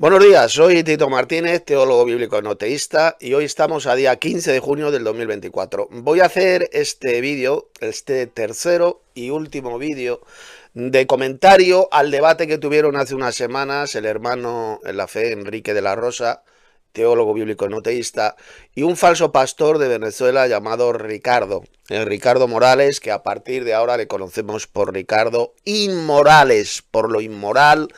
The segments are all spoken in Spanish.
Buenos días, soy Tito Martínez, teólogo bíblico enoteísta, y hoy estamos a día 15 de junio del 2024. Voy a hacer este vídeo, este tercero y último vídeo de comentario al debate que tuvieron hace unas semanas el hermano en la fe Enrique de la Rosa, teólogo bíblico enoteísta, y un falso pastor de Venezuela llamado Ricardo Morales, que a partir de ahora le conocemos por Ricardo Inmorales, por lo inmoral,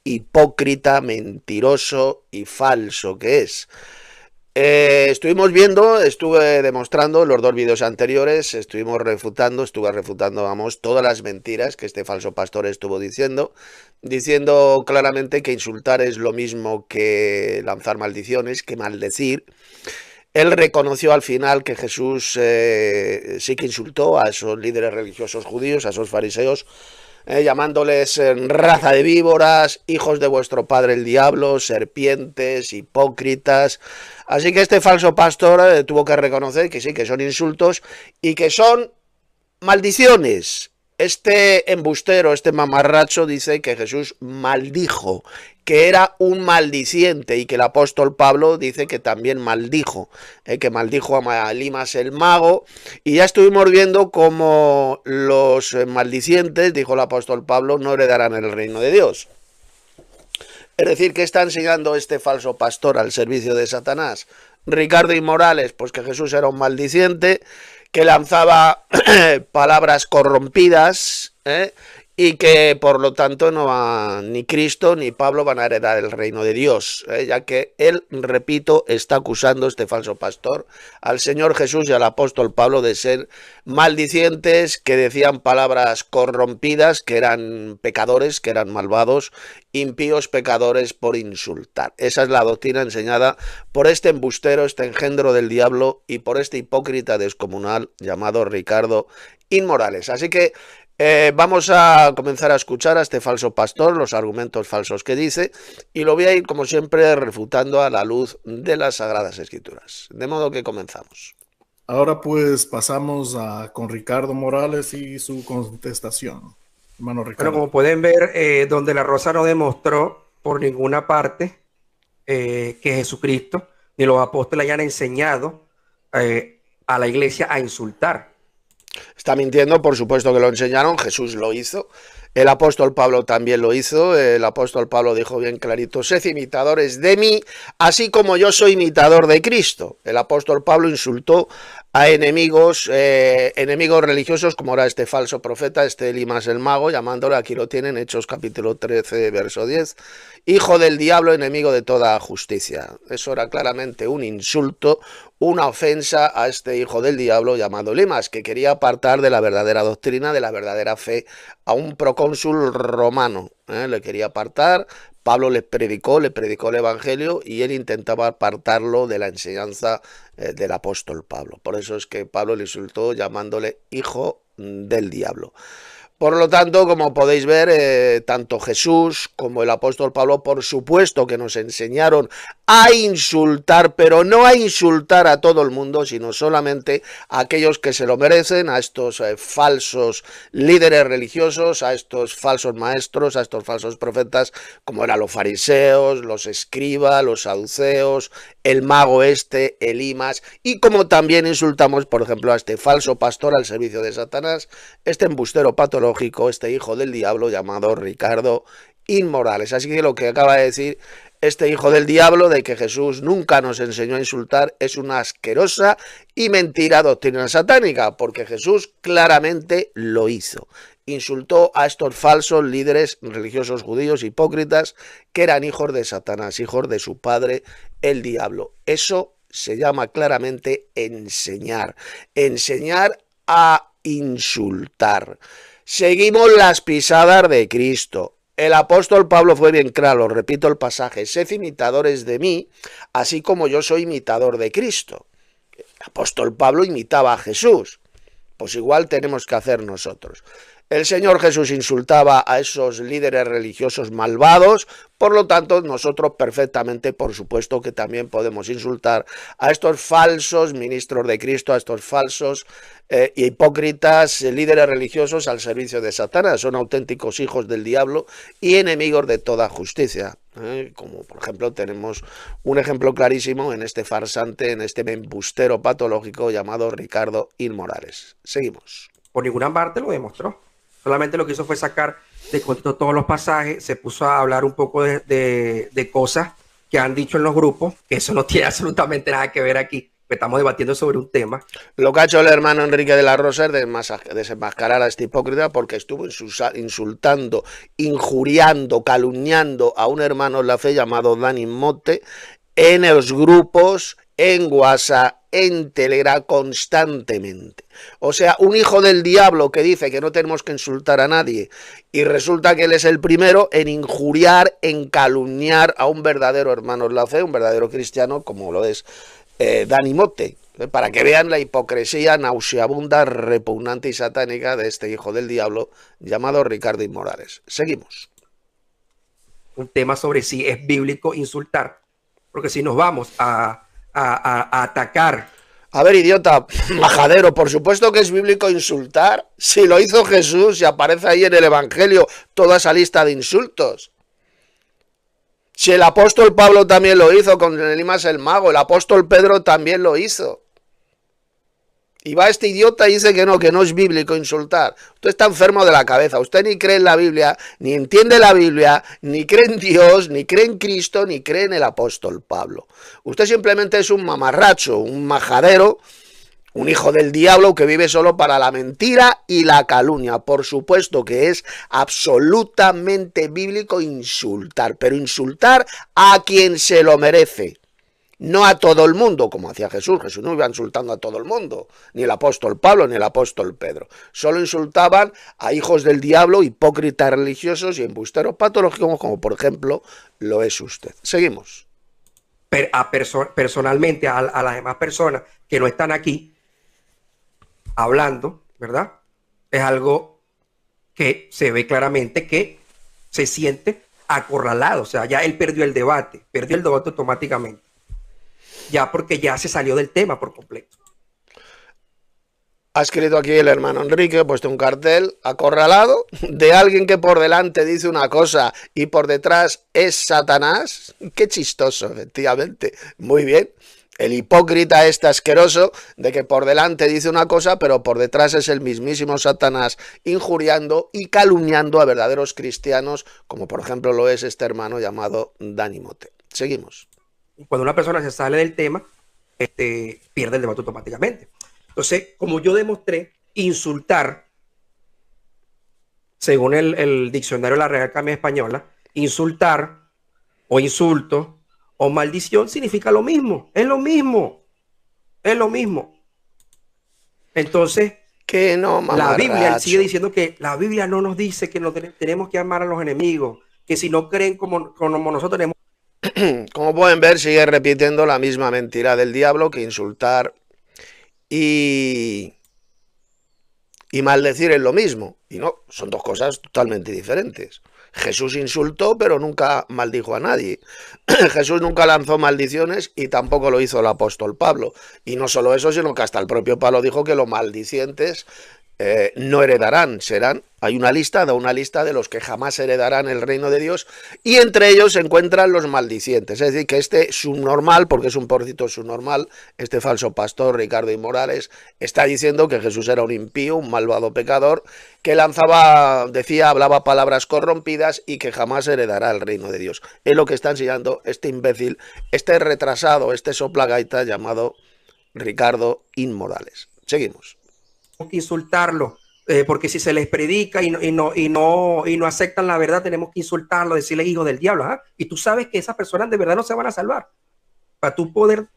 hipócrita, mentiroso y falso que es. Estuve demostrando en los dos vídeos anteriores, estuve refutando, vamos, todas las mentiras que este falso pastor estuvo diciendo claramente que insultar es lo mismo que lanzar maldiciones, que maldecir. Él reconoció al final que Jesús sí que insultó a esos líderes religiosos judíos, a esos fariseos, llamándoles raza de víboras, hijos de vuestro padre el diablo, serpientes, hipócritas. Así que este falso pastor tuvo que reconocer que sí, que son insultos y que son maldiciones. Este embustero, este mamarracho dice que Jesús maldijo, que era un maldiciente, y que el apóstol Pablo dice que también maldijo, que maldijo a Elimas el mago. Y ya estuvimos viendo cómo los maldicientes, dijo el apóstol Pablo, no heredarán el reino de Dios. Es decir, ¿qué está enseñando este falso pastor al servicio de Satanás? Ricardo Inmorales, pues que Jesús era un maldiciente, que lanzaba palabras corrompidas, y que por lo tanto ni Cristo ni Pablo van a heredar el reino de Dios, ya que él, repito, está acusando, este falso pastor, al Señor Jesús y al apóstol Pablo de ser maldicientes, que decían palabras corrompidas, que eran pecadores, que eran malvados, impíos, pecadores, por insultar. Esa es la doctrina enseñada por este embustero, este engendro del diablo, y por este hipócrita descomunal llamado Ricardo Inmorales. Así que vamos a comenzar a escuchar a este falso pastor, los argumentos falsos que dice, y lo voy a ir, como siempre, refutando a la luz de las Sagradas Escrituras. De modo que comenzamos. Ahora pues pasamos con Ricardo Morales y su contestación. Hermano Ricardo. Bueno, como pueden ver, donde la Rosa no demostró por ninguna parte que Jesucristo ni los apóstoles hayan enseñado a la iglesia a insultar. Está mintiendo, por supuesto que lo enseñaron, Jesús lo hizo, el apóstol Pablo también lo hizo. El apóstol Pablo dijo bien clarito: sed imitadores de mí, así como yo soy imitador de Cristo. El apóstol Pablo insultó a enemigos religiosos, como era este falso profeta, este Elimas el mago, llamándole, aquí lo tienen, Hechos capítulo 13, verso 10, hijo del diablo, enemigo de toda justicia. Eso era claramente un insulto, una ofensa a este hijo del diablo llamado Elimas, que quería apartar de la verdadera doctrina, de la verdadera fe, a un procónsul romano. Le quería apartar. Pablo le predicó el evangelio, y él intentaba apartarlo de la enseñanza del apóstol Pablo. Por eso es que Pablo le insultó llamándole hijo del diablo. Por lo tanto, como podéis ver, tanto Jesús como el apóstol Pablo, por supuesto que nos enseñaron a insultar, pero no a insultar a todo el mundo, sino solamente a aquellos que se lo merecen, a estos falsos líderes religiosos, a estos falsos maestros, a estos falsos profetas, como eran los fariseos, los escribas, los saduceos, el mago Elimas, y como también insultamos, por ejemplo, a este falso pastor al servicio de Satanás, este embustero patológico, este hijo del diablo llamado Ricardo Inmorales. Así que lo que acaba de decir este hijo del diablo, de que Jesús nunca nos enseñó a insultar, es una asquerosa y mentira doctrina satánica, porque Jesús claramente lo hizo. Insultó a estos falsos líderes religiosos judíos hipócritas, que eran hijos de Satanás, hijos de su padre el diablo. Eso se llama claramente enseñar a insultar. Seguimos las pisadas de Cristo. El apóstol Pablo fue bien claro, repito el pasaje: sed imitadores de mí, así como yo soy imitador de Cristo. El apóstol Pablo imitaba a Jesús, pues igual tenemos que hacer nosotros. El Señor Jesús insultaba a esos líderes religiosos malvados, por lo tanto nosotros perfectamente, por supuesto que también podemos insultar a estos falsos ministros de Cristo, a estos falsos hipócritas líderes religiosos al servicio de Satanás. Son auténticos hijos del diablo y enemigos de toda justicia. Como por ejemplo tenemos un ejemplo clarísimo en este farsante, en este embustero patológico llamado Ricardo Inmorales. Seguimos. Por ninguna parte lo demostró. Solamente lo que hizo fue sacar de contexto todos los pasajes, se puso a hablar un poco de cosas que han dicho en los grupos, que eso no tiene absolutamente nada que ver aquí, que estamos debatiendo sobre un tema. Lo que ha hecho el hermano Enrique de la Rosa es desenmascarar a este hipócrita porque estuvo insultando, injuriando, calumniando a un hermano en la fe llamado Dani Motte en los grupos, en WhatsApp, en Telegram constantemente. O sea, un hijo del diablo que dice que no tenemos que insultar a nadie y resulta que él es el primero en injuriar, en calumniar a un verdadero hermano en la fe, un verdadero cristiano como lo es Dani Motte, para que vean la hipocresía nauseabunda, repugnante y satánica de este hijo del diablo llamado Ricardo Inmorales. Seguimos. Un tema sobre si es bíblico insultar, porque si nos vamos a atacar. A ver, idiota, majadero, por supuesto que es bíblico insultar. Si lo hizo Jesús y aparece ahí en el Evangelio toda esa lista de insultos. Si el apóstol Pablo también lo hizo con Elimas el mago, el apóstol Pedro también lo hizo. Y va este idiota y dice que no es bíblico insultar. Usted está enfermo de la cabeza. Usted ni cree en la Biblia, ni entiende la Biblia, ni cree en Dios, ni cree en Cristo, ni cree en el apóstol Pablo. Usted simplemente es un mamarracho, un majadero, un hijo del diablo que vive solo para la mentira y la calumnia. Por supuesto que es absolutamente bíblico insultar, pero insultar a quien se lo merece. No a todo el mundo, como hacía Jesús. Jesús no iba insultando a todo el mundo, ni el apóstol Pablo, ni el apóstol Pedro. Solo insultaban a hijos del diablo, hipócritas religiosos y embusteros patológicos, como por ejemplo lo es usted. Seguimos. Personalmente, a las demás personas que no están aquí hablando, ¿verdad? Es algo que se ve claramente que se siente acorralado. O sea, ya él perdió el debate automáticamente. Ya porque ya se salió del tema por completo. Ha escrito aquí el hermano Enrique, ha puesto un cartel acorralado de alguien que por delante dice una cosa y por detrás es Satanás. Qué chistoso, efectivamente. Muy bien. El hipócrita este asqueroso de que por delante dice una cosa, pero por detrás es el mismísimo Satanás injuriando y calumniando a verdaderos cristianos, como por ejemplo lo es este hermano llamado Dani Motte. Seguimos. Cuando una persona se sale del tema, pierde el debate automáticamente. Entonces, como yo demostré, insultar, según el diccionario de la Real Academia Española, insultar o insulto o maldición significa lo mismo. Es lo mismo. Es lo mismo. Entonces, que no, la Biblia sigue diciendo que la Biblia no nos dice que tenemos que amar a los enemigos, que si no creen como nosotros tenemos. Como pueden ver, sigue repitiendo la misma mentira del diablo, que insultar y maldecir es lo mismo. Y no, son dos cosas totalmente diferentes. Jesús insultó, pero nunca maldijo a nadie. Jesús nunca lanzó maldiciones y tampoco lo hizo el apóstol Pablo. Y no solo eso, sino que hasta el propio Pablo dijo que los maldicientes no heredarán, hay una lista de los que jamás heredarán el reino de Dios, y entre ellos se encuentran los maldicientes. Es decir, que este subnormal, porque es un porcito subnormal, este falso pastor Ricardo Inmorales, está diciendo que Jesús era un impío, un malvado pecador, que hablaba palabras corrompidas y que jamás heredará el reino de Dios. Es lo que está enseñando este imbécil, este retrasado, este soplagaita llamado Ricardo Inmorales. Seguimos. Que insultarlo, porque si se les predica y no aceptan la verdad, tenemos que insultarlo, decirle hijo del diablo, ¿ah? Y tú sabes que esas personas de verdad no se van a salvar. Para tu poder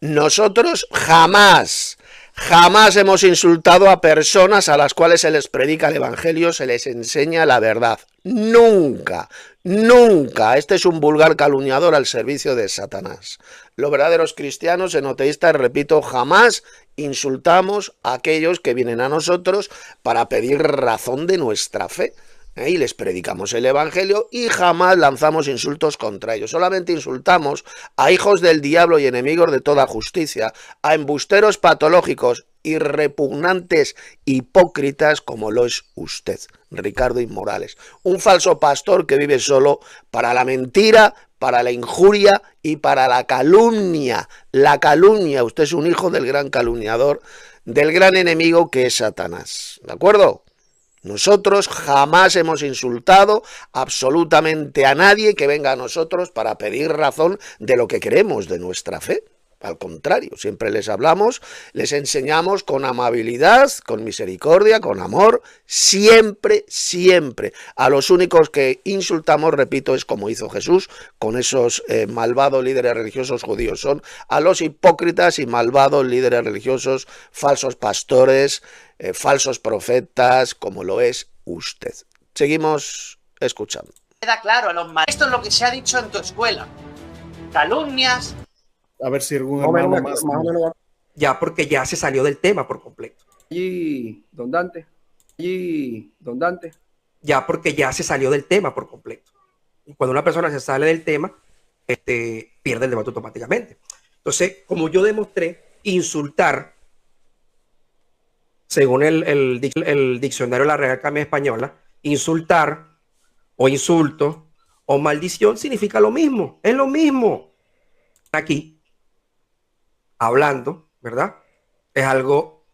Nosotros jamás Jamás hemos insultado a personas a las cuales se les predica el Evangelio, se les enseña la verdad. Nunca, nunca. Este es un vulgar calumniador al servicio de Satanás. Los verdaderos cristianos enoteístas, repito, jamás insultamos a aquellos que vienen a nosotros para pedir razón de nuestra fe. Y les predicamos el Evangelio y jamás lanzamos insultos contra ellos. Solamente insultamos a hijos del diablo y enemigos de toda justicia, a embusteros patológicos y repugnantes hipócritas como lo es usted, Ricardo Inmorales. Un falso pastor que vive solo para la mentira, para la injuria y para la calumnia. La calumnia, usted es un hijo del gran calumniador, del gran enemigo que es Satanás. ¿De acuerdo? Nosotros jamás hemos insultado absolutamente a nadie que venga a nosotros para pedir razón de lo que creemos, de nuestra fe. Al contrario, siempre les hablamos, les enseñamos con amabilidad, con misericordia, con amor, siempre, siempre. A los únicos que insultamos, repito, es como hizo Jesús con esos malvados líderes religiosos judíos. Son a los hipócritas y malvados líderes religiosos, falsos pastores, falsos profetas, como lo es usted. Seguimos escuchando. Queda claro a los maestros. Esto es lo que se ha dicho en tu escuela. Calumnias. A ver si algún hermano más. Ya, porque ya se salió del tema por completo. Y don Dante. Ya, porque ya se salió del tema por completo. Y cuando una persona se sale del tema, pierde el debate automáticamente. Entonces, como yo demostré, insultar, según el diccionario de la Real Academia Española, insultar o insulto o maldición significa lo mismo, es lo mismo. Aquí, hablando, ¿verdad? Es algo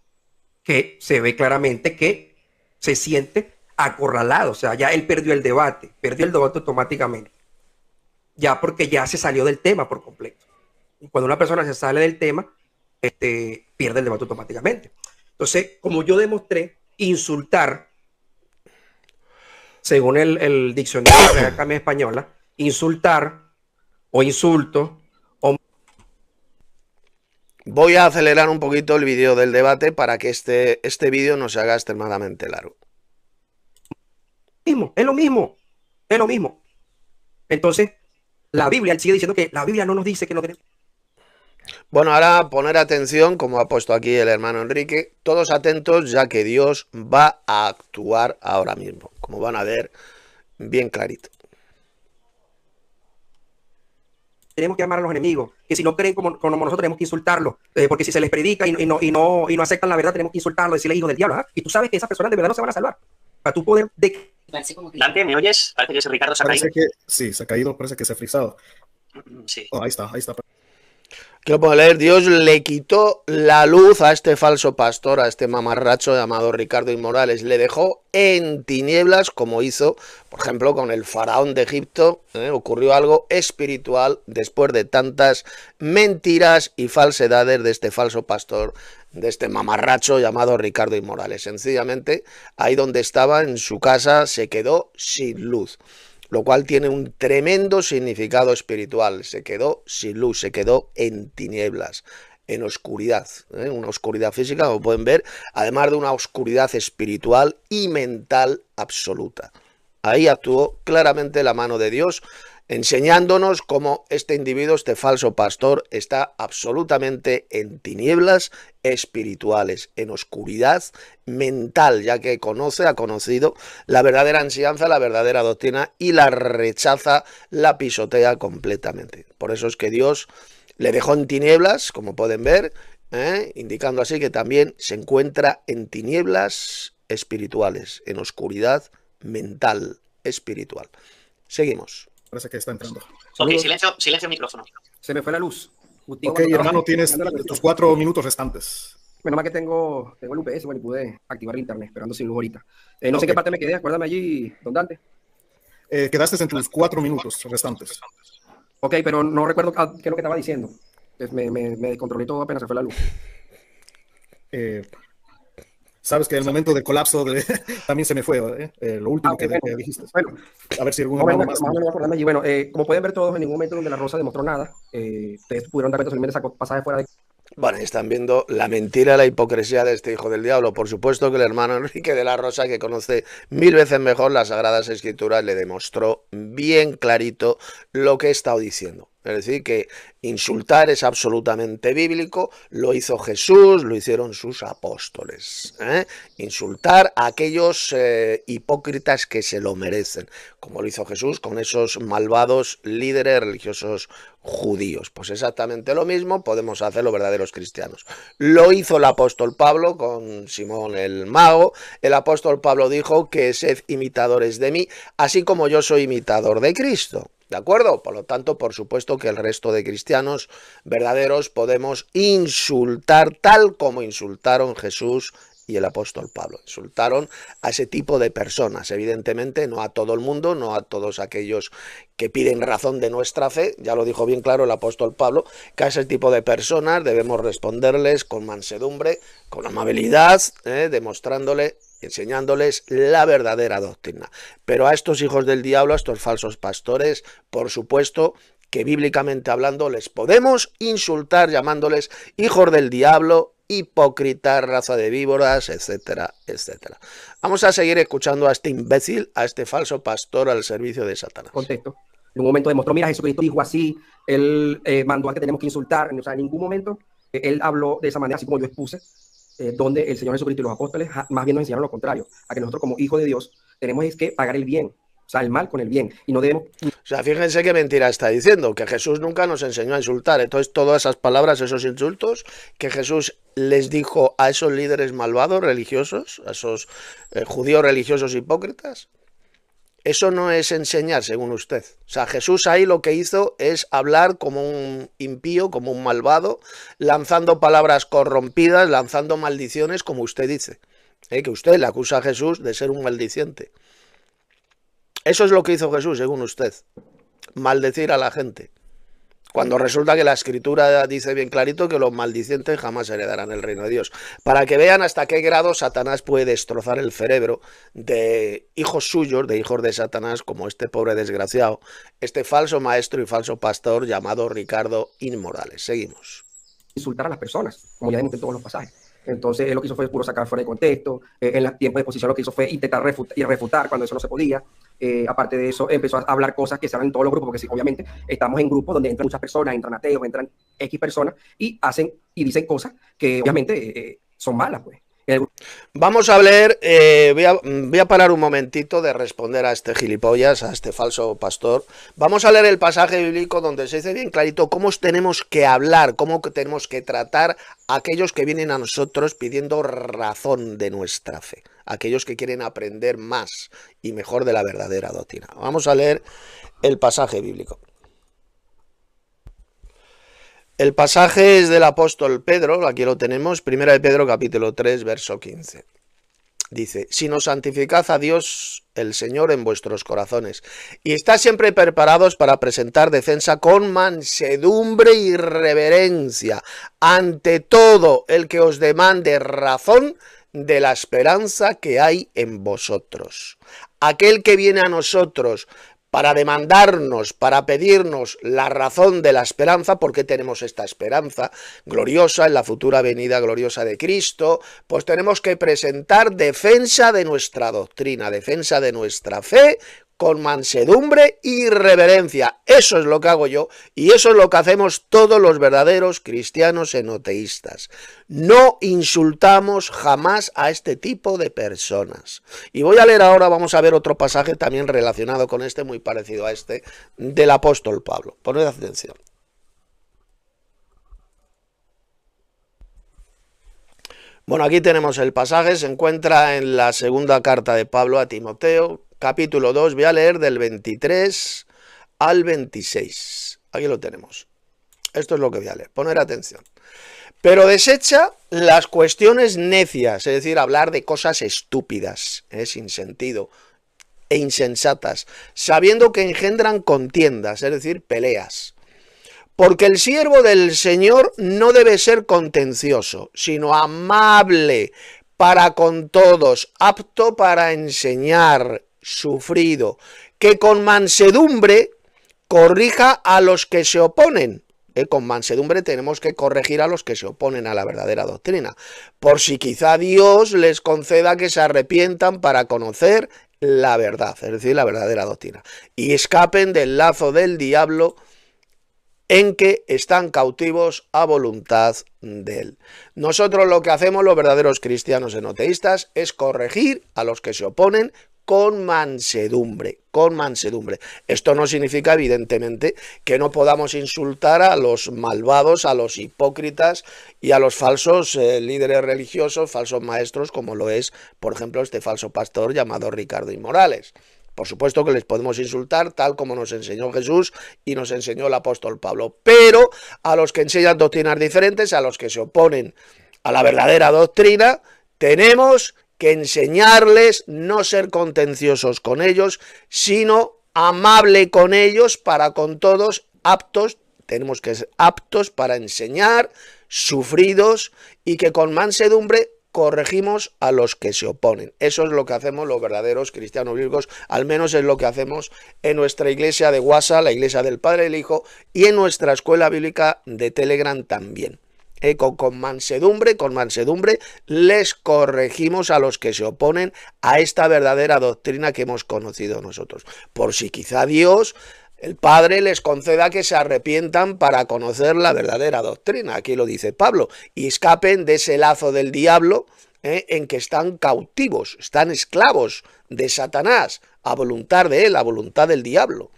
que se ve claramente que se siente acorralado, o sea, ya él perdió el debate automáticamente, ya porque ya se salió del tema por completo. Y cuando una persona se sale del tema, pierde el debate automáticamente. Entonces, como yo demostré, insultar, según el diccionario de la Real Academia Española, insultar o insulto o... Voy a acelerar un poquito el vídeo del debate para que este vídeo no se haga extremadamente largo. Es lo mismo. Entonces, la Biblia, él sigue diciendo que la Biblia no nos dice que no tenemos... Bueno, ahora poner atención, como ha puesto aquí el hermano Enrique, todos atentos, ya que Dios va a actuar ahora mismo, como van a ver bien clarito. Tenemos que amar a los enemigos, que si no creen como nosotros tenemos que insultarlos, porque si se les predica y no aceptan la verdad, tenemos que insultarlos, decirle hijo del diablo, ¿ah? Y tú sabes que esas personas de verdad no se van a salvar. Para tú poder... Dante, ¿me oyes? Parece que ese Ricardo se ha caído. Sí, se ha caído, parece que se ha frisado. Sí. Oh, ahí está. Quiero poder leer, Dios le quitó la luz a este falso pastor, a este mamarracho llamado Ricardo Inmorales, le dejó en tinieblas como hizo, por ejemplo, con el faraón de Egipto. Ocurrió algo espiritual después de tantas mentiras y falsedades de este falso pastor, de este mamarracho llamado Ricardo Inmorales. Sencillamente, ahí donde estaba, en su casa, se quedó sin luz, lo cual tiene un tremendo significado espiritual. Se quedó sin luz, se quedó en tinieblas, en oscuridad, una oscuridad física, como pueden ver, además de una oscuridad espiritual y mental absoluta. Ahí actuó claramente la mano de Dios, enseñándonos cómo este individuo, este falso pastor, está absolutamente en tinieblas espirituales, en oscuridad mental, ya que ha conocido la verdadera enseñanza, la verdadera doctrina, y la rechaza, la pisotea completamente. Por eso es que Dios le dejó en tinieblas, como pueden ver, indicando así que también se encuentra en tinieblas espirituales, en oscuridad mental espiritual. Seguimos. Parece que está entrando. Ok, silencio micrófono. Se me fue la luz. Ok, hermano, tienes tus 4 minutos restantes. Menos mal que tengo el UPS, bueno, y pude activar el internet, esperando sin luz ahorita. No sé en qué parte me quedé, acuérdame allí, don Dante. Quedaste en tus 4 minutos restantes. Ok, pero no recuerdo qué es lo que estaba diciendo. Me descontrolé todo apenas se fue la luz. Sabes que el momento de colapso también se me fue, lo último que dijiste. Bueno, a ver si algún hermano más. Bueno, como pueden ver todos, en ningún momento donde la Rosa demostró nada, ustedes pudieron dar cuenta solamente esa pasaje fuera de... Bueno, están viendo la mentira y la hipocresía de este hijo del diablo. Por supuesto que el hermano Enrique de la Rosa, que conoce 1000 veces mejor las Sagradas Escrituras, le demostró bien clarito lo que he estado diciendo. Es decir, que insultar es absolutamente bíblico, lo hizo Jesús, lo hicieron sus apóstoles. Insultar a aquellos hipócritas que se lo merecen, como lo hizo Jesús con esos malvados líderes religiosos judíos. Pues exactamente lo mismo podemos hacer los verdaderos cristianos. Lo hizo el apóstol Pablo con Simón el Mago. El apóstol Pablo dijo que sed imitadores de mí, así como yo soy imitador de Cristo. ¿De acuerdo? Por lo tanto, por supuesto que el resto de cristianos verdaderos podemos insultar tal como insultaron Jesús y el apóstol Pablo. Insultaron a ese tipo de personas, evidentemente no a todo el mundo, no a todos aquellos que piden razón de nuestra fe. Ya lo dijo bien claro el apóstol Pablo, que a ese tipo de personas debemos responderles con mansedumbre, con amabilidad, demostrándole, enseñándoles la verdadera doctrina. Pero a estos hijos del diablo, a estos falsos pastores, por supuesto que bíblicamente hablando les podemos insultar llamándoles hijos del diablo, hipócritas, raza de víboras, etcétera, etcétera. Vamos a seguir escuchando a este imbécil, a este falso pastor al servicio de Satanás. Contexto. En un momento demostró, mira, Jesucristo dijo así, él mandó a que tenemos que insultar. O sea, en ningún momento él habló de esa manera, así como yo expuse, donde el Señor Jesucristo y los apóstoles más bien nos enseñaron lo contrario, a que nosotros como hijos de Dios tenemos es que pagar el bien, o sea, el mal con el bien, y no debemos... O sea, fíjense qué mentira está diciendo, que Jesús nunca nos enseñó a insultar. Entonces, todas esas palabras, esos insultos que Jesús les dijo a esos líderes malvados religiosos, a esos judíos religiosos hipócritas, eso no es enseñar, según usted. O sea, Jesús ahí lo que hizo es hablar como un impío, como un malvado, lanzando palabras corrompidas, lanzando maldiciones, como usted dice. Que usted le acusa a Jesús de ser un maldiciente. Eso es lo que hizo Jesús, según usted. Maldecir a la gente. Cuando resulta que la Escritura dice bien clarito que los maldicientes jamás heredarán el reino de Dios. Para que vean hasta qué grado Satanás puede destrozar el cerebro de hijos suyos, de hijos de Satanás, como este pobre desgraciado, este falso maestro y falso pastor llamado Ricardo Inmorales. Seguimos. Insultar a las personas, como ya vimos en todos los pasajes. Entonces, él lo que hizo fue puro sacar fuera de contexto. En el tiempo de exposición lo que hizo fue intentar refutar cuando eso no se podía. Aparte de eso, empezó a hablar cosas que se hablan en todos los grupos, porque sí, obviamente estamos en grupos donde entran muchas personas, entran ateos, entran X personas y hacen y dicen cosas que obviamente son malas, pues. Vamos a leer, voy a parar un momentito de responder a este gilipollas, a este falso pastor. Vamos a leer el pasaje bíblico donde se dice bien clarito cómo tenemos que hablar, cómo tenemos que tratar a aquellos que vienen a nosotros pidiendo razón de nuestra fe, aquellos que quieren aprender más y mejor de la verdadera doctrina. Vamos a leer el pasaje bíblico. El pasaje es del apóstol Pedro, aquí lo tenemos, 1 de Pedro capítulo 3, verso 15. Dice, sino santificad a Dios el Señor en vuestros corazones, y estad siempre preparados para presentar defensa con mansedumbre y reverencia ante todo el que os demande razón de la esperanza que hay en vosotros. Aquel que viene a nosotros para demandarnos, para pedirnos la razón de la esperanza, porque tenemos esta esperanza gloriosa en la futura venida gloriosa de Cristo, pues tenemos que presentar defensa de nuestra doctrina, defensa de nuestra fe, con mansedumbre y reverencia. Eso es lo que hago yo y eso es lo que hacemos todos los verdaderos cristianos enoteístas. No insultamos jamás a este tipo de personas. Y voy a leer ahora, vamos a ver otro pasaje también relacionado con este, muy parecido a este, del apóstol Pablo. Poned atención. Bueno, aquí tenemos el pasaje, se encuentra en la segunda carta de Pablo a Timoteo, capítulo 2, voy a leer del 23 al 26. Aquí lo tenemos. Esto es lo que voy a leer. Poner atención. Pero desecha las cuestiones necias, es decir, hablar de cosas estúpidas, sin sentido, e insensatas, sabiendo que engendran contiendas, es decir, peleas. Porque el siervo del Señor no debe ser contencioso, sino amable para con todos, apto para enseñar, sufrido, que con mansedumbre corrija a los que se oponen, Con mansedumbre tenemos que corregir a los que se oponen a la verdadera doctrina, por si quizá Dios les conceda que se arrepientan para conocer la verdad, es decir, la verdadera doctrina, y escapen del lazo del diablo en que están cautivos a voluntad de él. Nosotros lo que hacemos, los verdaderos cristianos enoteístas, es corregir a los que se oponen con mansedumbre, con mansedumbre. Esto no significa, evidentemente, que no podamos insultar a los malvados, a los hipócritas y a los falsos líderes religiosos, falsos maestros, como lo es, por ejemplo, este falso pastor llamado Ricardo I. Morales. Por supuesto que les podemos insultar tal como nos enseñó Jesús y nos enseñó el apóstol Pablo, pero a los que enseñan doctrinas diferentes, a los que se oponen a la verdadera doctrina, tenemos que enseñarles, no ser contenciosos con ellos, sino amable con ellos, para con todos aptos, tenemos que ser aptos para enseñar, sufridos, y que con mansedumbre corregimos a los que se oponen. Eso es lo que hacemos los verdaderos cristianos bíblicos, al menos es lo que hacemos en nuestra iglesia de WhatsApp, la iglesia del Padre y del Hijo, y en nuestra escuela bíblica de Telegram también. Con mansedumbre les corregimos a los que se oponen a esta verdadera doctrina que hemos conocido nosotros, por si quizá Dios, el Padre, les conceda que se arrepientan para conocer la verdadera doctrina, aquí lo dice Pablo, y escapen de ese lazo del diablo en que están cautivos, están esclavos de Satanás, a voluntad de él, a voluntad del diablo,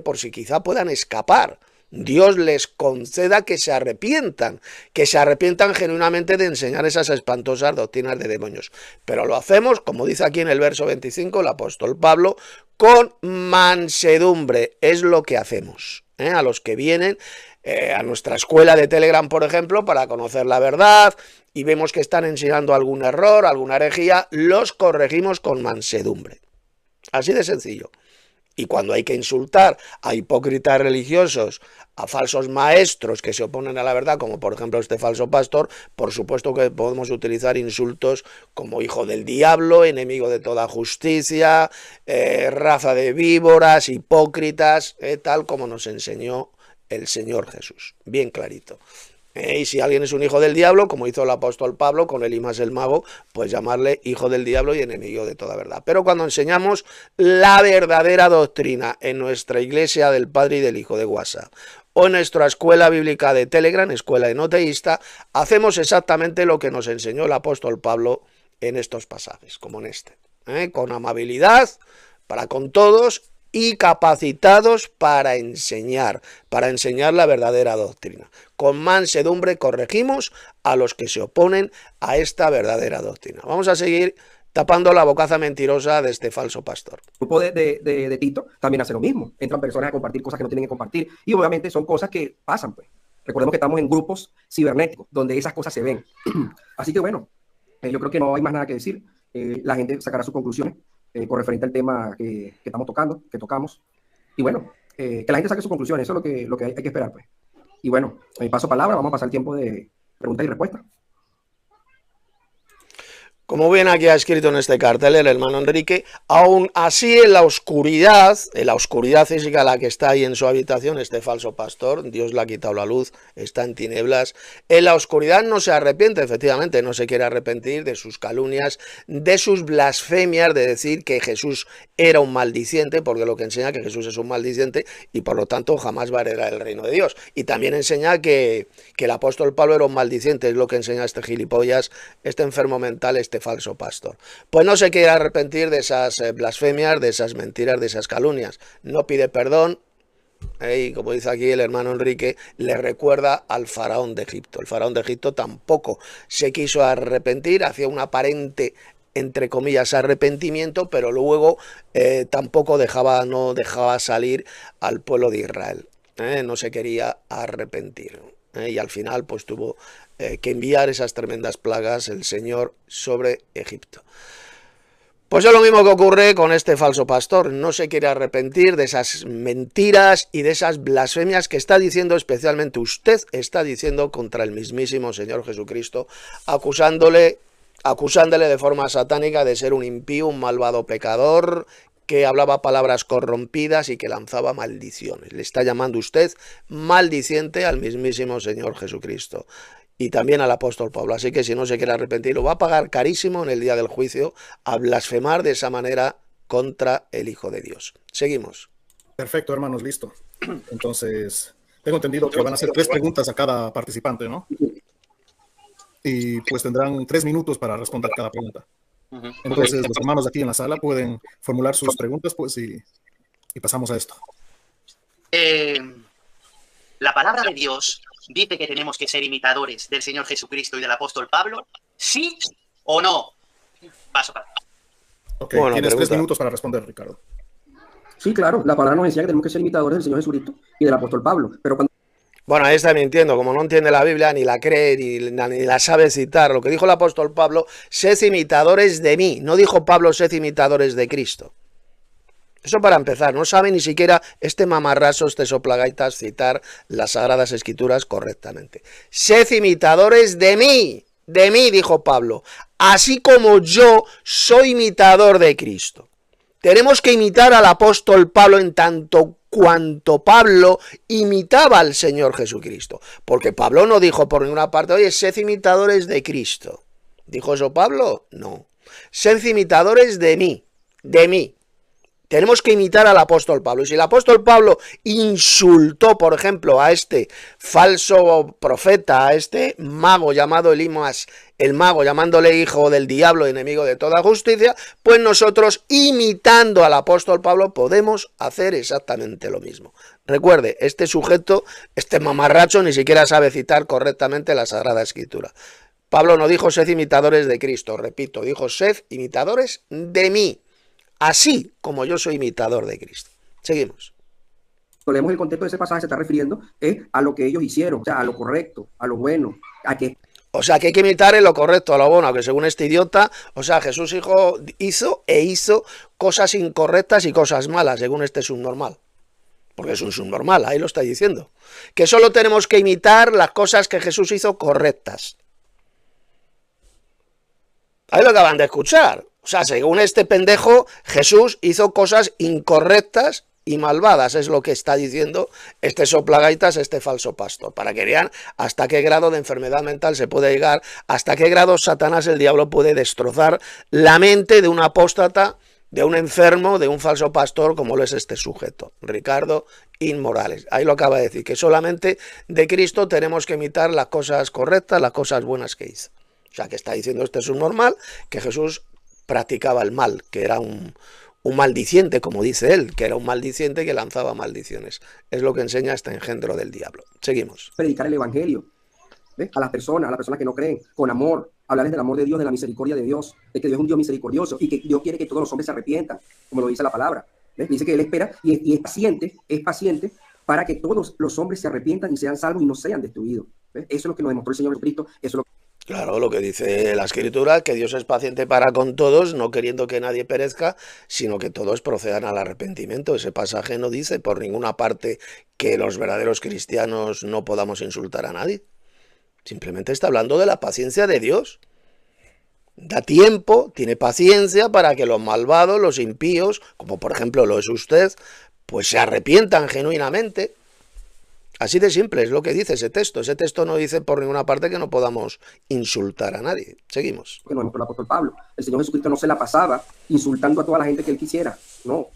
por si quizá puedan escapar. Dios les conceda que se arrepientan genuinamente de enseñar esas espantosas doctrinas de demonios. Pero lo hacemos, como dice aquí en el verso 25 el apóstol Pablo, con mansedumbre. Es lo que hacemos. A los que vienen a nuestra escuela de Telegram, por ejemplo, para conocer la verdad, y vemos que están enseñando algún error, alguna herejía, los corregimos con mansedumbre. Así de sencillo. Y cuando hay que insultar a hipócritas religiosos, a falsos maestros que se oponen a la verdad, como por ejemplo este falso pastor, por supuesto que podemos utilizar insultos como hijo del diablo, enemigo de toda justicia, raza de víboras, hipócritas, tal como nos enseñó el Señor Jesús. Bien clarito. Y si alguien es un hijo del diablo, como hizo el apóstol Pablo con Elimas el mago, pues llamarle hijo del diablo y enemigo de toda verdad. Pero cuando enseñamos la verdadera doctrina en nuestra iglesia del Padre y del Hijo de WhatsApp, o en nuestra escuela bíblica de Telegram, escuela enoteísta, hacemos exactamente lo que nos enseñó el apóstol Pablo en estos pasajes, como en este. Con amabilidad para con todos y capacitados para enseñar la verdadera doctrina. Con mansedumbre corregimos a los que se oponen a esta verdadera doctrina. Vamos a seguir tapando la bocaza mentirosa de este falso pastor. El grupo de Tito también hace lo mismo. Entran personas a compartir cosas que no tienen que compartir. Y obviamente son cosas que pasan, pues. Recordemos que estamos en grupos cibernéticos, donde esas cosas se ven. Así que bueno, yo creo que no hay más nada que decir. La gente sacará sus conclusiones con referente al tema que estamos tocando, que tocamos. Y bueno, que la gente saque sus conclusiones. Eso es lo que hay que esperar, pues. Y bueno, paso palabra, vamos a pasar el tiempo de preguntas y respuestas. Como bien aquí ha escrito en este cartel el hermano Enrique, aún así en la oscuridad física la que está ahí en su habitación, este falso pastor, Dios le ha quitado la luz, está en tinieblas, en la oscuridad no se arrepiente, efectivamente, no se quiere arrepentir de sus calumnias, de sus blasfemias, de decir que Jesús era un maldiciente, porque lo que enseña que Jesús es un maldiciente y por lo tanto jamás va a heredar el reino de Dios. Y también enseña que el apóstol Pablo era un maldiciente, es lo que enseña este gilipollas, este enfermo mental, este falso pastor. Pues no se quiere arrepentir de esas blasfemias, de esas mentiras, de esas calumnias. No pide perdón. Y como dice aquí el hermano Enrique, le recuerda al faraón de Egipto. El faraón de Egipto tampoco se quiso arrepentir, hacía un aparente, entre comillas, arrepentimiento, pero luego tampoco no dejaba salir al pueblo de Israel. No se quería arrepentir. Y al final pues tuvo que enviar esas tremendas plagas el Señor sobre Egipto. Pues es lo mismo que ocurre con este falso pastor, no se quiere arrepentir de esas mentiras y de esas blasfemias que está diciendo, especialmente usted está diciendo contra el mismísimo Señor Jesucristo, acusándole de forma satánica de ser un impío, un malvado pecador, que hablaba palabras corrompidas y que lanzaba maldiciones. Le está llamando usted maldiciente al mismísimo Señor Jesucristo y también al apóstol Pablo. Así que si no se quiere arrepentir, lo va a pagar carísimo en el día del juicio a blasfemar de esa manera contra el Hijo de Dios. Seguimos. Perfecto, hermanos, listo. Entonces, tengo entendido que van a hacer 3 preguntas a cada participante, ¿no? Y pues tendrán 3 minutos para responder cada pregunta. Entonces, los hermanos aquí en la sala pueden formular sus preguntas, pues, y pasamos a esto. La palabra de Dios dice que tenemos que ser imitadores del Señor Jesucristo y del apóstol Pablo. ¿Sí o no? Paso para atrás. Ok, Bueno, tienes pregunta. 3 minutos para responder, Ricardo. Sí, claro, la palabra nos enseña que tenemos que ser imitadores del Señor Jesucristo y del apóstol Pablo. Pero cuando Bueno, ahí está mintiendo, como no entiende la Biblia, ni la cree, ni la sabe citar. Lo que dijo el apóstol Pablo, sed imitadores de mí. No dijo Pablo, sed imitadores de Cristo. Eso para empezar, no sabe ni siquiera este mamarraso, este soplagaitas, citar las Sagradas Escrituras correctamente. Sed imitadores de mí, dijo Pablo, así como yo soy imitador de Cristo. Tenemos que imitar al apóstol Pablo en tanto cuanto Pablo imitaba al Señor Jesucristo. Porque Pablo no dijo por ninguna parte, oye, sed imitadores de Cristo. ¿Dijo eso Pablo? No. Sed imitadores de mí, Tenemos que imitar al apóstol Pablo. Y si el apóstol Pablo insultó, por ejemplo, a este falso profeta, a este mago llamado Elimas, el mago, llamándole hijo del diablo, enemigo de toda justicia, pues nosotros, imitando al apóstol Pablo, podemos hacer exactamente lo mismo. Recuerde, este sujeto, este mamarracho, ni siquiera sabe citar correctamente la Sagrada Escritura. Pablo no dijo sed imitadores de Cristo, repito, dijo sed imitadores de mí. Así como yo soy imitador de Cristo. Seguimos. leemos el contexto de ese pasaje, se está refiriendo a lo que ellos hicieron, o sea, a lo correcto, a lo bueno, a que... O sea, que hay que imitar en lo correcto, a lo bueno, que según este idiota, o sea, Jesús hizo cosas incorrectas y cosas malas, según este subnormal. Porque es un subnormal, ahí lo está diciendo. Que solo tenemos que imitar las cosas que Jesús hizo correctas. Ahí lo acaban de escuchar. O sea, según este pendejo, Jesús hizo cosas incorrectas y malvadas, es lo que está diciendo este soplagaitas, este falso pastor, para que vean hasta qué grado de enfermedad mental se puede llegar, hasta qué grado Satanás, el diablo, puede destrozar la mente de un apóstata, de un enfermo, de un falso pastor, como lo es este sujeto, Ricardo Inmorales. Ahí lo acaba de decir, que solamente de Cristo tenemos que imitar las cosas correctas, las cosas buenas que hizo. O sea, que está diciendo este subnormal que Jesús practicaba el mal, que era un maldiciente, como dice él, que era un maldiciente que lanzaba maldiciones. Es lo que enseña este engendro del diablo. Seguimos. Predicar el evangelio, ¿ves? A las personas que no creen, con amor, hablarles del amor de Dios, de la misericordia de Dios, de que Dios es un Dios misericordioso y que Dios quiere que todos los hombres se arrepientan, como lo dice la palabra. ¿Ves? Dice que Él espera y es paciente para que todos los hombres se arrepientan y sean salvos y no sean destruidos. ¿Ves? Eso es lo que nos demostró el Señor Jesucristo, eso es lo que... Claro, lo que dice la Escritura, que Dios es paciente para con todos, no queriendo que nadie perezca, sino que todos procedan al arrepentimiento. Ese pasaje no dice por ninguna parte que los verdaderos cristianos no podamos insultar a nadie. Simplemente está hablando de la paciencia de Dios. Da tiempo, tiene paciencia para que los malvados, los impíos, como por ejemplo lo es usted, pues se arrepientan genuinamente. Así de simple es lo que dice ese texto. Ese texto no dice por ninguna parte que no podamos insultar a nadie. Seguimos. Que nos demostró el apóstol Pablo. El Señor Jesucristo no se la pasaba insultando a toda la gente que él quisiera. No,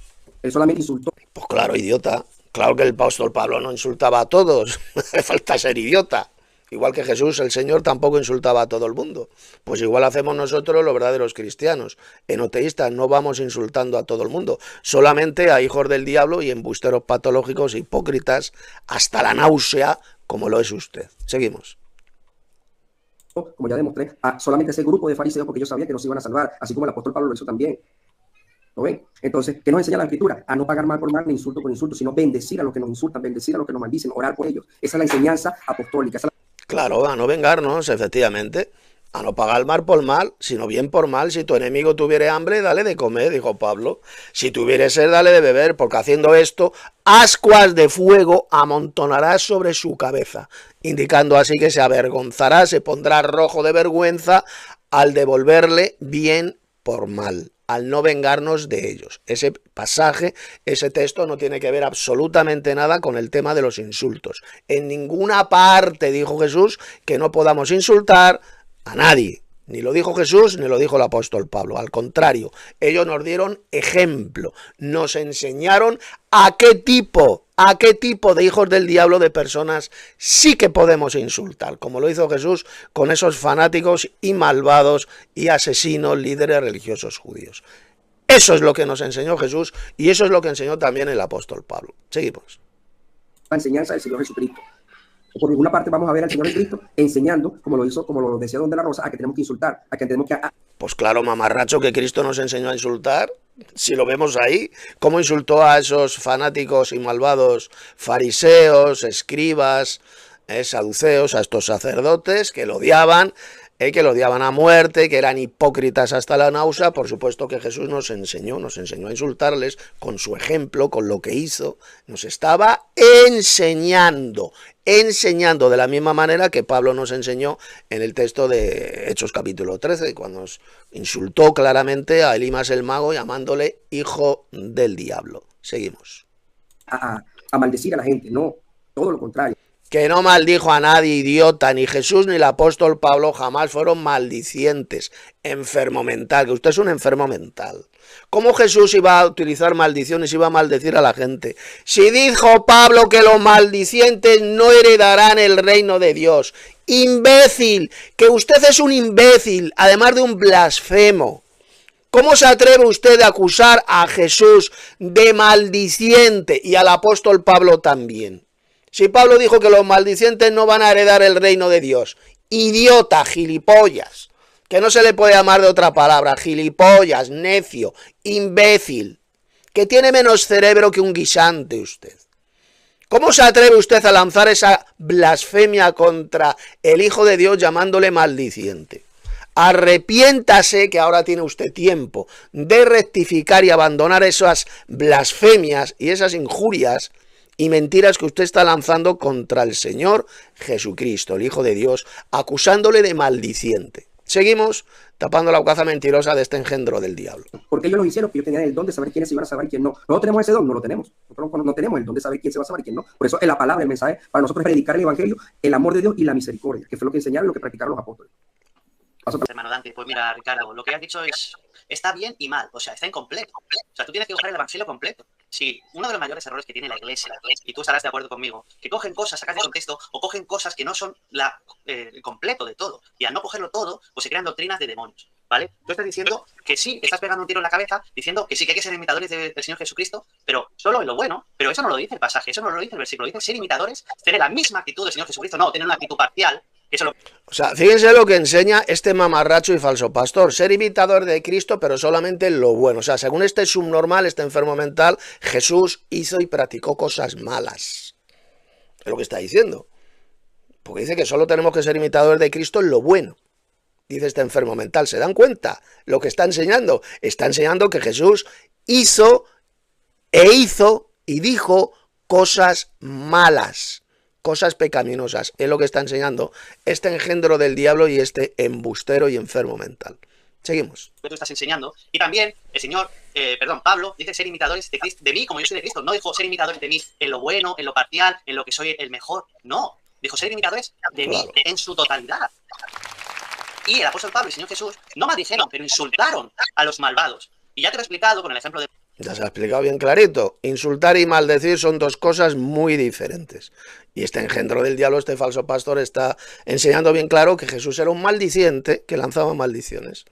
él solamente insultó. Pues claro, idiota. Claro que el apóstol Pablo no insultaba a todos. Le falta ser idiota. Igual que Jesús, el Señor, tampoco insultaba a todo el mundo. Pues igual hacemos nosotros los verdaderos cristianos. Enoteístas, no vamos insultando a todo el mundo. Solamente a hijos del diablo y embusteros patológicos, hipócritas, hasta la náusea, como lo es usted. Seguimos. Como ya demostré, a solamente ese grupo de fariseos porque yo sabía que nos iban a salvar, así como el apóstol Pablo lo hizo también. ¿Lo ven? Entonces, ¿qué nos enseña la Escritura? A no pagar mal por mal, ni insulto por insulto, sino bendecir a los que nos insultan, bendecir a los que nos maldicen, orar por ellos. Esa es la enseñanza apostólica. Claro, a no vengarnos, efectivamente, a no pagar mal por mal, sino bien por mal. Si tu enemigo tuviere hambre, dale de comer, dijo Pablo. Si tuviere sed, dale de beber, porque haciendo esto, ascuas de fuego amontonarás sobre su cabeza, indicando así que se avergonzará, se pondrá rojo de vergüenza al devolverle bien por mal. al no vengarnos de ellos. Ese pasaje, ese texto no tiene que ver absolutamente nada con el tema de los insultos. En ninguna parte dijo Jesús que no podamos insultar a nadie. Ni lo dijo Jesús, ni lo dijo el apóstol Pablo. Al contrario, ellos nos dieron ejemplo, nos enseñaron a qué tipo de hijos del diablo, de personas, sí que podemos insultar, como lo hizo Jesús con esos fanáticos y malvados y asesinos líderes religiosos judíos. Eso es lo que nos enseñó Jesús y eso es lo que enseñó también el apóstol Pablo. Seguimos. La enseñanza del Señor Jesucristo. Por ninguna parte vamos a ver al Señor Jesucristo enseñando, como lo decía Don de la Rosa, a que tenemos que insultar, a que tenemos que... Pues claro, mamarracho, que Cristo nos enseñó a insultar. Si lo vemos ahí, cómo insultó a esos fanáticos y malvados fariseos, escribas, saduceos, a estos sacerdotes que lo odiaban a muerte, que eran hipócritas hasta la náusea. Por supuesto que Jesús nos enseñó a insultarles con su ejemplo, con lo que hizo. Nos estaba enseñando de la misma manera que Pablo nos enseñó en el texto de Hechos capítulo 13, cuando nos insultó claramente a Elimas el mago llamándole hijo del diablo. Seguimos. A maldecir a la gente, no, todo lo contrario. Que no maldijo a nadie, idiota, ni Jesús ni el apóstol Pablo jamás fueron maldicientes. Enfermo mental, que usted es un enfermo mental. ¿Cómo Jesús iba a utilizar maldiciones, iba a maldecir a la gente? Si dijo Pablo que los maldicientes no heredarán el reino de Dios. Imbécil, que usted es un imbécil, además de un blasfemo. ¿Cómo se atreve usted a acusar a Jesús de maldiciente y al apóstol Pablo también? Si Pablo dijo que los maldicientes no van a heredar el reino de Dios. Idiota, gilipollas. Que no se le puede llamar de otra palabra. Gilipollas, necio, imbécil. Que tiene menos cerebro que un guisante usted. ¿Cómo se atreve usted a lanzar esa blasfemia contra el Hijo de Dios llamándole maldiciente? Arrepiéntase, que ahora tiene usted tiempo de rectificar y abandonar esas blasfemias y esas injurias y mentiras que usted está lanzando contra el Señor Jesucristo, el Hijo de Dios, acusándole de maldiciente. Seguimos tapando la bocaza mentirosa de este engendro del diablo. Porque ellos lo hicieron, porque ellos tenían el don de saber quiénes se iban a salvar y quién no. Nosotros tenemos ese don, no lo tenemos. Nosotros no tenemos el don de saber quién se va a salvar y quién no. Por eso en la palabra, el mensaje, para nosotros es predicar el evangelio, el amor de Dios y la misericordia, que fue lo que enseñaron y lo que practicaron los apóstoles. Hermano Dante, pues mira, Ricardo, lo que has dicho está bien y mal, o sea, está incompleto. O sea, tú tienes que coger el evangelio completo. Si uno de los mayores errores que tiene la iglesia, y tú estarás de acuerdo conmigo, que cogen cosas, sacas de contexto, o cogen cosas que no son el completo de todo, y al no cogerlo todo, pues se crean doctrinas de demonios, ¿vale? Tú estás diciendo que sí, estás pegando un tiro en la cabeza, diciendo que sí que hay que ser imitadores del Señor Jesucristo, pero solo en lo bueno, pero eso no lo dice el pasaje, eso no lo dice el versículo, dice ser imitadores, tener la misma actitud del Señor Jesucristo, no, tener una actitud parcial. O sea, fíjense lo que enseña este mamarracho y falso pastor, ser imitador de Cristo, pero solamente en lo bueno. O sea, según este subnormal, este enfermo mental, Jesús hizo y practicó cosas malas. Es lo que está diciendo. Porque dice que solo tenemos que ser imitadores de Cristo en lo bueno. Dice este enfermo mental, ¿se dan cuenta lo que está enseñando? Está enseñando que Jesús hizo y dijo cosas malas. Cosas pecaminosas, es lo que está enseñando este engendro del diablo y este embustero y enfermo mental. Seguimos. Que tú estás enseñando. Y también el señor, Pablo, dice ser imitadores de Cristo, de mí, como yo soy de Cristo. No dijo ser imitadores de mí en lo bueno, en lo parcial, en lo que soy el mejor. No, dijo ser imitadores de mí en su totalidad. Y el apóstol Pablo y el Señor Jesús no maldijeron, pero insultaron a los malvados. Y ya te lo he explicado con el ejemplo de... Ya se ha explicado bien clarito. Insultar y maldecir son dos cosas muy diferentes. Y este engendro del diablo, este falso pastor, está enseñando bien claro que Jesús era un maldiciente que lanzaba maldiciones.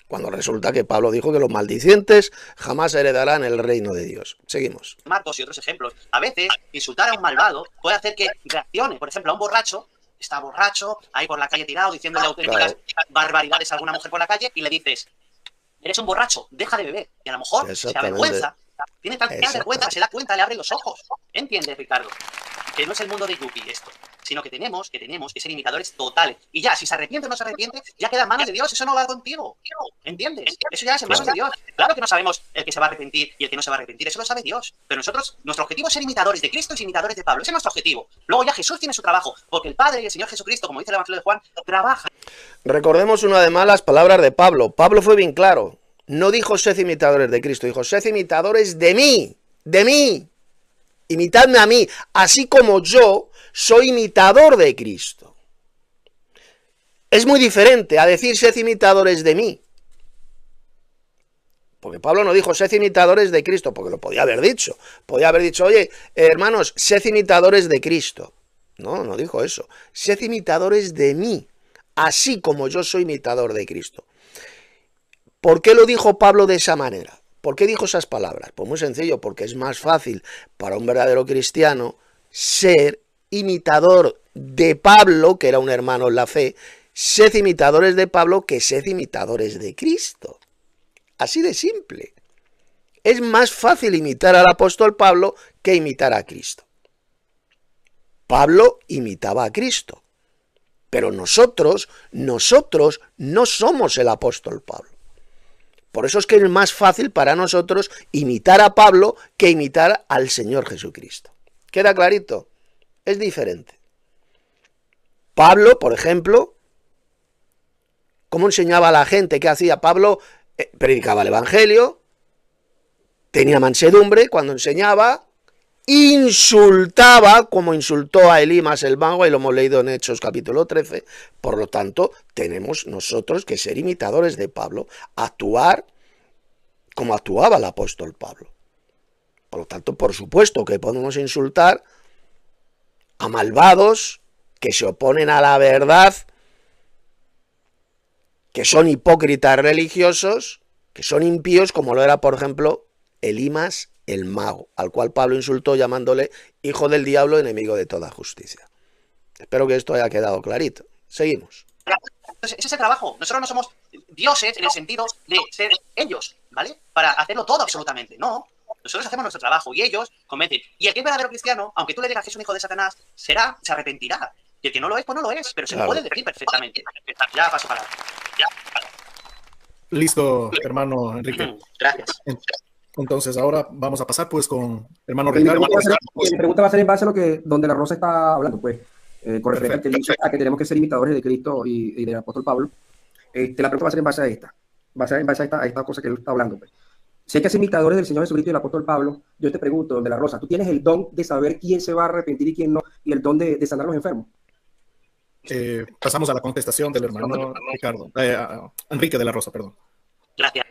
Cuando resulta que Pablo dijo que los maldicientes jamás heredarán el reino de Dios. Seguimos. Marcos y otros ejemplos. A veces, insultar a un malvado puede hacer que reaccione. Por ejemplo, a un borracho, está borracho, ahí por la calle tirado, diciéndole auténticas barbaridades a alguna mujer por la calle, y le dices... Eres un borracho, deja de beber. Y a lo mejor se avergüenza, tiene tanta vergüenza, se da cuenta, le abre los ojos. ¿Entiendes, Ricardo? Que no es el mundo de Yuppie esto, sino que tenemos que ser imitadores totales. Y ya, si se arrepiente o no se arrepiente, ya queda en manos de Dios, eso no va contigo. ¿Entiendes? Eso ya es en manos de Dios. Claro que no sabemos el que se va a arrepentir y el que no se va a arrepentir, eso lo sabe Dios. Pero nosotros, nuestro objetivo es ser imitadores de Cristo y imitadores de Pablo. Ese es nuestro objetivo. Luego ya Jesús tiene su trabajo, porque el Padre y el Señor Jesucristo, como dice el Evangelio de Juan, trabajan. Recordemos una vez más las palabras de Pablo. Pablo fue bien claro. No dijo sed imitadores de Cristo, dijo sed imitadores de mí, de mí. Imitadme a mí, así como yo soy imitador de Cristo. Es muy diferente a decir sed imitadores de mí. Porque Pablo no dijo sed imitadores de Cristo, porque lo podía haber dicho. Podía haber dicho, oye, hermanos, sed imitadores de Cristo. No, no dijo eso. Sed imitadores de mí, así como yo soy imitador de Cristo. ¿Por qué lo dijo Pablo de esa manera? ¿Por qué dijo esas palabras? Pues muy sencillo, porque es más fácil para un verdadero cristiano ser imitador de Pablo, que era un hermano en la fe, sed imitadores de Pablo que sed imitadores de Cristo. Así de simple. Es más fácil imitar al apóstol Pablo que imitar a Cristo. Pablo imitaba a Cristo, pero nosotros no somos el apóstol Pablo. Por eso es que es más fácil para nosotros imitar a Pablo que imitar al Señor Jesucristo. ¿Queda clarito? Es diferente. Pablo, por ejemplo, ¿cómo enseñaba a la gente? ¿Qué hacía? Pablo predicaba el Evangelio, tenía mansedumbre cuando enseñaba, insultaba, como insultó a Elimas el mago, y lo hemos leído en Hechos capítulo 13, por lo tanto, tenemos nosotros que ser imitadores de Pablo, actuar como actuaba el apóstol Pablo. Por lo tanto, por supuesto que podemos insultar a malvados que se oponen a la verdad, que son hipócritas religiosos, que son impíos, como lo era, por ejemplo, Elimas el mago, al cual Pablo insultó llamándole hijo del diablo, enemigo de toda justicia. Espero que esto haya quedado clarito. Seguimos. Entonces, ese es el trabajo. Nosotros no somos dioses en el sentido de ser ellos, ¿vale? Para hacerlo todo absolutamente. No. Nosotros hacemos nuestro trabajo y ellos cometen. Y el que es verdadero cristiano, aunque tú le digas que es un hijo de Satanás, se arrepentirá. Y el que no lo es, pues no lo es. Pero se lo puede decir perfectamente. Ya paso para. Listo, hermano Enrique. Gracias. Entonces ahora vamos a pasar pues con hermano Mi Ricardo. pregunta va a ser en base a lo que donde la Rosa está hablando, pues, con referente a que tenemos que ser imitadores de Cristo y del apóstol Pablo. La pregunta va a ser en base a esta, a esta cosa que él está hablando. Pues. Si hay que ser imitadores del Señor Jesucristo y del apóstol Pablo, yo te pregunto, donde la Rosa, ¿tú tienes el don de saber quién se va a arrepentir y quién no, y el don de sanar a los enfermos? Pasamos a la contestación del hermano Ricardo, Enrique de la Rosa, perdón. Gracias.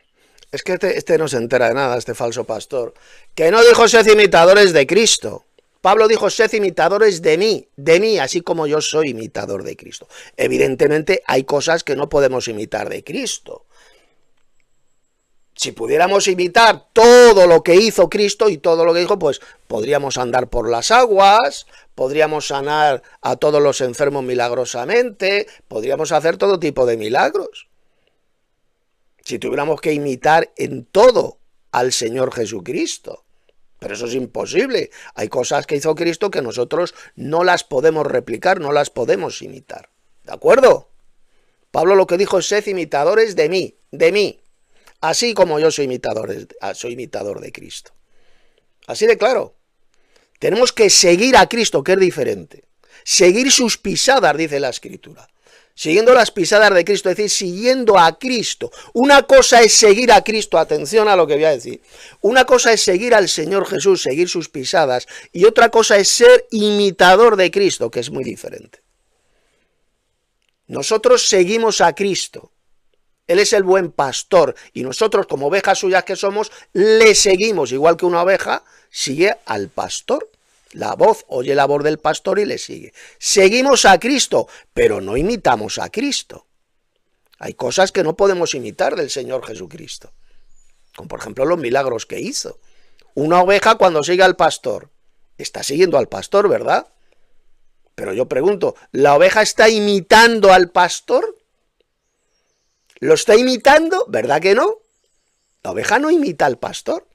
Es que este no se entera de nada, este falso pastor. Que no dijo sed imitadores de Cristo. Pablo dijo sed imitadores de mí, así como yo soy imitador de Cristo. Evidentemente hay cosas que no podemos imitar de Cristo. Si pudiéramos imitar todo lo que hizo Cristo y todo lo que dijo, pues podríamos andar por las aguas, podríamos sanar a todos los enfermos milagrosamente, podríamos hacer todo tipo de milagros. Si tuviéramos que imitar en todo al Señor Jesucristo. Pero eso es imposible. Hay cosas que hizo Cristo que nosotros no las podemos replicar, no las podemos imitar. ¿De acuerdo? Pablo lo que dijo es sed imitadores de mí. Así como yo soy imitador de Cristo. Así de claro. Tenemos que seguir a Cristo, que es diferente. Seguir sus pisadas, dice la Escritura. Siguiendo las pisadas de Cristo, es decir, siguiendo a Cristo. Una cosa es seguir a Cristo, atención a lo que voy a decir. Una cosa es seguir al Señor Jesús, seguir sus pisadas, y otra cosa es ser imitador de Cristo, que es muy diferente. Nosotros seguimos a Cristo. Él es el buen pastor, y nosotros, como ovejas suyas que somos, le seguimos, igual que una oveja sigue al pastor. La voz oye la voz del pastor y le sigue. Seguimos a Cristo, pero no imitamos a Cristo. Hay cosas que no podemos imitar del Señor Jesucristo. Como por ejemplo los milagros que hizo. Una oveja cuando sigue al pastor, está siguiendo al pastor, ¿verdad? Pero yo pregunto, ¿la oveja está imitando al pastor? ¿Lo está imitando? ¿Verdad que no? La oveja no imita al pastor.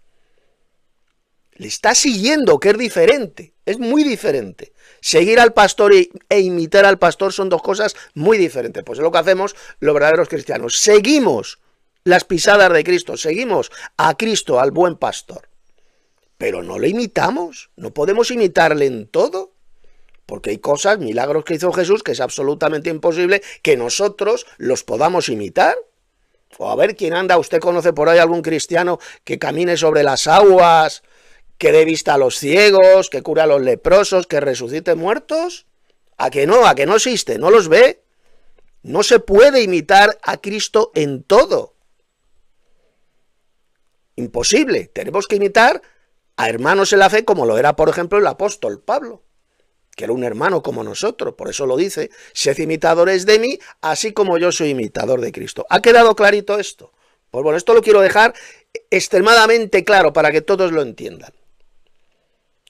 Le está siguiendo, que es diferente, es muy diferente. Seguir al pastor e imitar al pastor son dos cosas muy diferentes. Pues es lo que hacemos los verdaderos cristianos. Seguimos las pisadas de Cristo, seguimos a Cristo, al buen pastor. Pero no le imitamos, no podemos imitarle en todo. Porque hay cosas, milagros que hizo Jesús, que es absolutamente imposible que nosotros los podamos imitar. O a ver quién anda, ¿usted conoce por ahí algún cristiano que camine sobre las aguas, que dé vista a los ciegos, que cure a los leprosos, que resucite muertos? ¿A que no? ¿A que no existe? ¿No los ve? No se puede imitar a Cristo en todo. Imposible. Tenemos que imitar a hermanos en la fe como lo era, por ejemplo, el apóstol Pablo, que era un hermano como nosotros. Por eso lo dice, sed imitadores de mí, así como yo soy imitador de Cristo. ¿Ha quedado clarito esto? Pues bueno, esto lo quiero dejar extremadamente claro para que todos lo entiendan.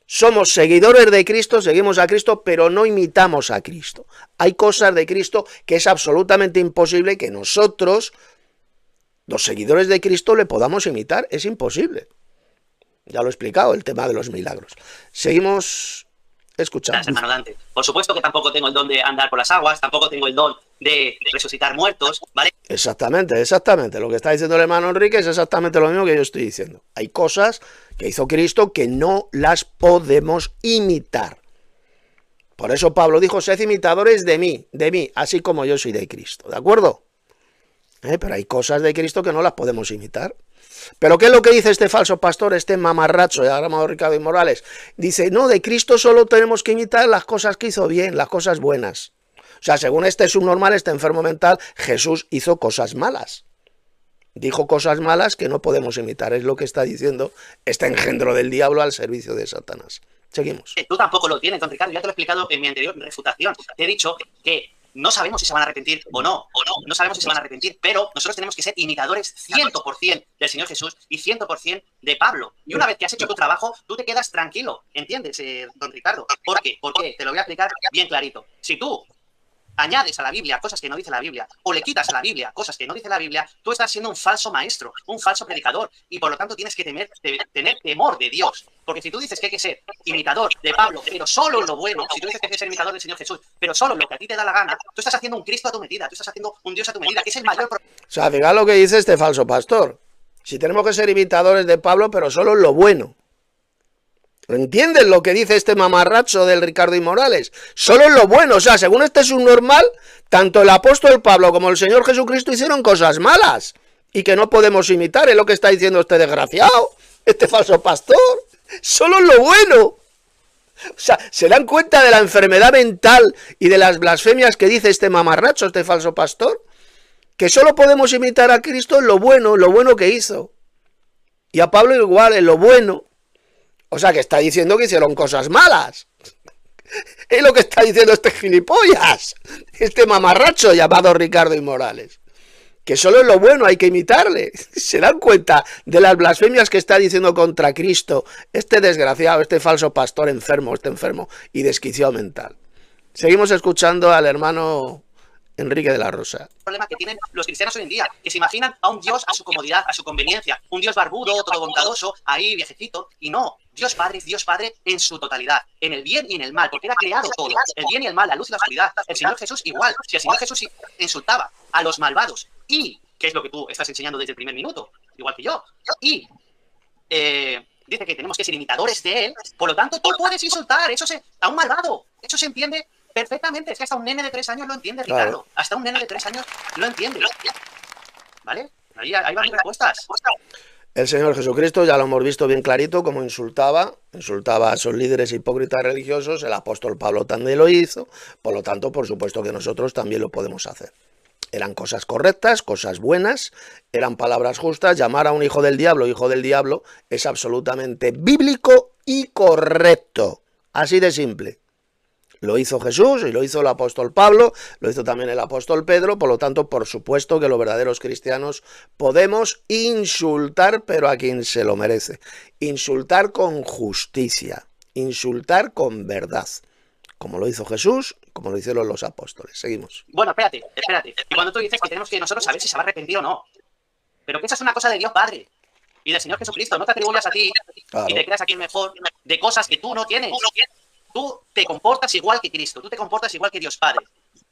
Somos seguidores de Cristo, seguimos a Cristo, pero no imitamos a Cristo. Hay cosas de Cristo que es absolutamente imposible que nosotros, los seguidores de Cristo, le podamos imitar. Es imposible. Ya lo he explicado, el tema de los milagros. Seguimos escuchando. Hermano Dante, por supuesto que tampoco tengo el don de andar por las aguas, tampoco tengo el don de resucitar muertos, ¿vale? Exactamente, exactamente. Lo que está diciendo el hermano Enrique es exactamente lo mismo que yo estoy diciendo. Hay cosas que hizo Cristo que no las podemos imitar. Por eso Pablo dijo, sed imitadores de mí, así como yo soy de Cristo. ¿De acuerdo? Pero hay cosas de Cristo que no las podemos imitar. Pero ¿qué es lo que dice este falso pastor, este mamarracho llamado Ricardo y Morales? Dice, no, de Cristo solo tenemos que imitar las cosas que hizo bien, las cosas buenas. O sea, según este subnormal, este enfermo mental, Jesús hizo cosas malas. Dijo cosas malas que no podemos imitar. Es lo que está diciendo este engendro del diablo al servicio de Satanás. Seguimos. Tú tampoco lo tienes, don Ricardo. Ya te lo he explicado en mi anterior refutación. Te he dicho que no sabemos si se van a arrepentir o no. No sabemos si se van a arrepentir, pero nosotros tenemos que ser imitadores 100% del Señor Jesús y 100% de Pablo. Y una vez que has hecho tu trabajo, tú te quedas tranquilo. ¿Entiendes, don Ricardo? ¿Por qué? ¿Por qué? Te lo voy a explicar bien clarito. Si tú añades a la Biblia cosas que no dice la Biblia, o le quitas a la Biblia cosas que no dice la Biblia, tú estás siendo un falso maestro, un falso predicador, y por lo tanto tienes que tener temor de Dios. Porque si tú dices que hay que ser imitador de Pablo, pero solo lo bueno, si tú dices que hay que ser imitador del Señor Jesús, pero solo lo que a ti te da la gana, tú estás haciendo un Cristo a tu medida, tú estás haciendo un Dios a tu medida, que es el mayor problema. O sea, fíjate lo que dice este falso pastor. Si tenemos que ser imitadores de Pablo, pero solo lo bueno. ¿Entienden lo que dice este mamarracho del Ricardo y Morales? Solo lo bueno, o sea, según este subnormal, tanto el apóstol Pablo como el Señor Jesucristo hicieron cosas malas y que no podemos imitar, es lo que está diciendo este desgraciado, este falso pastor. Solo lo bueno. O sea, ¿se dan cuenta de la enfermedad mental y de las blasfemias que dice este mamarracho, este falso pastor? Que solo podemos imitar a Cristo en lo bueno que hizo. Y a Pablo igual, en lo bueno. O sea, que está diciendo que hicieron cosas malas. Es lo que está diciendo este gilipollas, este mamarracho llamado Ricardo y Morales. Que solo es lo bueno, hay que imitarle. ¿Se dan cuenta de las blasfemias que está diciendo contra Cristo este desgraciado, este falso pastor enfermo, este enfermo y desquiciado mental? Seguimos escuchando al hermano Enrique de la Rosa. Problema que tienen los cristianos hoy en día, que se imaginan a un Dios a su comodidad, a su conveniencia, un Dios barbudo, todo bondadoso, ahí viejecito, y no, Dios Padre es Dios Padre en su totalidad, en el bien y en el mal, porque era creado todo, el bien y el mal, la luz y la oscuridad. El Señor Jesús igual, si el Señor Jesús insultaba a los malvados, y, que es lo que tú estás enseñando desde el primer minuto, igual que yo, y dice que tenemos que ser imitadores de él, por lo tanto tú puedes insultar a un malvado, eso se entiende perfectamente. Es que hasta un nene de 3 años lo entiende, Ricardo. Claro. Hasta un nene de 3 años lo entiende. ¿Vale? Ahí van mis respuestas. El Señor Jesucristo, ya lo hemos visto bien clarito, como insultaba a esos líderes hipócritas religiosos. El apóstol Pablo también lo hizo. Por lo tanto, por supuesto que nosotros también lo podemos hacer. Eran cosas correctas, cosas buenas, eran palabras justas. Llamar a un hijo del diablo es absolutamente bíblico y correcto. Así de simple. Lo hizo Jesús y lo hizo el apóstol Pablo, lo hizo también el apóstol Pedro, por lo tanto, por supuesto que los verdaderos cristianos podemos insultar, pero a quien se lo merece. Insultar con justicia, insultar con verdad, como lo hizo Jesús, como lo hicieron los apóstoles. Seguimos. Bueno, espérate. Y cuando tú dices que tenemos que nosotros saber si se va a arrepentir o no, pero que esa es una cosa de Dios Padre y del Señor Jesucristo, no te atribuyas a ti y te creas a quien mejor de cosas que tú no tienes. Tú te comportas igual que Cristo, tú te comportas igual que Dios Padre.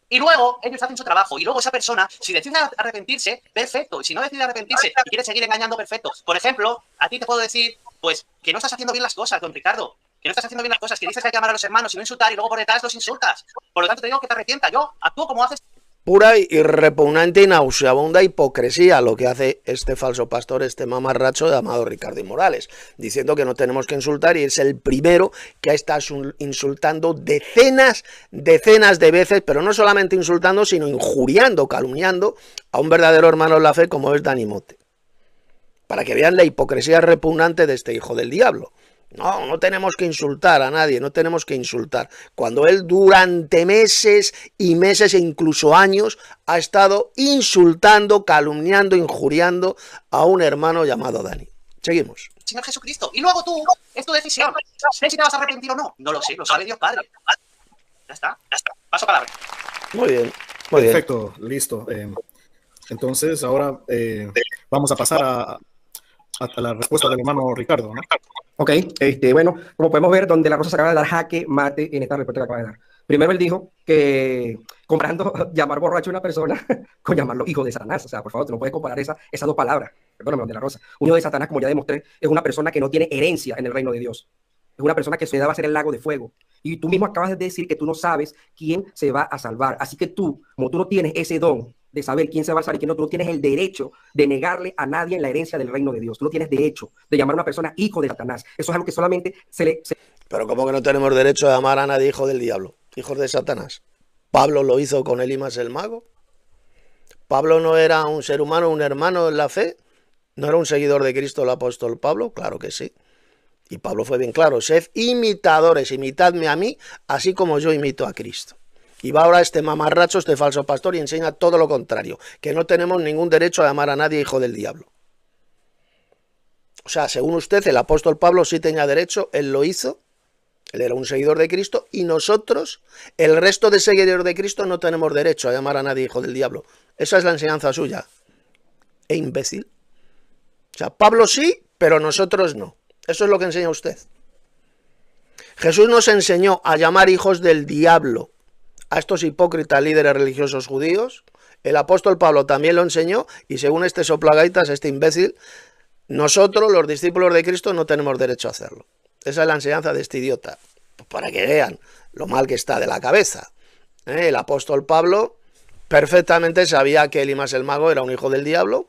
Y luego ellos hacen su trabajo, y luego esa persona, si decide arrepentirse, perfecto. Y si no decide arrepentirse y quiere seguir engañando, perfecto. Por ejemplo, a ti te puedo decir, pues, que no estás haciendo bien las cosas, don Ricardo. Que no estás haciendo bien las cosas, que dices que hay que amar a los hermanos y no insultar, y luego por detrás los insultas. Por lo tanto te digo que te arrepientas. Yo actúo como haces Pura y repugnante y nauseabunda hipocresía lo que hace este falso pastor, este mamarracho llamado Ricardo Morales, diciendo que no tenemos que insultar, y es el primero que ha estado insultando decenas de veces, pero no solamente insultando, sino injuriando, calumniando a un verdadero hermano en la fe como es Dani Mote. Para que vean la hipocresía repugnante de este hijo del diablo. No, no tenemos que insultar a nadie, no tenemos que insultar. Cuando él durante meses y meses e incluso años ha estado insultando, calumniando, injuriando a un hermano llamado Dani. Seguimos. Señor Jesucristo. Y luego tú, es tu decisión. Sé si te vas a arrepentir o no. No lo sé, lo sabe Dios Padre. Ya está. Paso palabra. Muy bien, muy bien. Perfecto, listo. Entonces, ahora vamos a pasar a la respuesta del hermano Ricardo, ¿no? Ok, bueno, como podemos ver, donde la Rosa se acaba de dar jaque mate en esta respuesta que acaba de dar. Primero él dijo que comparando llamar borracho a una persona con llamarlo hijo de Satanás. O sea, por favor, tú no puedes comparar esas dos palabras. Perdóname, donde la Rosa. Un hijo de Satanás, como ya demostré, es una persona que no tiene herencia en el reino de Dios. Es una persona que su edad va a ser el lago de fuego. Y tú mismo acabas de decir que tú no sabes quién se va a salvar. Así que tú, como tú no tienes ese don de saber quién se va a salvar y quién no, tú no tienes el derecho de negarle a nadie en la herencia del reino de Dios. Tú no tienes derecho de llamar a una persona hijo de Satanás. Eso es algo que solamente Pero ¿cómo que no tenemos derecho de llamar a nadie hijo del diablo? Hijos de Satanás. Pablo lo hizo con Elimas el mago. Pablo no era un ser humano, un hermano en la fe. ¿No era un seguidor de Cristo el apóstol Pablo? Claro que sí. Y Pablo fue bien claro: sed imitadores, imitadme a mí, así como yo imito a Cristo. Y va ahora este mamarracho, este falso pastor, y enseña todo lo contrario, que no tenemos ningún derecho a llamar a nadie hijo del diablo. O sea, según usted, el apóstol Pablo sí tenía derecho, él lo hizo, él era un seguidor de Cristo, y nosotros, el resto de seguidores de Cristo, no tenemos derecho a llamar a nadie hijo del diablo. Esa es la enseñanza suya. ¿E imbécil? O sea, Pablo sí, pero nosotros no. Eso es lo que enseña usted. Jesús nos enseñó a llamar hijos del diablo a estos hipócritas líderes religiosos judíos. El apóstol Pablo también lo enseñó, y según este soplagaitas, este imbécil, nosotros, los discípulos de Cristo, no tenemos derecho a hacerlo. Esa es la enseñanza de este idiota, pues para que vean lo mal que está de la cabeza. El apóstol Pablo perfectamente sabía que Elimas el mago era un hijo del diablo,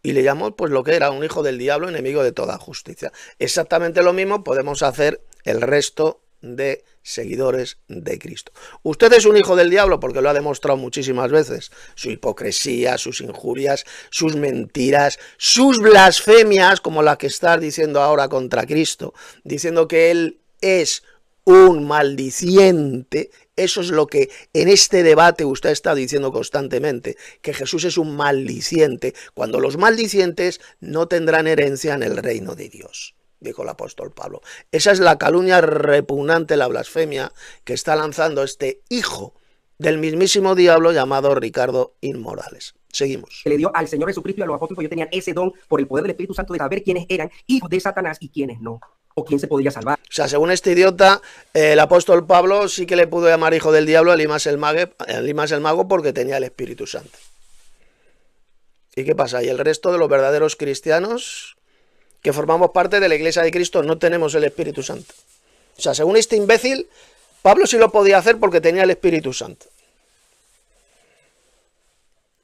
y le llamó pues lo que era, un hijo del diablo, enemigo de toda justicia. Exactamente lo mismo podemos hacer el resto de seguidores de Cristo. Usted es un hijo del diablo porque lo ha demostrado muchísimas veces. Su hipocresía, sus injurias, sus mentiras, sus blasfemias, como la que estás diciendo ahora contra Cristo, diciendo que él es un maldiciente. Eso es lo que en este debate usted está diciendo constantemente, que Jesús es un maldiciente, cuando los maldicientes no tendrán herencia en el reino de Dios, dijo el apóstol Pablo. Esa es la calumnia repugnante, la blasfemia que está lanzando este hijo del mismísimo diablo llamado Ricardo Morales. Seguimos. le dio al Señor Jesucristo y a los apóstoles, ellos tenían ese don por el poder del Espíritu Santo de saber quiénes eran hijos de Satanás y quiénes no, o quién se podría salvar. O sea, según este idiota, el apóstol Pablo sí que le pudo llamar hijo del diablo a Elimas el mago porque tenía el Espíritu Santo. ¿Y qué pasa? ¿Y el resto de los verdaderos cristianos que formamos parte de la Iglesia de Cristo no tenemos el Espíritu Santo? O sea, según este imbécil, Pablo sí lo podía hacer porque tenía el Espíritu Santo.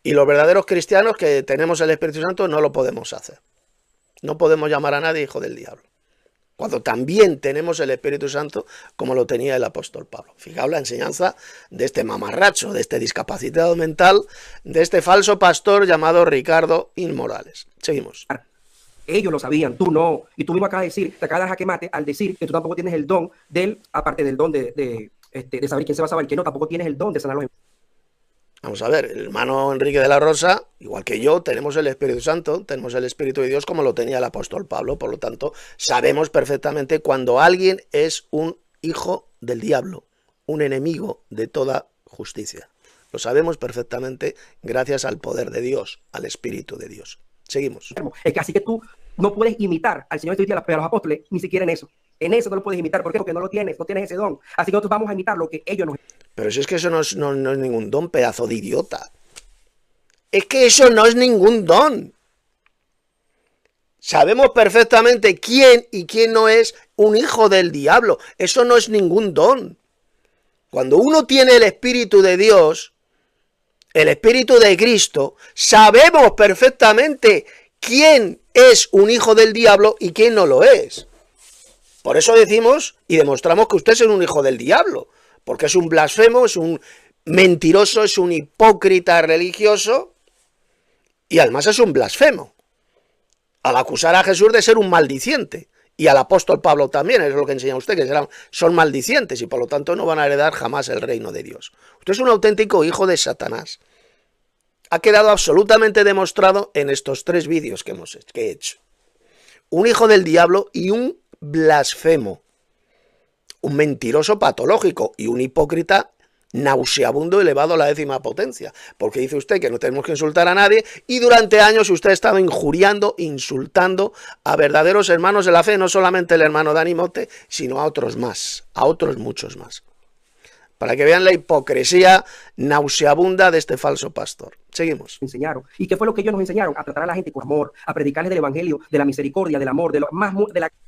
Y los verdaderos cristianos que tenemos el Espíritu Santo no lo podemos hacer. No podemos llamar a nadie hijo del diablo, cuando también tenemos el Espíritu Santo como lo tenía el apóstol Pablo. Fijaos la enseñanza de este mamarracho, de este discapacitado mental, de este falso pastor llamado Ricardo Morales. Seguimos. Ellos lo sabían, tú no. Y tú mismo acabas de decir, te acabas de dar jaque mate al decir que tú tampoco tienes el don aparte del don de saber quién se va a salvar y quién no, tampoco tienes el don de sanar los enfermos. Vamos a ver, el hermano Enrique de la Rosa, igual que yo, tenemos el Espíritu Santo, tenemos el Espíritu de Dios como lo tenía el apóstol Pablo. Por lo tanto, sabemos perfectamente cuando alguien es un hijo del diablo, un enemigo de toda justicia. Lo sabemos perfectamente gracias al poder de Dios, al Espíritu de Dios. Seguimos. Es que así que tú no puedes imitar al Señor Jesucristo y a los apóstoles, ni siquiera en eso. En eso no lo puedes imitar. ¿Por qué? Porque no lo tienes, no tienes ese don. Así que nosotros vamos a imitar lo que ellos nos... Pero si es que eso no es ningún don, pedazo de idiota. Es que eso no es ningún don. Sabemos perfectamente quién y quién no es un hijo del diablo. Eso no es ningún don. Cuando uno tiene el Espíritu de Dios, el Espíritu de Cristo, sabemos perfectamente quién es un hijo del diablo y quién no lo es. Por eso decimos y demostramos que usted es un hijo del diablo, porque es un blasfemo, es un mentiroso, es un hipócrita religioso y además es un blasfemo. Al acusar a Jesús de ser un maldiciente, y al apóstol Pablo también, es lo que enseña usted, que son maldicientes y por lo tanto no van a heredar jamás el reino de Dios. Usted es un auténtico hijo de Satanás. Ha quedado absolutamente demostrado en estos 3 vídeos que he hecho. Un hijo del diablo y un blasfemo, un mentiroso patológico y un hipócrita nauseabundo elevado a la 10ª potencia, porque dice usted que no tenemos que insultar a nadie y durante años usted ha estado injuriando, insultando a verdaderos hermanos de la fe, no solamente el hermano Dani Mote, sino a otros más, a otros muchos más. Para que vean la hipocresía nauseabunda de este falso pastor. Seguimos. Enseñaron. ¿Y qué fue lo que ellos nos enseñaron? A tratar a la gente con amor, a predicarles del evangelio, de la misericordia, del amor,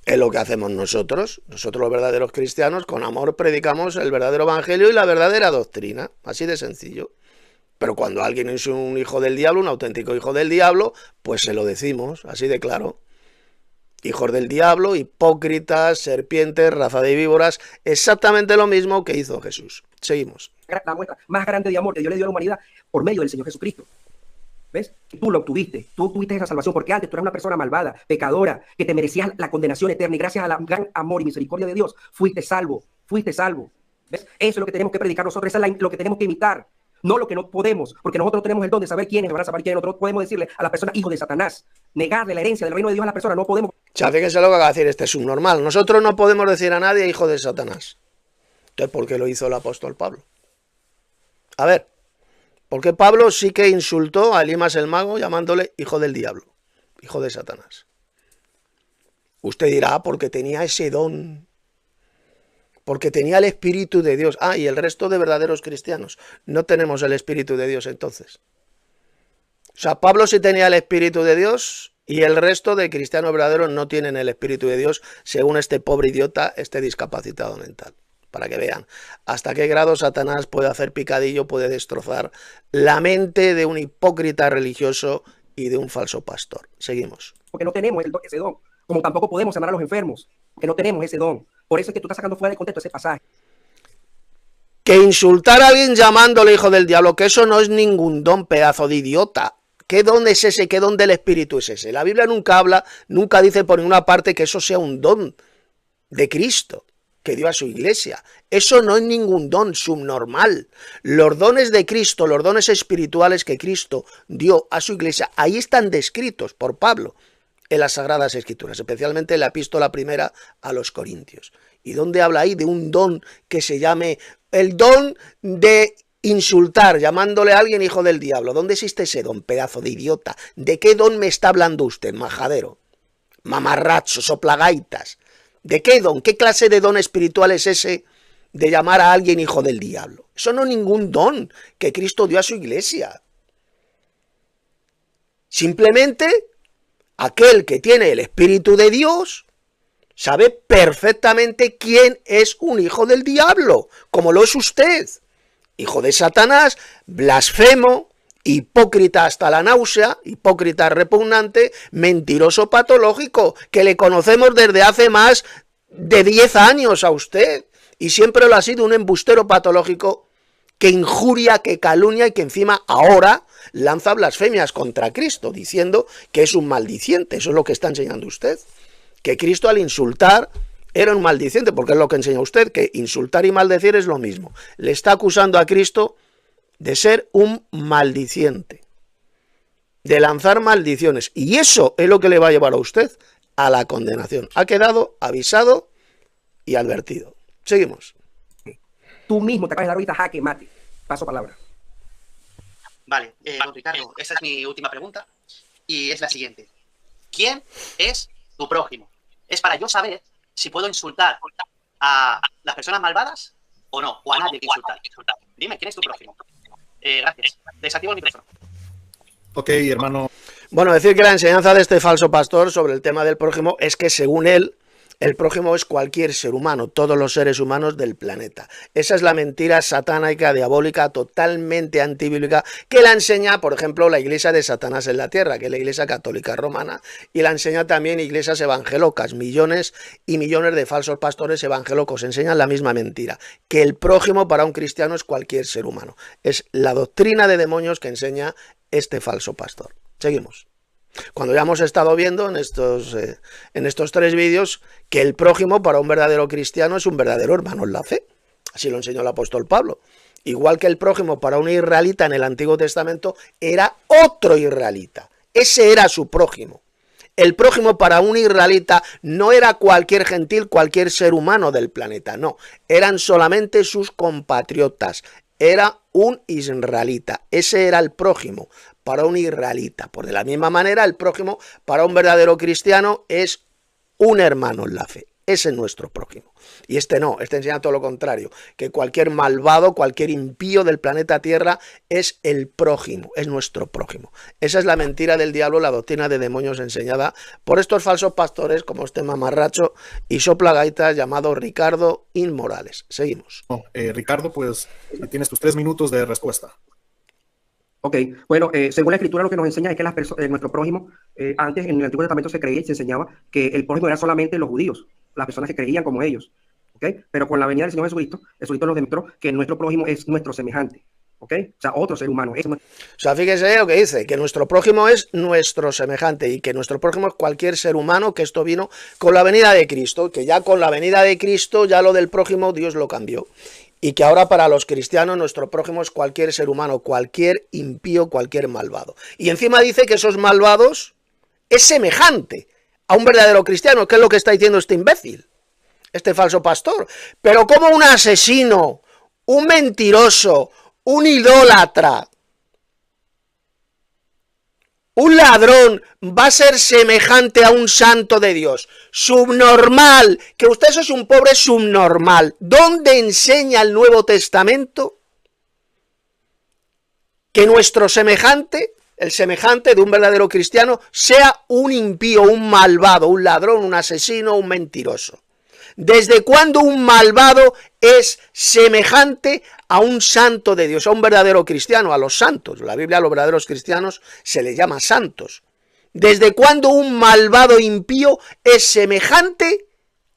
Es lo que hacemos nosotros. Nosotros los verdaderos cristianos, con amor predicamos el verdadero evangelio y la verdadera doctrina. Así de sencillo. Pero cuando alguien es un hijo del diablo, un auténtico hijo del diablo, pues se lo decimos, así de claro. Hijos del diablo, hipócritas, serpientes, raza de víboras, exactamente lo mismo que hizo Jesús. Seguimos. La muestra más grande de amor que Dios le dio a la humanidad por medio del Señor Jesucristo. ¿Ves? Tú lo obtuviste, tú tuviste esa salvación porque antes tú eras una persona malvada, pecadora, que te merecías la condenación eterna y gracias al gran amor y misericordia de Dios fuiste salvo, fuiste salvo. ¿Ves? Eso es lo que tenemos que predicar nosotros, eso es lo que tenemos que imitar. No lo que no podemos, porque nosotros no tenemos el don de saber quiénes van a saber quiénes. Nosotros podemos decirle a la persona hijo de Satanás, negarle la herencia del reino de Dios a la persona, no podemos. Fíjense lo que va a decir este subnormal. Nosotros no podemos decir a nadie hijo de Satanás. Entonces, ¿por qué lo hizo el apóstol Pablo? A ver, porque Pablo sí que insultó a Elimas el mago llamándole hijo del diablo, hijo de Satanás. Usted dirá, porque tenía ese don, porque tenía el Espíritu de Dios. Ah, y el resto de verdaderos cristianos no tenemos el Espíritu de Dios entonces. O sea, Pablo sí tenía el Espíritu de Dios y el resto de cristianos verdaderos no tienen el Espíritu de Dios, según este pobre idiota, este discapacitado mental. Para que vean hasta qué grado Satanás puede hacer picadillo, puede destrozar la mente de un hipócrita religioso y de un falso pastor. Seguimos. Porque no tenemos ese don, como tampoco podemos sanar a los enfermos, porque no tenemos ese don. Por eso es que tú estás sacando fuera de contexto ese pasaje. Que insultar a alguien llamándole hijo del diablo, que eso no es ningún don, pedazo de idiota. ¿Qué don es ese? ¿Qué don del Espíritu es ese? La Biblia nunca habla, nunca dice por ninguna parte que eso sea un don de Cristo que dio a su iglesia. Eso no es ningún don subnormal. Los dones de Cristo, los dones espirituales que Cristo dio a su iglesia, ahí están descritos por Pablo en las Sagradas Escrituras, especialmente en la epístola primera a los Corintios. ¿Y dónde habla ahí de un don que se llame el don de insultar, llamándole a alguien hijo del diablo? ¿Dónde existe ese don, pedazo de idiota? ¿De qué don me está hablando usted, majadero? Mamarracho, soplagaitas. ¿De qué don? ¿Qué clase de don espiritual es ese de llamar a alguien hijo del diablo? Eso no es ningún don que Cristo dio a su iglesia. Simplemente aquel que tiene el Espíritu de Dios sabe perfectamente quién es un hijo del diablo, como lo es usted. Hijo de Satanás, blasfemo, hipócrita hasta la náusea, hipócrita repugnante, mentiroso patológico, que le conocemos desde hace más de 10 años a usted, y siempre lo ha sido, un embustero patológico que injuria, que calumnia y que encima ahora lanza blasfemias contra Cristo, diciendo que es un maldiciente. Eso es lo que está enseñando usted, que Cristo al insultar era un maldiciente, porque es lo que enseña usted, que insultar y maldecir es lo mismo. Le está acusando a Cristo de ser un maldiciente, de lanzar maldiciones, y eso es lo que le va a llevar a usted a la condenación. Ha quedado avisado y advertido. Seguimos. Tú mismo te acabas de dar ahorita jaque mate. Paso palabra. Vale, don Ricardo, esta es mi última pregunta y es la siguiente. ¿Quién es tu prójimo? Es para yo saber si puedo insultar a las personas malvadas o no, o a nadie que insultar. Dime, ¿quién es tu prójimo? Gracias. Desactivo el micrófono. Ok, hermano. Bueno, decir que la enseñanza de este falso pastor sobre el tema del prójimo es que según él El prójimo es cualquier ser humano, todos los seres humanos del planeta. Esa es la mentira satánica, diabólica, totalmente antibíblica, que la enseña, por ejemplo, la iglesia de Satanás en la tierra, que es la iglesia católica romana, y la enseña también iglesias evangelocas. Millones y millones de falsos pastores evangelocos enseñan la misma mentira, que el prójimo para un cristiano es cualquier ser humano. Es la doctrina de demonios que enseña este falso pastor. Seguimos. Cuando ya hemos estado viendo en estos 3 vídeos que el prójimo para un verdadero cristiano es un verdadero hermano en la fe. Así lo enseñó el apóstol Pablo. Igual que el prójimo para un israelita en el Antiguo Testamento era otro israelita. Ese era su prójimo. El prójimo para un israelita no era cualquier gentil, cualquier ser humano del planeta, no. Eran solamente sus compatriotas. Era un israelita. Ese era el prójimo para un israelita. Por de la misma manera, el prójimo para un verdadero cristiano es un hermano en la fe. Ese es nuestro prójimo. Y este no, este enseña todo lo contrario, que cualquier malvado, cualquier impío del planeta Tierra es el prójimo, es nuestro prójimo. Esa es la mentira del diablo, la doctrina de demonios enseñada por estos falsos pastores como este mamarracho y soplagaitas llamado Ricardo Inmorales. Seguimos. Ricardo, pues tienes tus 3 minutos de respuesta. Ok, bueno, según la escritura lo que nos enseña es que nuestro prójimo, antes en el Antiguo Testamento se creía y se enseñaba que el prójimo era solamente los judíos, las personas que creían como ellos, ¿ok? Pero con la venida del Señor Jesucristo nos demostró que nuestro prójimo es nuestro semejante, ¿ok? O sea, otro ser humano. O sea, fíjese lo que dice, que nuestro prójimo es nuestro semejante y que nuestro prójimo es cualquier ser humano, que esto vino con la venida de Cristo, que ya con la venida de Cristo ya lo del prójimo Dios lo cambió. Y que ahora para los cristianos nuestro prójimo es cualquier ser humano, cualquier impío, cualquier malvado. Y encima dice que esos malvados es semejante a un verdadero cristiano, que es lo que está diciendo este imbécil, este falso pastor. Pero como un asesino, un mentiroso, un idólatra, un ladrón va a ser semejante a un santo de Dios, subnormal, que usted es un pobre subnormal. ¿Dónde enseña el Nuevo Testamento que nuestro semejante, el semejante de un verdadero cristiano, sea un impío, un malvado, un ladrón, un asesino, un mentiroso? ¿Desde cuándo un malvado es semejante a un santo de Dios, a un verdadero cristiano, a los santos? La Biblia a los verdaderos cristianos se les llama santos. ¿Desde cuándo un malvado impío es semejante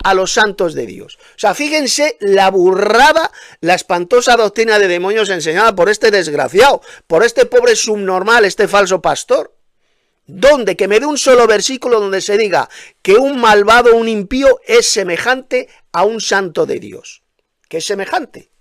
a los santos de Dios? O sea, fíjense la burrada, la espantosa doctrina de demonios enseñada por este desgraciado, por este pobre subnormal, este falso pastor. ¿Dónde? Que me dé un solo versículo donde se diga que un malvado, un impío es semejante a un santo de Dios. ¿Qué es semejante?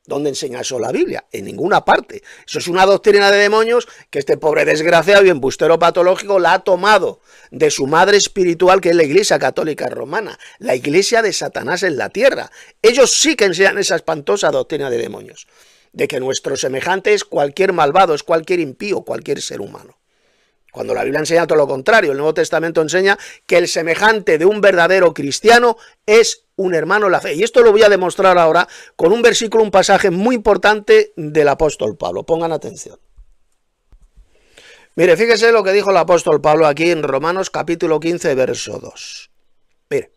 ¿Dónde enseña eso la Biblia? En ninguna parte. Eso es una doctrina de demonios que este pobre desgraciado y embustero patológico la ha tomado de su madre espiritual, que es la Iglesia Católica Romana, la iglesia de Satanás en la tierra. Ellos sí que enseñan esa espantosa doctrina de demonios, de que nuestro semejante es cualquier malvado, es cualquier impío, cualquier ser humano. Cuando la Biblia enseña todo lo contrario. El Nuevo Testamento enseña que el semejante de un verdadero cristiano es un hermano en la fe. Y esto lo voy a demostrar ahora con un versículo, un pasaje muy importante del apóstol Pablo. Pongan atención. Mire, fíjese lo que dijo el apóstol Pablo aquí en Romanos capítulo 15, verso 2. Mire.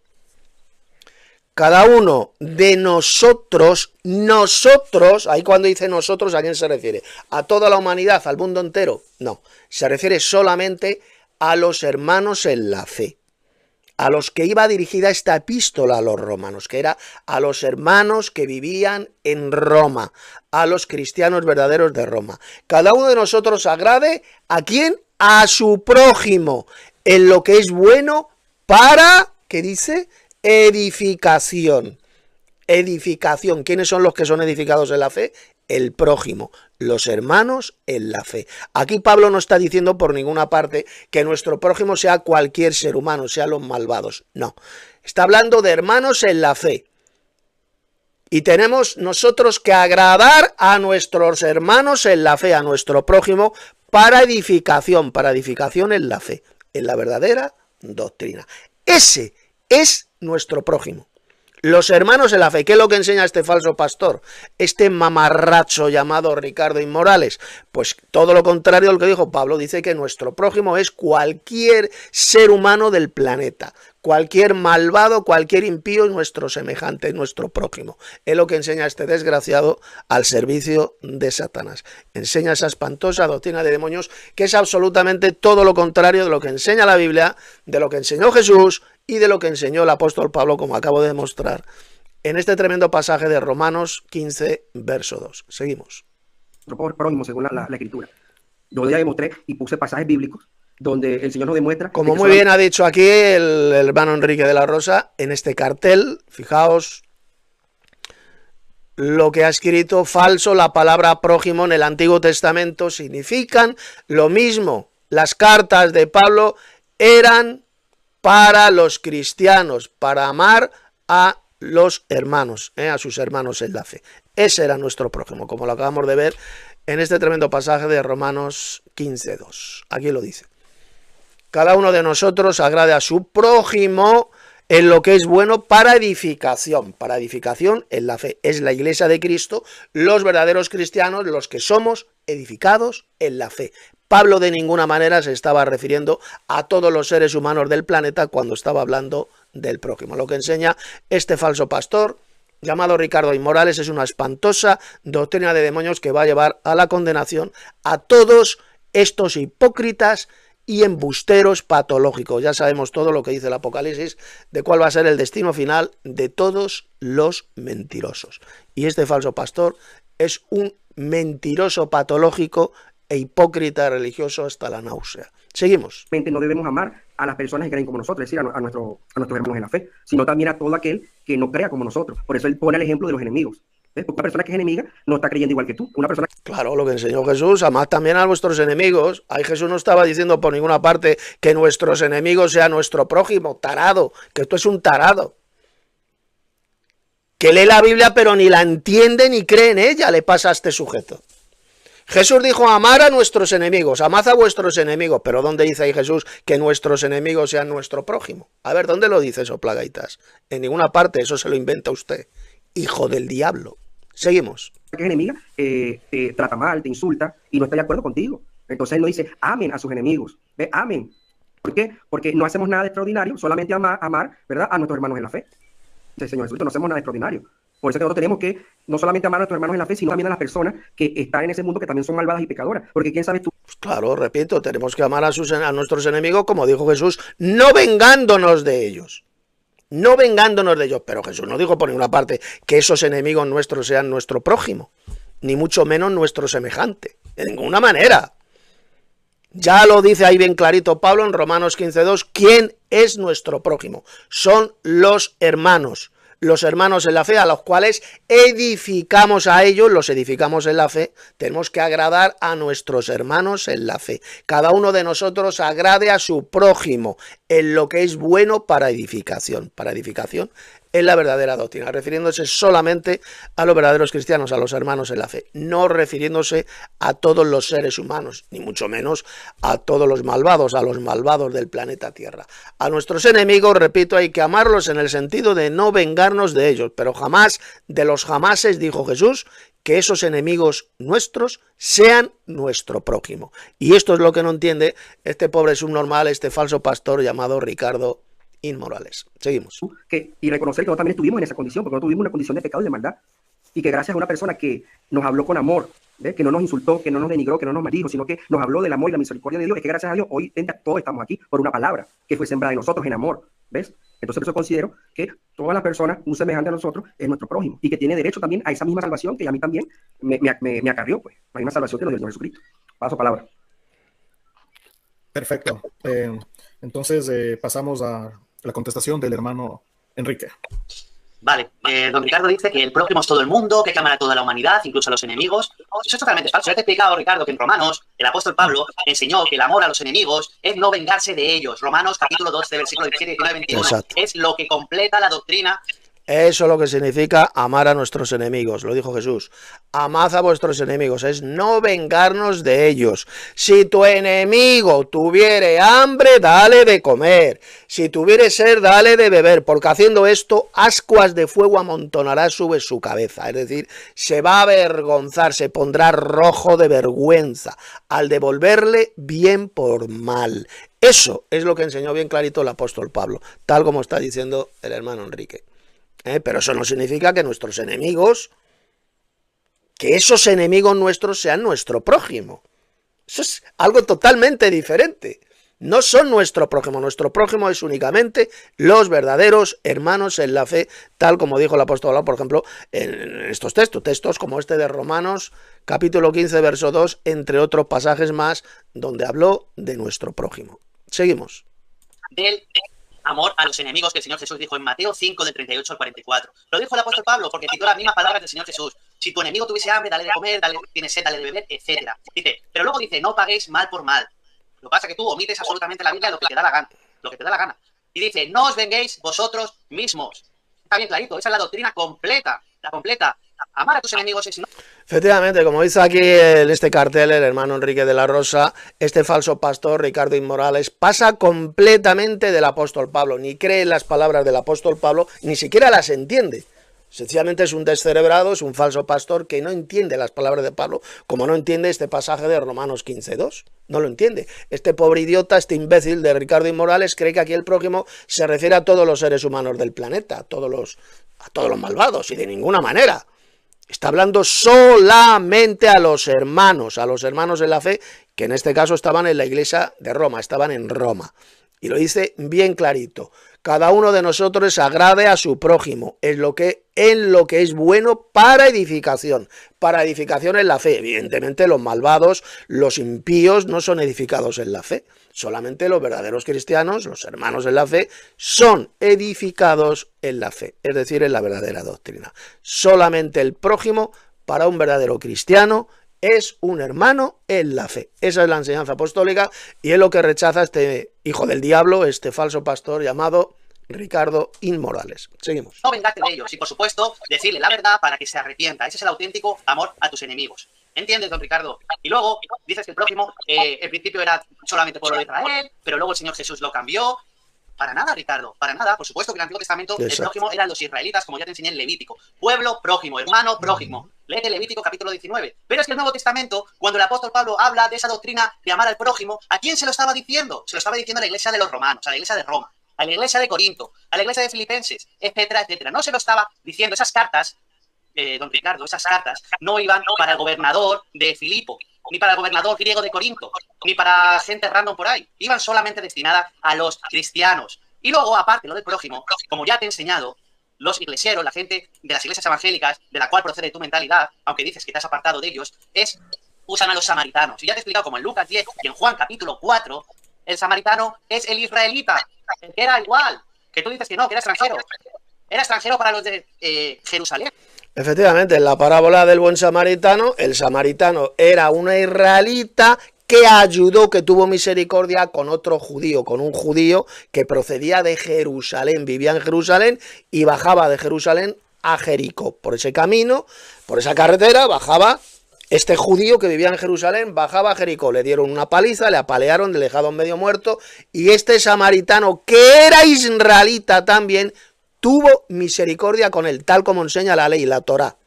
Cada uno de nosotros, ahí cuando dice nosotros, ¿a quién se refiere? ¿A toda la humanidad, al mundo entero? No, se refiere solamente a los hermanos en la fe, a los que iba dirigida esta epístola a los romanos, que era a los hermanos que vivían en Roma, a los cristianos verdaderos de Roma. Cada uno de nosotros agrade, ¿a quién? A su prójimo, en lo que es bueno para, ¿qué dice? Edificación. Edificación. ¿Quiénes son los que son edificados en la fe? El prójimo, los hermanos en la fe. Aquí Pablo no está diciendo por ninguna parte que nuestro prójimo sea cualquier ser humano, sea los malvados. No. Está hablando de hermanos en la fe. Y tenemos nosotros que agradar a nuestros hermanos en la fe, a nuestro prójimo, para edificación en la fe, en la verdadera doctrina. Ese es nuestro prójimo. Los hermanos en la fe. ¿Qué es lo que enseña este falso pastor? Este mamarracho llamado Ricardo Inmorales. Pues todo lo contrario de lo que dijo Pablo. Dice que nuestro prójimo es cualquier ser humano del planeta. Cualquier malvado, cualquier impío es nuestro semejante, es nuestro prójimo. Es lo que enseña este desgraciado al servicio de Satanás. Enseña esa espantosa doctrina de demonios que es absolutamente todo lo contrario de lo que enseña la Biblia, de lo que enseñó Jesús y de lo que enseñó el apóstol Pablo, como acabo de demostrar en este tremendo pasaje de Romanos 15, verso 2. Seguimos. Prójimo, según la escritura. Yo ya demostré y puse pasajes bíblicos donde el Señor nos demuestra... Como muy bien ha dicho aquí el hermano Enrique de la Rosa, en este cartel, fijaos lo que ha escrito falso, la palabra prójimo en el Antiguo Testamento significan lo mismo. Las cartas de Pablo eran para los cristianos, para amar a los hermanos, a sus hermanos en la fe. Ese era nuestro prójimo, como lo acabamos de ver en este tremendo pasaje de Romanos 15:2. Aquí lo dice. Cada uno de nosotros agrade a su prójimo en lo que es bueno para edificación en la fe. Es la iglesia de Cristo, los verdaderos cristianos, los que somos edificados en la fe. Pablo de ninguna manera se estaba refiriendo a todos los seres humanos del planeta cuando estaba hablando del prójimo. Lo que enseña este falso pastor llamado Ricardo Inmorales es una espantosa doctrina de demonios que va a llevar a la condenación a todos estos hipócritas y embusteros patológicos. Ya sabemos todo lo que dice el Apocalipsis de cuál va a ser el destino final de todos los mentirosos. Y este falso pastor es un mentiroso patológico e hipócrita religioso hasta la náusea. Seguimos. No debemos amar a las personas que creen como nosotros, es decir, a nuestros hermanos en la fe, sino también a todo aquel que no crea como nosotros. Por eso él pone el ejemplo de los enemigos. ¿Ves? Porque una persona que es enemiga no está creyendo igual que tú. Una persona... Claro, lo que enseñó Jesús, amad también a vuestros enemigos. Ahí Jesús no estaba diciendo por ninguna parte que nuestros enemigos sean nuestro prójimo, tarado, que esto es un tarado. Que lee la Biblia pero ni la entiende ni cree en ella, le pasa a este sujeto. Jesús dijo amar a nuestros enemigos, amad a vuestros enemigos, pero ¿dónde dice ahí Jesús que nuestros enemigos sean nuestro prójimo? A ver, ¿dónde lo dice eso, plagaitas? En ninguna parte, eso se lo inventa usted, hijo del diablo. Seguimos. Que es enemiga, te trata mal, te insulta y no está de acuerdo contigo. Entonces él nos dice, amen a sus enemigos, ¿ves? Amen. ¿Por qué? Porque no hacemos nada de extraordinario, solamente amar, ¿verdad?, a nuestros hermanos en la fe. Entonces, Señor Jesús, no hacemos nada de extraordinario. Por eso que nosotros tenemos que no solamente amar a nuestros hermanos en la fe, sino también a las personas que están en ese mundo que también son malvadas y pecadoras. Porque quién sabe tú. Pues claro, repito, tenemos que amar a nuestros enemigos, como dijo Jesús, no vengándonos de ellos. No vengándonos de ellos, pero Jesús no dijo por ninguna parte que esos enemigos nuestros sean nuestro prójimo, ni mucho menos nuestro semejante, de ninguna manera. Ya lo dice ahí bien clarito Pablo en Romanos 15:2, ¿quién es nuestro prójimo? Son los hermanos en la fe, a los cuales edificamos a ellos, los edificamos en la fe. Tenemos que agradar a nuestros hermanos en la fe. Cada uno de nosotros agrade a su prójimo en lo que es bueno para edificación. Para edificación es la verdadera doctrina, refiriéndose solamente a los verdaderos cristianos, a los hermanos en la fe, no refiriéndose a todos los seres humanos, ni mucho menos a todos los malvados, a los malvados del planeta Tierra. A nuestros enemigos, repito, hay que amarlos en el sentido de no vengarnos de ellos, pero jamás, de los jamases, dijo Jesús, que esos enemigos nuestros sean nuestro prójimo. Y esto es lo que no entiende este pobre subnormal, este falso pastor llamado Ricardo Inmorales. Seguimos. Y reconocer que nosotros también estuvimos en esa condición, porque nosotros tuvimos una condición de pecado y de maldad, y que gracias a una persona que nos habló con amor, ¿ves?, que no nos insultó, que no nos denigró, que no nos maldijo, sino que nos habló del amor y la misericordia de Dios, es que gracias a Dios hoy todos estamos aquí por una palabra que fue sembrada en nosotros en amor, ¿ves? Entonces por eso considero que todas las personas, un semejante a nosotros, es nuestro prójimo, y que tiene derecho también a esa misma salvación que a mí también me acarrió, pues, la misma salvación que nos dio el Señor Jesucristo. Paso palabra. Perfecto. Entonces pasamos a la contestación del hermano Enrique. Vale, don Ricardo dice que el prójimo es todo el mundo, que hay que amar a toda la humanidad, incluso a los enemigos. Eso es totalmente falso. Ya te he explicado, Ricardo, que en Romanos el apóstol Pablo enseñó que el amor a los enemigos es no vengarse de ellos. Romanos capítulo 12, versículo 17, 19, 21. Exacto. Es lo que completa la doctrina Eso es lo que significa amar a nuestros enemigos, lo dijo Jesús. Amad a vuestros enemigos, es no vengarnos de ellos. Si tu enemigo tuviere hambre, dale de comer. Si tuviere sed, dale de beber, porque haciendo esto, ascuas de fuego amontonará sobre su cabeza. Es decir, se va a avergonzar, se pondrá rojo de vergüenza al devolverle bien por mal. Eso es lo que enseñó bien clarito el apóstol Pablo, tal como está diciendo el hermano Enrique. Pero eso no significa que nuestros enemigos, que esos enemigos nuestros sean nuestro prójimo. Eso es algo totalmente diferente. No son nuestro prójimo es únicamente los verdaderos hermanos en la fe, tal como dijo el apóstol Pablo, por ejemplo, en estos textos como este de Romanos, capítulo 15, verso 2, entre otros pasajes más, donde habló de nuestro prójimo. Seguimos. Del amor a los enemigos que el Señor Jesús dijo en Mateo 5, del 38 al 44. Lo dijo el apóstol Pablo porque citó las mismas palabras del Señor Jesús. Si tu enemigo tuviese hambre, dale de comer, tiene sed, dale de beber, etc. Dice, pero luego dice, no paguéis mal por mal. Lo que pasa es que tú omites absolutamente la Biblia lo que te da la gana. Lo que te da la gana. Y dice, no os venguéis vosotros mismos. Está bien clarito, esa es la doctrina completa. La completa. Amar a tus enemigos es... Efectivamente, como dice aquí en este cartel el hermano Enrique de la Rosa, este falso pastor Ricardo Inmorales pasa completamente del apóstol Pablo, ni cree en las palabras del apóstol Pablo, ni siquiera las entiende. Sencillamente es un descerebrado, es un falso pastor que no entiende las palabras de Pablo, como no entiende este pasaje de Romanos 15:2. No lo entiende. Este pobre idiota, este imbécil de Ricardo Inmorales cree que aquí el prójimo se refiere a todos los seres humanos del planeta, a todos los malvados, y de ninguna manera. Está hablando solamente a los hermanos en la fe, que en este caso estaban en la iglesia de Roma, estaban en Roma. Y lo dice bien clarito. Cada uno de nosotros agrade a su prójimo en lo que es bueno para edificación en la fe. Evidentemente los malvados, los impíos no son edificados en la fe. Solamente los verdaderos cristianos, los hermanos en la fe, son edificados en la fe, es decir, en la verdadera doctrina. Solamente el prójimo, para un verdadero cristiano, es un hermano en la fe. Esa es la enseñanza apostólica y es lo que rechaza este hijo del diablo, este falso pastor llamado Ricardo Inmorales. Seguimos. No vengarte de ellos y, por supuesto, decirle la verdad para que se arrepienta. Ese es el auténtico amor a tus enemigos. ¿Entiendes, don Ricardo? Y luego dices que el prójimo, el principio era solamente pueblo de Israel, pero luego el Señor Jesús lo cambió. Para nada, Ricardo, para nada. Por supuesto que en el Antiguo Testamento el prójimo eran los israelitas, como ya te enseñé en Levítico. Pueblo prójimo, hermano prójimo. Léete Levítico capítulo 19. Pero es que el Nuevo Testamento, cuando el apóstol Pablo habla de esa doctrina de amar al prójimo, ¿a quién se lo estaba diciendo? Se lo estaba diciendo a la iglesia de los romanos, a la iglesia de Roma, a la iglesia de Corinto, a la iglesia de Filipenses, etcétera, etcétera. No se lo estaba diciendo. Esas cartas, don Ricardo, esas cartas no iban para el gobernador de Filipo, ni para el gobernador griego de Corinto, ni para gente random por ahí. Iban solamente destinadas a los cristianos. Y luego, aparte, lo del prójimo, como ya te he enseñado, los iglesieros, la gente de las iglesias evangélicas, de la cual procede tu mentalidad, aunque dices que te has apartado de ellos, usan a los samaritanos. Y ya te he explicado como en Lucas 10 y en Juan capítulo 4, el samaritano es el israelita, el que era igual, que tú dices que no, que era extranjero. Era extranjero para los de Jerusalén. Efectivamente, en la parábola del buen samaritano, el samaritano era un israelita que ayudó, que tuvo misericordia con otro judío, con un judío que procedía de Jerusalén, vivía en Jerusalén y bajaba de Jerusalén a Jericó. Por ese camino, por esa carretera, bajaba este judío que vivía en Jerusalén, bajaba a Jericó, le dieron una paliza, le apalearon, le dejaron medio muerto, y este samaritano, que era israelita también, tuvo misericordia con él, tal como enseña la ley, la Torá.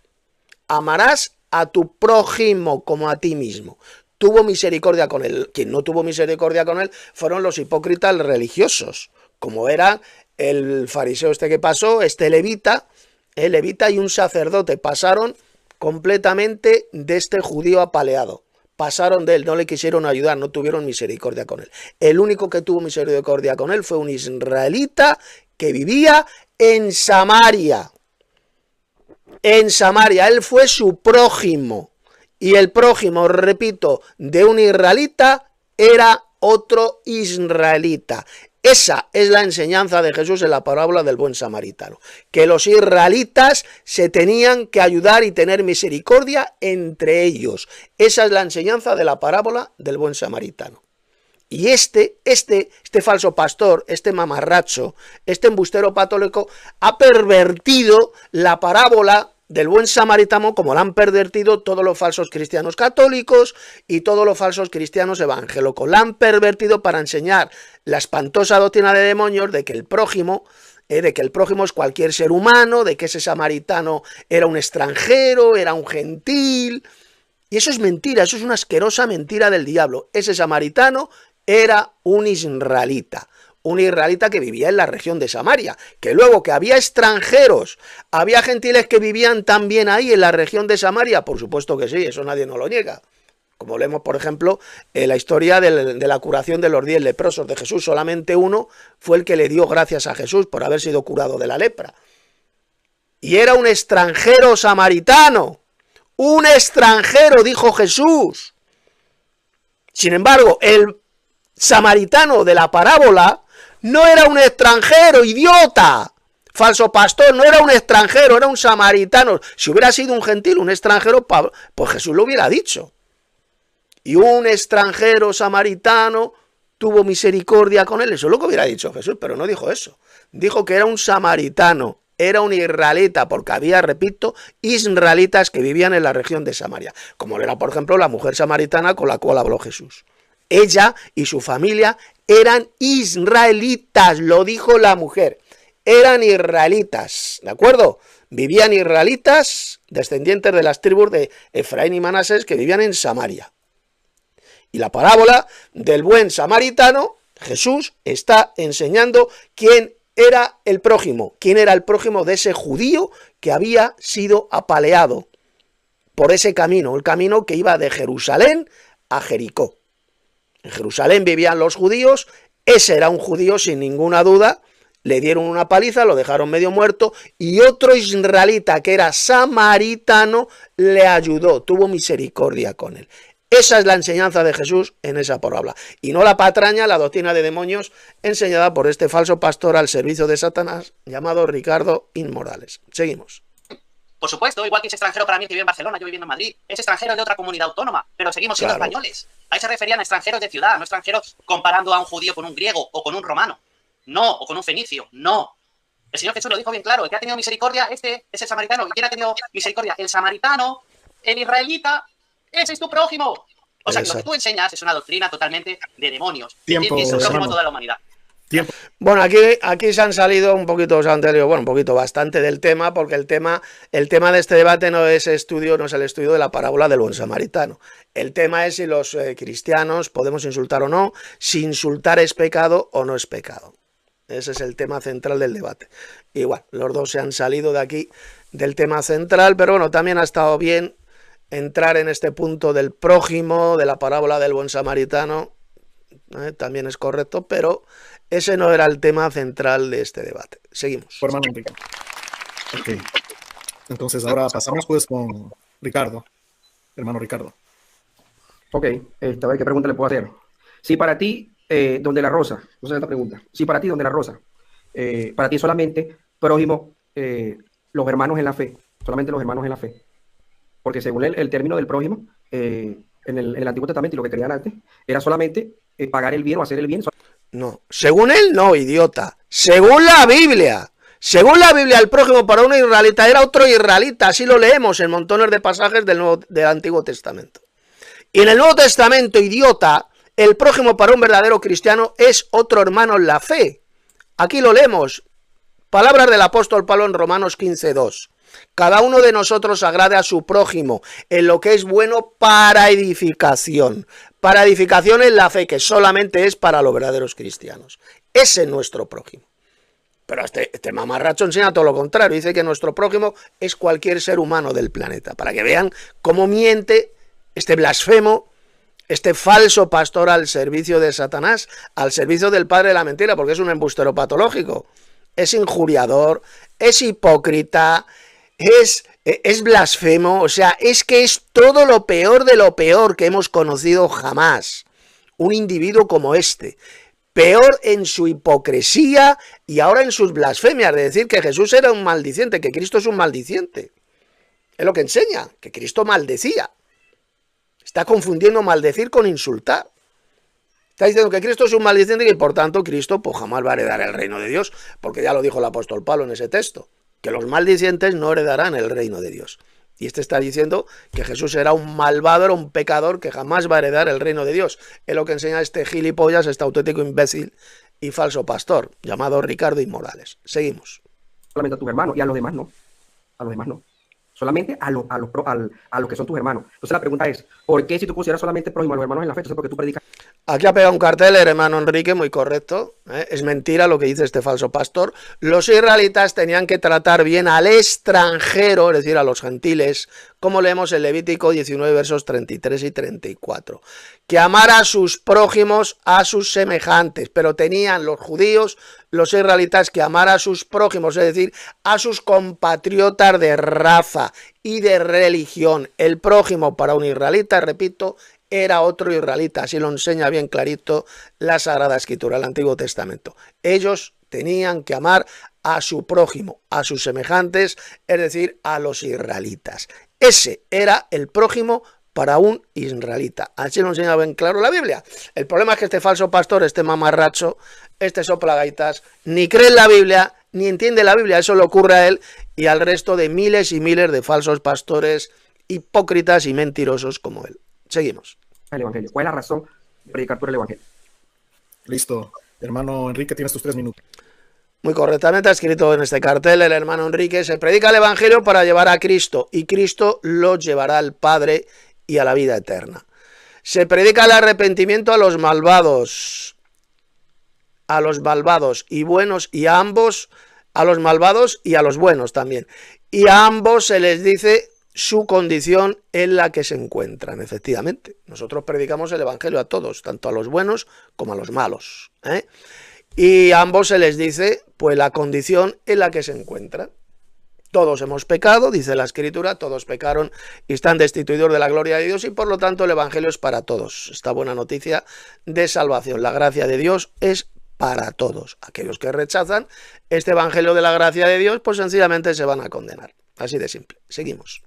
Amarás a tu prójimo como a ti mismo. Tuvo misericordia con él. Quien no tuvo misericordia con él fueron los hipócritas religiosos, como era el fariseo este que pasó, este levita, el levita y un sacerdote pasaron completamente de este judío apaleado. Pasaron de él, no le quisieron ayudar, no tuvieron misericordia con él. El único que tuvo misericordia con él fue un israelita que vivía en Samaria. En Samaria, él fue su prójimo. Y el prójimo, repito, de un israelita era otro israelita. Esa es la enseñanza de Jesús en la parábola del buen samaritano. Que los israelitas se tenían que ayudar y tener misericordia entre ellos. Esa es la enseñanza de la parábola del buen samaritano. Y este falso pastor, este mamarracho, este embustero patólico, ha pervertido la parábola del buen samaritano, como la han pervertido todos los falsos cristianos católicos y todos los falsos cristianos evangélicos. La han pervertido para enseñar la espantosa doctrina de demonios de que el prójimo es cualquier ser humano, de que ese samaritano era un extranjero, era un gentil. Y eso es mentira, eso es una asquerosa mentira del diablo. Ese samaritano era un israelita que vivía en la región de Samaria, que luego que había extranjeros, había gentiles que vivían también ahí en la región de Samaria, por supuesto que sí, eso nadie nos lo niega. Como leemos, por ejemplo, en la historia de la curación de los 10 leprosos de Jesús, solamente uno fue el que le dio gracias a Jesús por haber sido curado de la lepra. Y era un extranjero samaritano, un extranjero, dijo Jesús. Sin embargo, el samaritano de la parábola no era un extranjero, idiota. Falso pastor, no era un extranjero, era un samaritano. Si hubiera sido un gentil, un extranjero, pues Jesús lo hubiera dicho. Y un extranjero samaritano tuvo misericordia con él. Eso es lo que hubiera dicho Jesús, pero no dijo eso. Dijo que era un samaritano, era un israelita, porque había, repito, israelitas que vivían en la región de Samaria. Como era, por ejemplo, la mujer samaritana con la cual habló Jesús. Ella y su familia eran israelitas, lo dijo la mujer. Eran israelitas, ¿de acuerdo? Vivían israelitas, descendientes de las tribus de Efraín y Manasés, que vivían en Samaria. Y la parábola del buen samaritano, Jesús está enseñando quién era el prójimo. Quién era el prójimo de ese judío que había sido apaleado por ese camino, el camino que iba de Jerusalén a Jericó. En Jerusalén vivían los judíos, ese era un judío sin ninguna duda, le dieron una paliza, lo dejaron medio muerto, y otro israelita que era samaritano le ayudó, tuvo misericordia con él. Esa es la enseñanza de Jesús en esa parábola, y no la patraña, la doctrina de demonios enseñada por este falso pastor al servicio de Satanás llamado Ricardo Inmorales. Seguimos. Por supuesto, igual que ese extranjero para mí que vive en Barcelona, yo viviendo en Madrid, es extranjero de otra comunidad autónoma, pero seguimos siendo españoles. Ahí se referían a extranjeros de ciudad, no extranjeros comparando a un judío con un griego o con un romano. No, o con un fenicio, no. El Señor Jesús lo dijo bien claro, el que ha tenido misericordia, este es el samaritano. ¿Y quién ha tenido misericordia? El samaritano, el israelita, ese es tu prójimo. O sea, que lo que tú enseñas es una doctrina totalmente de demonios. Tiempo, es el prójimo de toda la humanidad. Tiempo. Bueno, aquí se han salido un poquito, bastante del tema, porque el tema de este debate no es el estudio de la parábola del buen samaritano. El tema es si los cristianos podemos insultar o no, si insultar es pecado o no es pecado. Ese es el tema central del debate. Igual, los dos se han salido de aquí del tema central, pero bueno, también ha estado bien entrar en este punto del prójimo, de la parábola del buen samaritano, también es correcto, pero ese no era el tema central de este debate. Seguimos. Hermano Enrique. Ok. Entonces ahora pasamos pues con Ricardo. Hermano Ricardo. Ok, a ver qué pregunta le puedo hacer. Si para ti, donde la rosa, no sé esta pregunta, si para ti, donde la rosa, para ti solamente prójimo, los hermanos en la fe, solamente los hermanos en la fe. Porque según el término del prójimo, en el Antiguo Testamento y lo que creían antes, era solamente pagar el bien o hacer el bien. No, según él no, idiota. Según la Biblia, el prójimo para un israelita era otro israelita. Así lo leemos en montones de pasajes del Antiguo Testamento. Y en el Nuevo Testamento, idiota, el prójimo para un verdadero cristiano es otro hermano en la fe. Aquí lo leemos. Palabras del apóstol Pablo en Romanos 15:2. Cada uno de nosotros agrade a su prójimo en lo que es bueno para edificación. Para edificación en la fe, que solamente es para los verdaderos cristianos. Ese es nuestro prójimo. Pero este mamarracho enseña todo lo contrario. Dice que nuestro prójimo es cualquier ser humano del planeta. Para que vean cómo miente este blasfemo, este falso pastor al servicio de Satanás, al servicio del padre de la mentira, porque es un embustero patológico. Es injuriador, es hipócrita, es blasfemo, o sea, es que es todo lo peor de lo peor que hemos conocido jamás. Un individuo como este, peor en su hipocresía y ahora en sus blasfemias, de decir que Jesús era un maldiciente, que Cristo es un maldiciente. Es lo que enseña, que Cristo maldecía. Está confundiendo maldecir con insultar. Está diciendo que Cristo es un maldiciente y que por tanto Cristo pues jamás va a heredar el reino de Dios, porque ya lo dijo el apóstol Pablo en ese texto, que los maldicientes no heredarán el reino de Dios. Y este está diciendo que Jesús era un malvado, era un pecador que jamás va a heredar el reino de Dios. Es lo que enseña este gilipollas, este auténtico imbécil y falso pastor, llamado Ricardo I. Morales. Seguimos. Solamente a tus hermanos y a los demás no. A los demás no. Solamente a los que son tus hermanos. Entonces la pregunta es, ¿por qué si tú consideras solamente prójimo a los hermanos en la fe? Entonces, ¿por qué tú predicas? Aquí ha pegado un cartel el hermano Enrique, muy correcto. Es mentira lo que dice este falso pastor. Los israelitas tenían que tratar bien al extranjero, es decir, a los gentiles, como leemos en Levítico 19, versos 33 y 34. Que amar a sus prójimos, a sus semejantes, pero tenían los judíos, los israelitas, que amar a sus prójimos, es decir, a sus compatriotas de raza y de religión. El prójimo para un israelita, repito, era otro israelita, así lo enseña bien clarito la Sagrada Escritura, el Antiguo Testamento. Ellos tenían que amar a su prójimo, a sus semejantes, es decir, a los israelitas. Ese era el prójimo para un israelita. Así lo enseña bien claro la Biblia. El problema es que este falso pastor, este mamarracho, este soplagaitas, ni cree en la Biblia, ni entiende la Biblia. Eso le ocurre a él y al resto de miles y miles de falsos pastores hipócritas y mentirosos como él. Seguimos. El evangelio. ¿Cuál es la razón de predicar por el evangelio? Listo. Hermano Enrique, tienes tus 3 minutos. Muy correctamente ha escrito en este cartel el hermano Enrique: se predica el evangelio para llevar a Cristo, y Cristo lo llevará al Padre y a la vida eterna. Se predica el arrepentimiento a los malvados y buenos, y a ambos, a los malvados y a los buenos también. Y a ambos se les dice su condición en la que se encuentran. Efectivamente, nosotros predicamos el evangelio a todos, tanto a los buenos como a los malos, y a ambos se les dice pues la condición en la que se encuentran. Todos hemos pecado, dice la Escritura, todos pecaron y están destituidos de la gloria de Dios, y por lo tanto el evangelio es para todos. Esta buena noticia de salvación, la gracia de Dios es para todos. Aquellos que rechazan este evangelio de la gracia de Dios, pues sencillamente se van a condenar. Así de simple. Seguimos.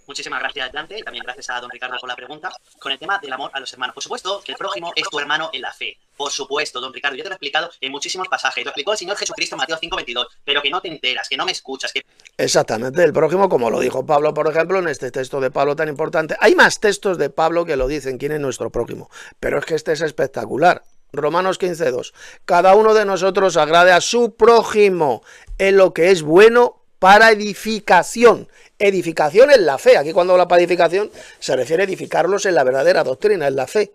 Muchísimas gracias, Dante, y también gracias a don Ricardo por la pregunta. Con el tema del amor a los hermanos. Por supuesto que el prójimo es tu hermano en la fe. Por supuesto, don Ricardo, yo te lo he explicado en muchísimos pasajes. Lo explicó el Señor Jesucristo en Mateo 5:22, pero que no te enteras, que no me escuchas. Exactamente, el prójimo, como lo dijo Pablo, por ejemplo, en este texto de Pablo tan importante. Hay más textos de Pablo que lo dicen quién es nuestro prójimo, pero es que este es espectacular. Romanos 15:2. Cada uno de nosotros agrade a su prójimo en lo que es bueno para edificación. Edificación en la fe. Aquí cuando habla para edificación se refiere a edificarlos en la verdadera doctrina, en la fe.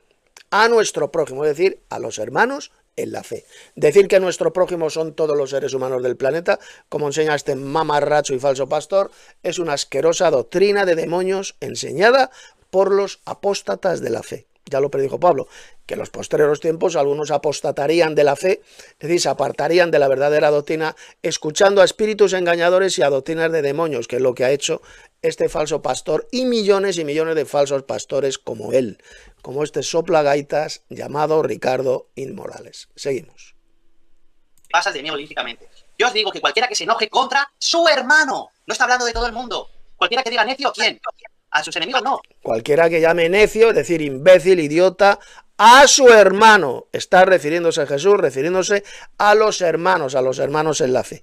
A nuestro prójimo, es decir, a los hermanos en la fe. Decir que nuestro prójimo son todos los seres humanos del planeta, como enseña este mamarracho y falso pastor, es una asquerosa doctrina de demonios enseñada por los apóstatas de la fe. Ya lo predijo Pablo, que en los posteriores tiempos algunos apostatarían de la fe, es decir, se apartarían de la verdadera doctrina, escuchando a espíritus engañadores y a doctrinas de demonios, que es lo que ha hecho este falso pastor y millones de falsos pastores como él, como este soplagaitas llamado Ricardo I. Morales. Seguimos. Pasas de mí olímpicamente. Yo os digo que cualquiera que se enoje contra su hermano, no está hablando de todo el mundo. Cualquiera que diga necio, ¿quién? A sus enemigos no. Cualquiera que llame necio, es decir, imbécil, idiota, a su hermano. Está refiriéndose a Jesús, refiriéndose a los hermanos en la fe.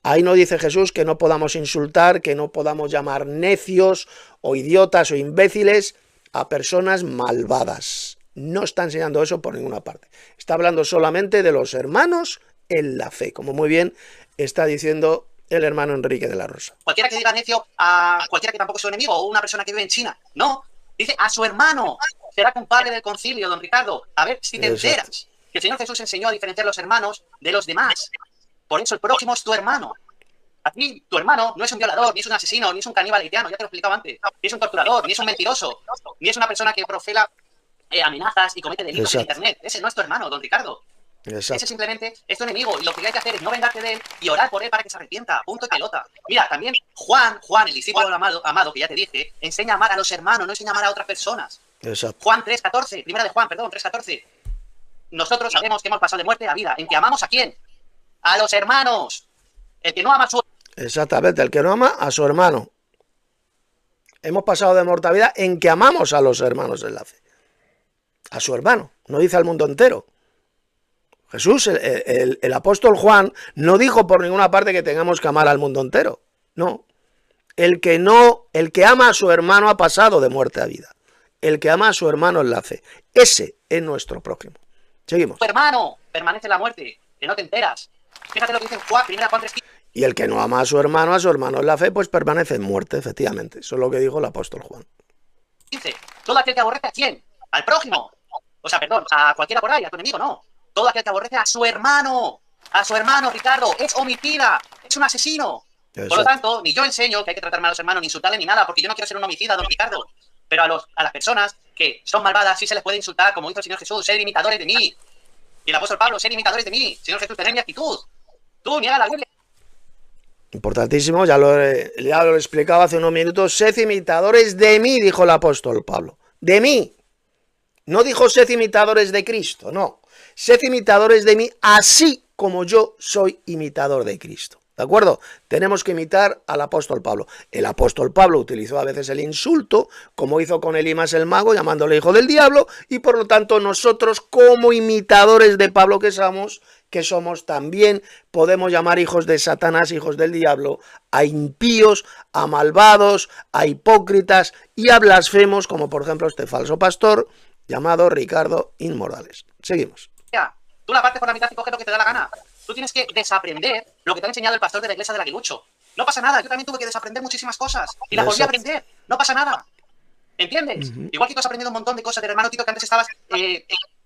Ahí no dice Jesús que no podamos insultar, que no podamos llamar necios o idiotas o imbéciles a personas malvadas. No está enseñando eso por ninguna parte. Está hablando solamente de los hermanos en la fe, como muy bien está diciendo el hermano Enrique de la Rosa. Cualquiera que diga necio a cualquiera que tampoco es su enemigo, o una persona que vive en China. No, dice a su hermano. Será compadre del concilio, don Ricardo. A ver si te enteras. Que el Señor Jesús enseñó a diferenciar los hermanos de los demás. Por eso el prójimo es tu hermano. A ti, tu hermano no es un violador, ni es un asesino, ni es un caníbal haitiano, ya te lo explicaba antes. Ni es un torturador, ni es un mentiroso, ni es una persona que profela amenazas y comete delitos en internet. Ese no es tu hermano, don Ricardo. Exacto. Ese simplemente es tu enemigo, y lo que hay que hacer es no vengarte de él y orar por él para que se arrepienta. Punto y pelota. Mira, también Juan, el discípulo amado que ya te dije, enseña a amar a los hermanos, no enseña a amar a otras personas. Exacto. Juan 3:14, primera de Juan, perdón, 3:14. Nosotros sabemos que hemos pasado de muerte a vida, en que amamos a quién, a los hermanos. El que no ama a su... Exactamente, el que no ama a su hermano. Hemos pasado de muerte a vida en que amamos a los hermanos en la fe. a su hermano, no dice al mundo entero. Jesús, el apóstol Juan, no dijo por ninguna parte que tengamos que amar al mundo entero. No. El que ama a su hermano ha pasado de muerte a vida. El que ama a su hermano es la fe. Ese es nuestro prójimo. Seguimos. Tu hermano permanece en la muerte, que no te enteras. Fíjate lo que dice Juan, 1 Juan 3. Y el que no ama a su hermano es la fe, pues permanece en muerte, efectivamente. Eso es lo que dijo el apóstol Juan. Dice, todo aquel que aborrece a quién, al prójimo. O sea, perdón, a cualquiera por ahí, a tu enemigo, no. Todo aquel que aborrece a su hermano, Ricardo, es homicida, es un asesino. Eso. Por lo tanto, ni yo enseño que hay que tratar mal a los hermanos, ni insultarles, ni nada, porque yo no quiero ser un homicida, don Ricardo. Pero a las personas que son malvadas sí se les puede insultar, como hizo el Señor Jesús, ser imitadores de mí. Y el apóstol Pablo, ser imitadores de mí. Señor Jesús, tened mi actitud. Tú, niega la Biblia. Importantísimo, ya lo explicaba hace unos minutos. Sed imitadores de mí, dijo el apóstol Pablo. De mí. No dijo sed imitadores de Cristo, no. Sed imitadores de mí, así como yo soy imitador de Cristo. ¿De acuerdo? Tenemos que imitar al apóstol Pablo. El apóstol Pablo utilizó a veces el insulto, como hizo con Elimas el mago, llamándole hijo del diablo, y por lo tanto nosotros, como imitadores de Pablo que somos, también podemos llamar hijos de Satanás, hijos del diablo, a impíos, a malvados, a hipócritas y a blasfemos, como por ejemplo este falso pastor llamado Ricardo Inmorales. Seguimos. Tú la partes por la mitad y coges lo que te da la gana. Tú tienes que desaprender lo que te ha enseñado el pastor de la iglesia del Aguilucho. No pasa nada, yo también tuve que desaprender muchísimas cosas y las volví a aprender. No pasa nada. ¿Entiendes? Igual que tú has aprendido un montón de cosas del hermano Tito que antes estabas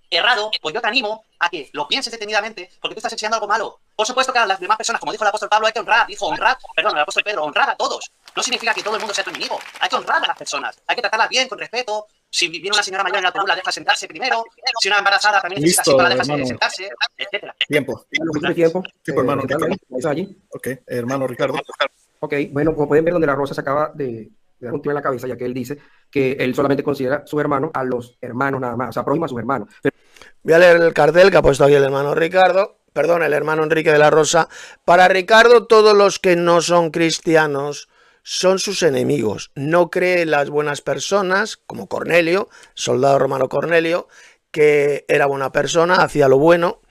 errado, pues yo te animo a que lo pienses detenidamente porque tú estás enseñando algo malo. Por supuesto que a las demás personas, como dijo el apóstol Pablo, hay que honrar, el apóstol Pedro, honrar a todos. No significa que todo el mundo sea tu enemigo. Hay que honrar a las personas, hay que tratarlas bien, con respeto. Si viene una señora mayor en la autobús, la deja sentarse primero. Si una embarazada también necesita asiento, la deja sentarse, etcétera. Tiempo. Tiempo. Sí, hermano Ricardo. Allí. Ok, hermano Ricardo. Ok, bueno, como pueden ver, donde la Rosa se acaba de dar un tiro en la cabeza, ya que él dice que él solamente considera su hermano a los hermanos nada más, o sea, prójimo a sus hermanos. Voy a leer el cartel que ha puesto aquí el hermano Ricardo, perdón, el hermano Enrique de la Rosa. Para Ricardo, todos los que no son cristianos son sus enemigos. No cree en las buenas personas, como Cornelio, soldado romano Cornelio, que era buena persona, hacía lo bueno.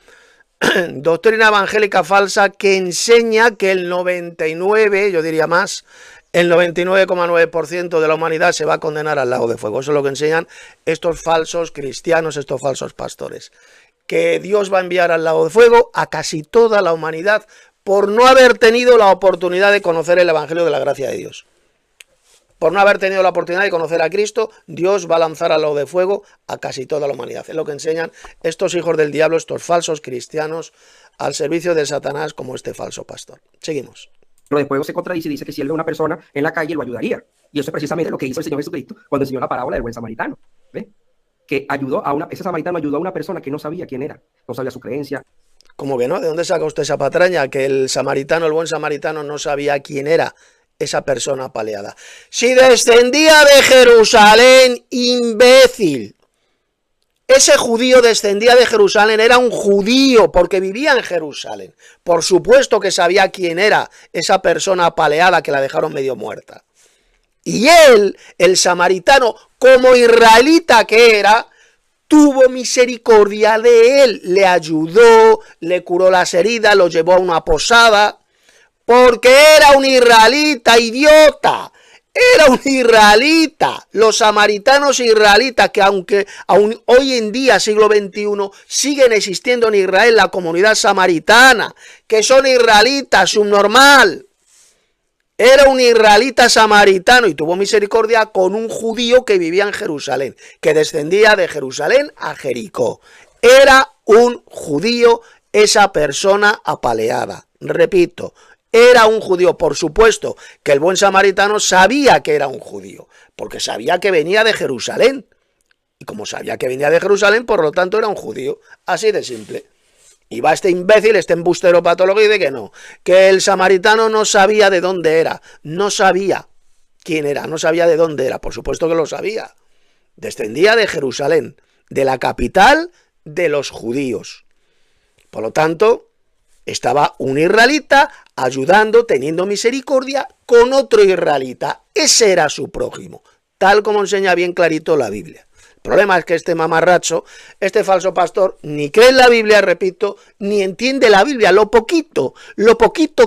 Doctrina evangélica falsa que enseña que el 99, yo diría más, el 99,9% de la humanidad se va a condenar al lago de fuego. Eso es lo que enseñan estos falsos cristianos, estos falsos pastores. Que Dios va a enviar al lago de fuego a casi toda la humanidad por no haber tenido la oportunidad de conocer el evangelio de la gracia de Dios. Por no haber tenido la oportunidad de conocer a Cristo, Dios va a lanzar al lago de fuego a casi toda la humanidad. Es lo que enseñan estos hijos del diablo, estos falsos cristianos al servicio de Satanás como este falso pastor. Seguimos. Pero después se contradice y dice que si él ve a una persona en la calle, lo ayudaría. Y eso es precisamente lo que hizo el Señor Jesucristo cuando enseñó la parábola del buen samaritano. ¿Ve? Que ese samaritano ayudó a una persona que no sabía quién era, no sabía su creencia. ¿Cómo que no? ¿De dónde saca usted esa patraña? Que el buen samaritano, no sabía quién era esa persona apaleada. Si descendía de Jerusalén, imbécil. Ese judío descendía de Jerusalén, era un judío porque vivía en Jerusalén. Por supuesto que sabía quién era esa persona apaleada que la dejaron medio muerta. Y él, el samaritano, como israelita que era, tuvo misericordia de él, le ayudó, le curó las heridas, lo llevó a una posada, porque era un israelita, idiota. Era un israelita. Los samaritanos israelitas, que aunque aún hoy en día, siglo XXI, siguen existiendo en Israel la comunidad samaritana, que son israelitas, subnormal. Era un israelita samaritano y tuvo misericordia con un judío que vivía en Jerusalén, que descendía de Jerusalén a Jericó. Era un judío esa persona apaleada. Repito, era un judío. Por supuesto que el buen samaritano sabía que era un judío, porque sabía que venía de Jerusalén. Y como sabía que venía de Jerusalén, por lo tanto era un judío. Así de simple. Y va este imbécil, este embustero patológico y dice que no, que el samaritano no sabía de dónde era, no sabía quién era, no sabía de dónde era, por supuesto que lo sabía. Descendía de Jerusalén, de la capital de los judíos. Por lo tanto, estaba un israelita ayudando, teniendo misericordia con otro israelita. Ese era su prójimo, tal como enseña bien clarito la Biblia. problema es que este mamarracho, este falso pastor, ni cree en la Biblia, repito, ni entiende la Biblia. Lo poquito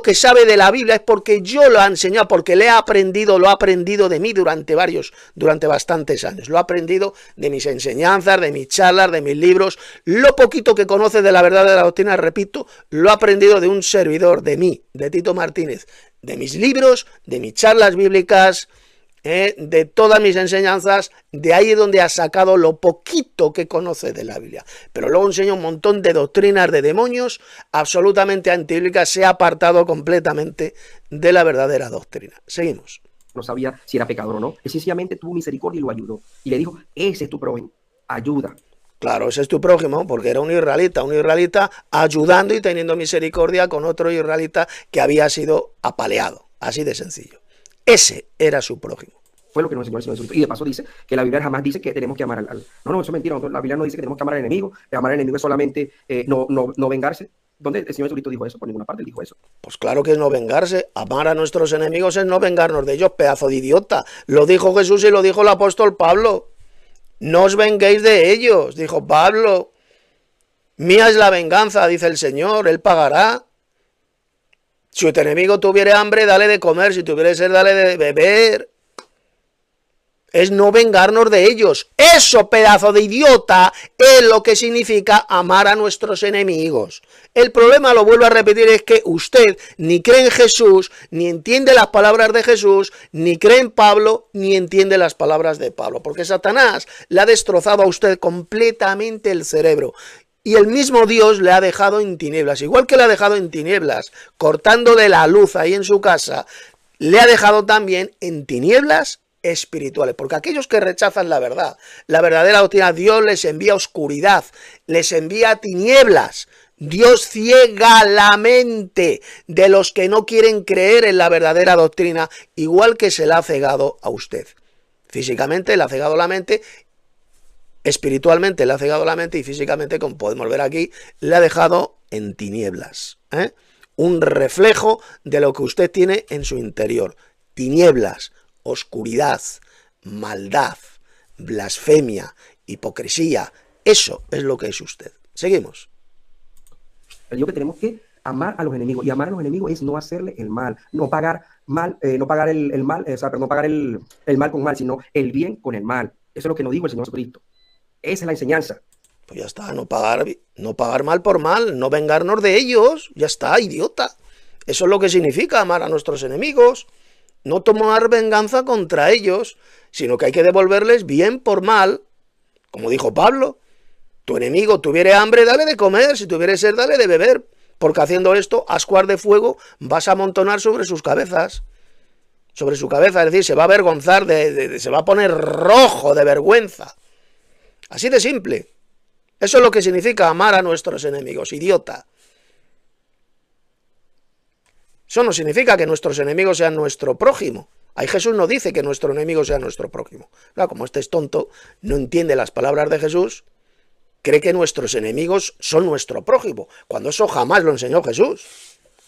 que sabe de la Biblia es porque yo lo he enseñado, porque lo ha aprendido de mí durante bastantes años. Lo ha aprendido de mis enseñanzas, de mis charlas, de mis libros. Lo poquito que conoce de la verdad de la doctrina, repito, lo ha aprendido de un servidor, de mí, de Tito Martínez, de mis libros, de mis charlas bíblicas, de todas mis enseñanzas. De ahí es donde ha sacado lo poquito que conoce de la Biblia. Pero luego enseña un montón de doctrinas de demonios absolutamente antibíblicas. Se ha apartado completamente de la verdadera doctrina. Seguimos. No sabía si era pecador o no. Él sencillamente tuvo misericordia y lo ayudó. Y le dijo, ese es tu prójimo, ayuda. Claro, ese es tu prójimo, porque era un israelita ayudando y teniendo misericordia con otro israelita que había sido apaleado. Así de sencillo. Ese era su prójimo. Fue lo que nos enseñó el Señor Jesucristo. Y de paso dice que la Biblia jamás dice que tenemos que amar al... No, eso es mentira. La Biblia no dice que tenemos que amar al enemigo. Amar al enemigo es solamente no vengarse. ¿Dónde el Señor Jesucristo dijo eso? Por ninguna parte él dijo eso. Pues claro que es no vengarse. Amar a nuestros enemigos es no vengarnos de ellos, pedazo de idiota. Lo dijo Jesús y lo dijo el apóstol Pablo. No os venguéis de ellos, dijo Pablo. Mía es la venganza, dice el Señor, Él pagará. Si tu enemigo tuviere hambre, dale de comer. Si tuviere sed, dale de beber. Es no vengarnos de ellos. Eso, pedazo de idiota, es lo que significa amar a nuestros enemigos. El problema, lo vuelvo a repetir, es que usted ni cree en Jesús, ni entiende las palabras de Jesús, ni cree en Pablo, ni entiende las palabras de Pablo. Porque Satanás le ha destrozado a usted completamente el cerebro. Y el mismo Dios le ha dejado en tinieblas. Igual que le ha dejado en tinieblas, cortándole la luz ahí en su casa, le ha dejado también en tinieblas espirituales. Porque aquellos que rechazan la verdad, la verdadera doctrina, Dios les envía oscuridad, les envía tinieblas. Dios ciega la mente de los que no quieren creer en la verdadera doctrina, igual que se la ha cegado a usted. Físicamente le ha cegado la mente, espiritualmente le ha cegado la mente y físicamente, como podemos ver aquí, le ha dejado en tinieblas. Un reflejo de lo que usted tiene en su interior. Tinieblas, oscuridad, maldad, blasfemia, hipocresía. Eso es lo que es usted. Seguimos. Él dijo que tenemos que amar a los enemigos. Y amar a los enemigos es no hacerle el mal, no pagar mal, no pagar el mal, no pagar el mal con mal, sino el bien con el mal. Eso es lo que nos dijo el Señor Jesucristo. Esa es la enseñanza. Pues ya está, no pagar mal por mal, no vengarnos de ellos. Ya está, idiota. Eso es lo que significa amar a nuestros enemigos. No tomar venganza contra ellos, sino que hay que devolverles bien por mal. Como dijo Pablo, tu enemigo tuviere hambre, dale de comer, si tuviere sed, dale de beber, porque haciendo esto, ascuas de fuego vas a amontonar sobre sus cabezas. Sobre su cabeza, es decir, se va a avergonzar, se va a poner rojo de vergüenza. Así de simple. Eso es lo que significa amar a nuestros enemigos, idiota. Eso no significa que nuestros enemigos sean nuestro prójimo. Ahí Jesús no dice que nuestro enemigo sea nuestro prójimo. Claro, como este es tonto, no entiende las palabras de Jesús, cree que nuestros enemigos son nuestro prójimo, cuando eso jamás lo enseñó Jesús.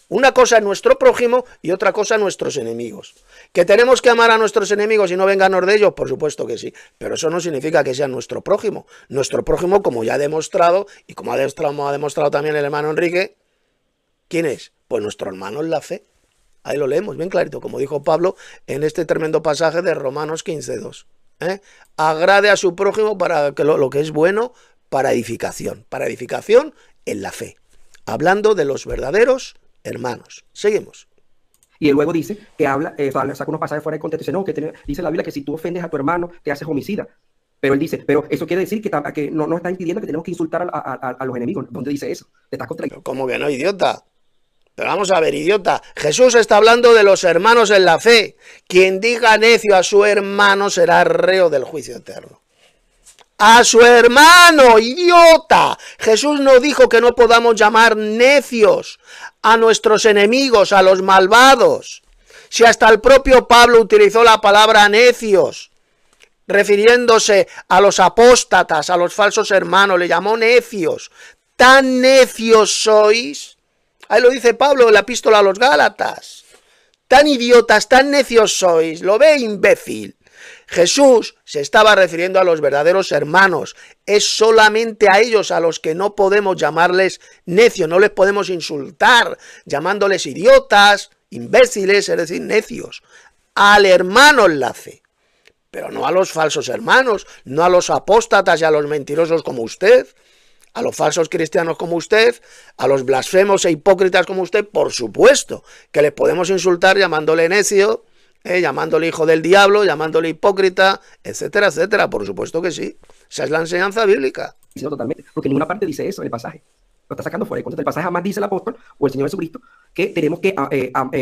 Una cosa es nuestro prójimo y otra cosa nuestros enemigos. ¿Que tenemos que amar a nuestros enemigos y no vengarnos de ellos? Por supuesto que sí, pero eso no significa que sean nuestro prójimo. Nuestro prójimo, como ya ha demostrado, y como ha demostrado también el hermano Enrique, ¿quién es? Pues nuestro hermano en la fe. Ahí lo leemos bien clarito, como dijo Pablo en este tremendo pasaje de Romanos 15:2. Agrade a su prójimo para que lo que es bueno, para edificación en la fe. Hablando de los verdaderos hermanos. Seguimos. Y él luego dice que saca unos pasajes fuera de contexto. Dice, no, dice la Biblia que si tú ofendes a tu hermano, te haces homicida. Pero él dice, pero eso quiere decir que no está impidiendo que tenemos que insultar a los enemigos. ¿Dónde dice eso? Te estás contradiciendo. ¿Cómo que no, idiota? Pero vamos a ver, idiota. Jesús está hablando de los hermanos en la fe. Quien diga necio a su hermano será reo del juicio eterno. A su hermano, idiota. Jesús no dijo que no podamos llamar necios a nuestros enemigos, a los malvados. Si hasta el propio Pablo utilizó la palabra necios, refiriéndose a los apóstatas, a los falsos hermanos, le llamó necios. ¿Tan necios sois? Ahí lo dice Pablo en la epístola a los Gálatas. Tan idiotas, tan necios sois. Lo ve, imbécil. Jesús se estaba refiriendo a los verdaderos hermanos. Es solamente a ellos a los que no podemos llamarles necios, no les podemos insultar, llamándoles idiotas, imbéciles, es decir, necios. Al hermano en la fe, pero no a los falsos hermanos, no a los apóstatas y a los mentirosos como usted, a los falsos cristianos como usted, a los blasfemos e hipócritas como usted. Por supuesto que les podemos insultar llamándole necio, llamándole hijo del diablo, llamándole hipócrita, etcétera, etcétera. Por supuesto que sí. Esa es la enseñanza bíblica. Sí, no, totalmente, porque en ninguna parte dice eso en el pasaje. Lo está sacando fuera de contexto. El pasaje jamás dice el apóstol o el Señor Jesucristo que tenemos que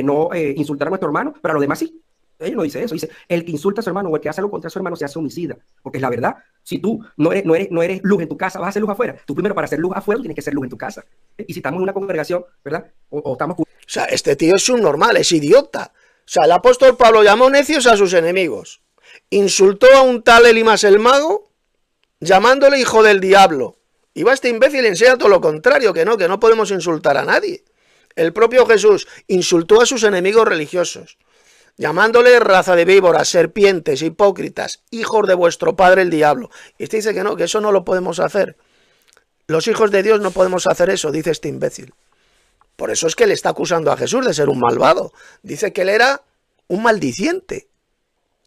no insultar a nuestro hermano, pero a los demás sí. Él no dice eso. Dice, el que insulta a su hermano o el que hace algo contra su hermano se hace homicida. Porque es la verdad. Si tú no eres luz en tu casa, vas a hacer luz afuera. Tú primero, para hacer luz afuera, tienes que ser luz en tu casa. Y si estamos en una congregación, ¿verdad? O estamos... O sea, este tío es un normal, es idiota. O sea, el apóstol Pablo llamó necios a sus enemigos. Insultó a un tal Elimas el mago, llamándole hijo del diablo. Y va este imbécil y enseña todo lo contrario, que no podemos insultar a nadie. El propio Jesús insultó a sus enemigos religiosos, llamándole raza de víboras, serpientes, hipócritas, hijos de vuestro padre el diablo. Y este dice que eso no lo podemos hacer. Los hijos de Dios no podemos hacer eso, dice este imbécil. Por eso es que le está acusando a Jesús de ser un malvado. Dice que él era un maldiciente,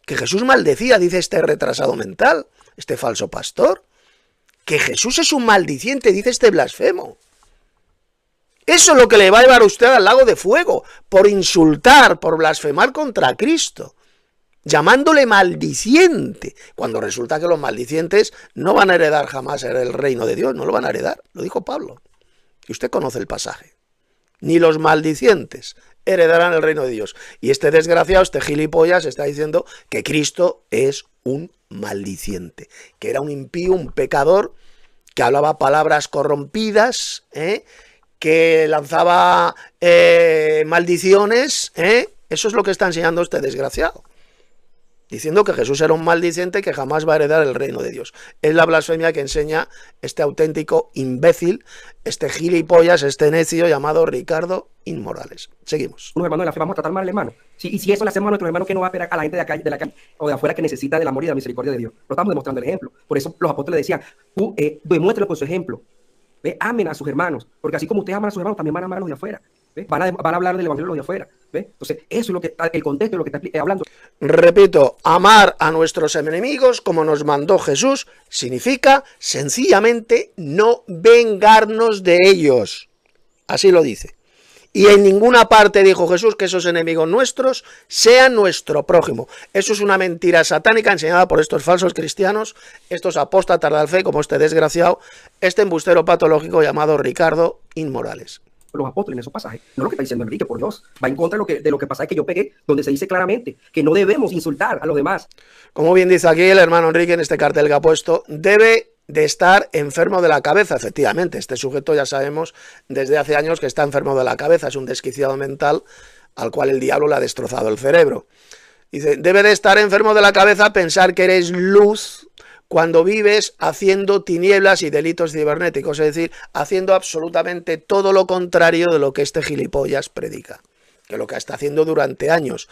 que Jesús maldecía, dice este retrasado mental, este falso pastor. Que Jesús es un maldiciente, dice este blasfemo. Eso es lo que le va a llevar a usted al lago de fuego, por insultar, por blasfemar contra Cristo, llamándole maldiciente, cuando resulta que los maldicientes no van a heredar jamás el reino de Dios, no lo van a heredar, lo dijo Pablo. Y usted conoce el pasaje. Ni los maldicientes heredarán el reino de Dios. Y este desgraciado, este gilipollas, está diciendo que Cristo es un maldiciente, que era un impío, un pecador, que hablaba palabras corrompidas, que lanzaba maldiciones, eso es lo que está enseñando este desgraciado, diciendo que Jesús era un maldiciente que jamás va a heredar el reino de Dios. Es la blasfemia que enseña este auténtico imbécil, este gilipollas, este necio llamado Ricardo Inmorales. Seguimos. Unos hermanos de la fe vamos a tratar mal al hermano. Y si eso le hacemos a nuestros hermanos, que no va a esperar a la gente de la calle o de afuera que necesita del amor y de la misericordia de Dios. Lo estamos demostrando el ejemplo. Por eso los apóstoles decían, tú demuéstralo con su ejemplo. Amen a sus hermanos, porque así como ustedes aman a sus hermanos, también van a amar a los de afuera. Van a hablar del evangelio de los de afuera. Entonces, eso es lo que el contexto de lo que está hablando. Repito, amar a nuestros enemigos como nos mandó Jesús significa sencillamente no vengarnos de ellos. Así lo dice. Y en ninguna parte dijo Jesús que esos enemigos nuestros sean nuestro prójimo. Eso es una mentira satánica enseñada por estos falsos cristianos, estos apóstatas de la fe, como este desgraciado, este embustero patológico llamado Ricardo Inmorales. Los apóstoles en esos pasajes, no lo que está diciendo Enrique, por Dios, va en contra de lo que pasa es que yo pegué, donde se dice claramente que no debemos insultar a los demás. Como bien dice aquí el hermano Enrique en este cartel que ha puesto, debe de estar enfermo de la cabeza. Efectivamente, este sujeto ya sabemos desde hace años que está enfermo de la cabeza, es un desquiciado mental al cual el diablo le ha destrozado el cerebro. Dice, debe de estar enfermo de la cabeza pensar que eres luz cuando vives haciendo tinieblas y delitos cibernéticos, es decir, haciendo absolutamente todo lo contrario de lo que este gilipollas predica, que lo que está haciendo durante años,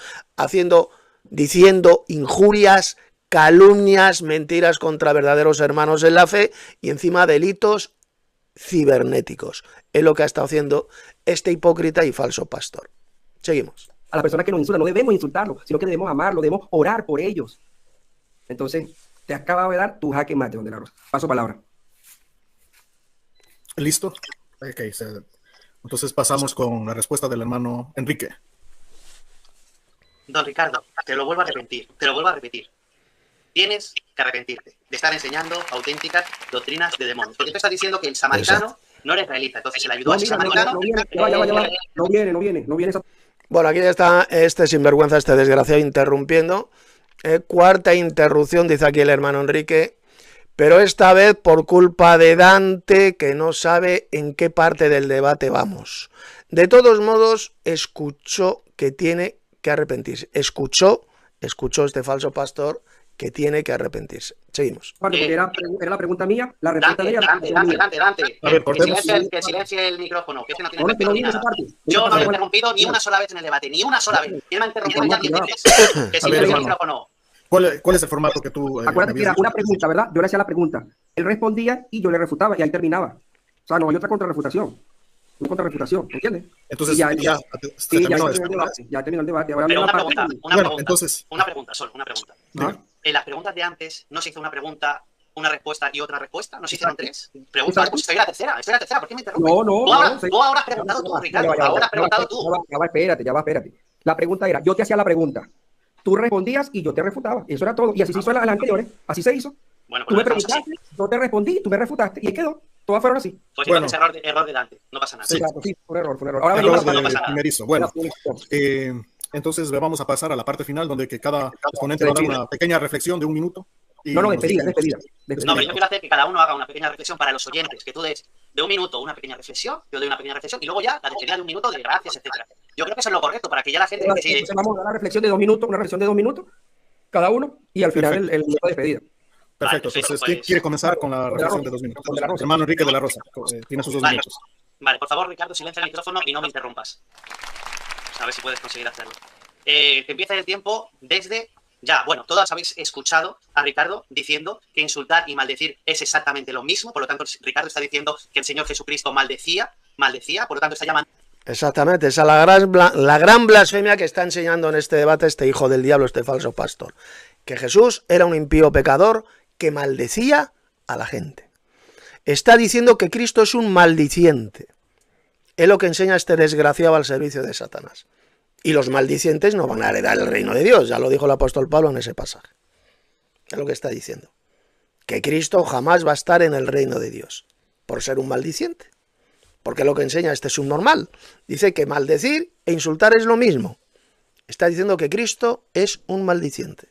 diciendo injurias, calumnias, mentiras contra verdaderos hermanos en la fe y encima delitos cibernéticos. Es lo que ha estado haciendo este hipócrita y falso pastor. Seguimos. A la persona que nos insulta no debemos insultarlo, sino que debemos amarlo, debemos orar por ellos. Entonces, te acabo de dar tu jaque mate, don De La Rosa. Paso palabra. ¿Listo? Ok, entonces pasamos con la respuesta del hermano Enrique. Don Ricardo, te lo vuelvo a repetir. Tienes que arrepentirte de estar enseñando auténticas doctrinas de demonios. Porque tú estás diciendo que el samaritano no era israelita, entonces se le ayudó al samaritano. No viene esa... Bueno, aquí está este sinvergüenza, este desgraciado interrumpiendo. Cuarta interrupción, dice aquí el hermano Enrique, pero esta vez por culpa de Dante, que no sabe en qué parte del debate vamos. De todos modos, escuchó que tiene que arrepentirse. Escuchó este falso pastor que tiene que arrepentirse. Seguimos. Era la pregunta mía, la respuesta de ella. Dante. A ver, que silencie el micrófono, que no tiene nada. Yo no lo he interrumpido ni una sola vez en el debate, ni una sola vez. ¿Quién me ha interrumpido ya 10 veces? Que silencie el micrófono. ¿Cuál es el formato que tú... Acuérdate que era una pregunta, ¿verdad? Yo le hacía la pregunta. Él respondía y yo le refutaba y ahí terminaba. O sea, no hay otra contrarrefutación. Una contrarrefutación, ¿entiendes? Entonces, ya terminó terminó el debate. Ya terminó el debate. Ahora Pero viene una la parte pregunta, entonces, una pregunta, solo una pregunta. ¿Ah? En las preguntas de antes, ¿no se hizo una pregunta, una respuesta y otra respuesta? ¿No se hicieron Exacto. tres? Preguntas, Exacto. pues estoy en la tercera, ¿por qué me interrumpes? No, Tú ahora has preguntado tú, Ricardo, ahora has preguntado tú. Espérate. La pregunta era, yo te hacía la pregunta, tú respondías y yo te refutaba. Eso era todo. Y así se hizo en las anteriores, así se hizo. Bueno, Tú pues me lo dejamos así. preguntaste, yo te respondí, tú me refutaste y ahí quedó. Todas fueron así. Pues Bueno. entonces error de Dante, no pasa nada. Sí. Claro, sí, fue un error. Ahora Error venimos no pasa de nada. primerizo. Bueno, a entonces vamos a pasar a la parte final donde que cada exponente va a dar una pequeña reflexión de 1 minuto. Y No, nos despedida. No, pero yo quiero hacer que cada uno haga una pequeña reflexión para los oyentes, que tú des de 1 minuto una pequeña reflexión, yo doy una pequeña reflexión y luego ya la despedida de 1 minuto de gracias, etcétera. Yo creo que eso es lo correcto para que ya la gente que sigue. Entonces vamos a dar la reflexión de 2 minutos, una reflexión de 2 minutos, cada uno, y al final el minuto de despedida. Perfecto. Vale, Entonces, pues- ¿quién quiere comenzar con la reflexión de 2 minutos? De la Rosa. Hermano Enrique de la Rosa, tiene sus 2 Vale. minutos. Vale, por favor, Ricardo, silencia el micrófono y no me interrumpas. A ver si puedes conseguir hacerlo. Que empiece el tiempo desde ya. Bueno, todos habéis escuchado a Ricardo diciendo que insultar y maldecir es exactamente lo mismo. Por lo tanto, Ricardo está diciendo que el Señor Jesucristo maldecía, por lo tanto está llamando. Exactamente, esa es la gran blasfemia que está enseñando en este debate este hijo del diablo, este falso pastor. Que Jesús era un impío pecador que maldecía a la gente. Está diciendo que Cristo es un maldiciente. Es lo que enseña este desgraciado al servicio de Satanás. Y los maldicientes no van a heredar el reino de Dios, ya lo dijo el apóstol Pablo en ese pasaje. Es lo que está diciendo. Que Cristo jamás va a estar en el reino de Dios, por ser un maldiciente. Porque lo que enseña este subnormal. Dice que maldecir e insultar es lo mismo. Está diciendo que Cristo es un maldiciente.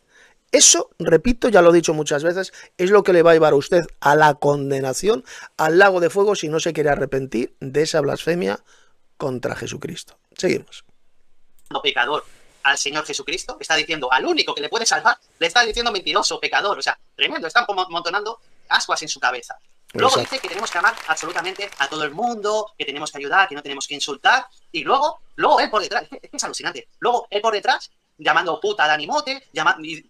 Eso, repito, ya lo he dicho muchas veces, es lo que le va a llevar a usted a la condenación, al lago de fuego, si no se quiere arrepentir de esa blasfemia contra Jesucristo. Seguimos. Pecador al Señor Jesucristo, está diciendo al único que le puede salvar, le está diciendo mentiroso, pecador, o sea, tremendo, están como montonando ascuas en su cabeza. Luego Exacto. dice que tenemos que amar absolutamente a todo el mundo, que tenemos que ayudar, que no tenemos que insultar, y luego él por detrás, es que es alucinante, luego él por detrás, llamando puta a Dani Mote,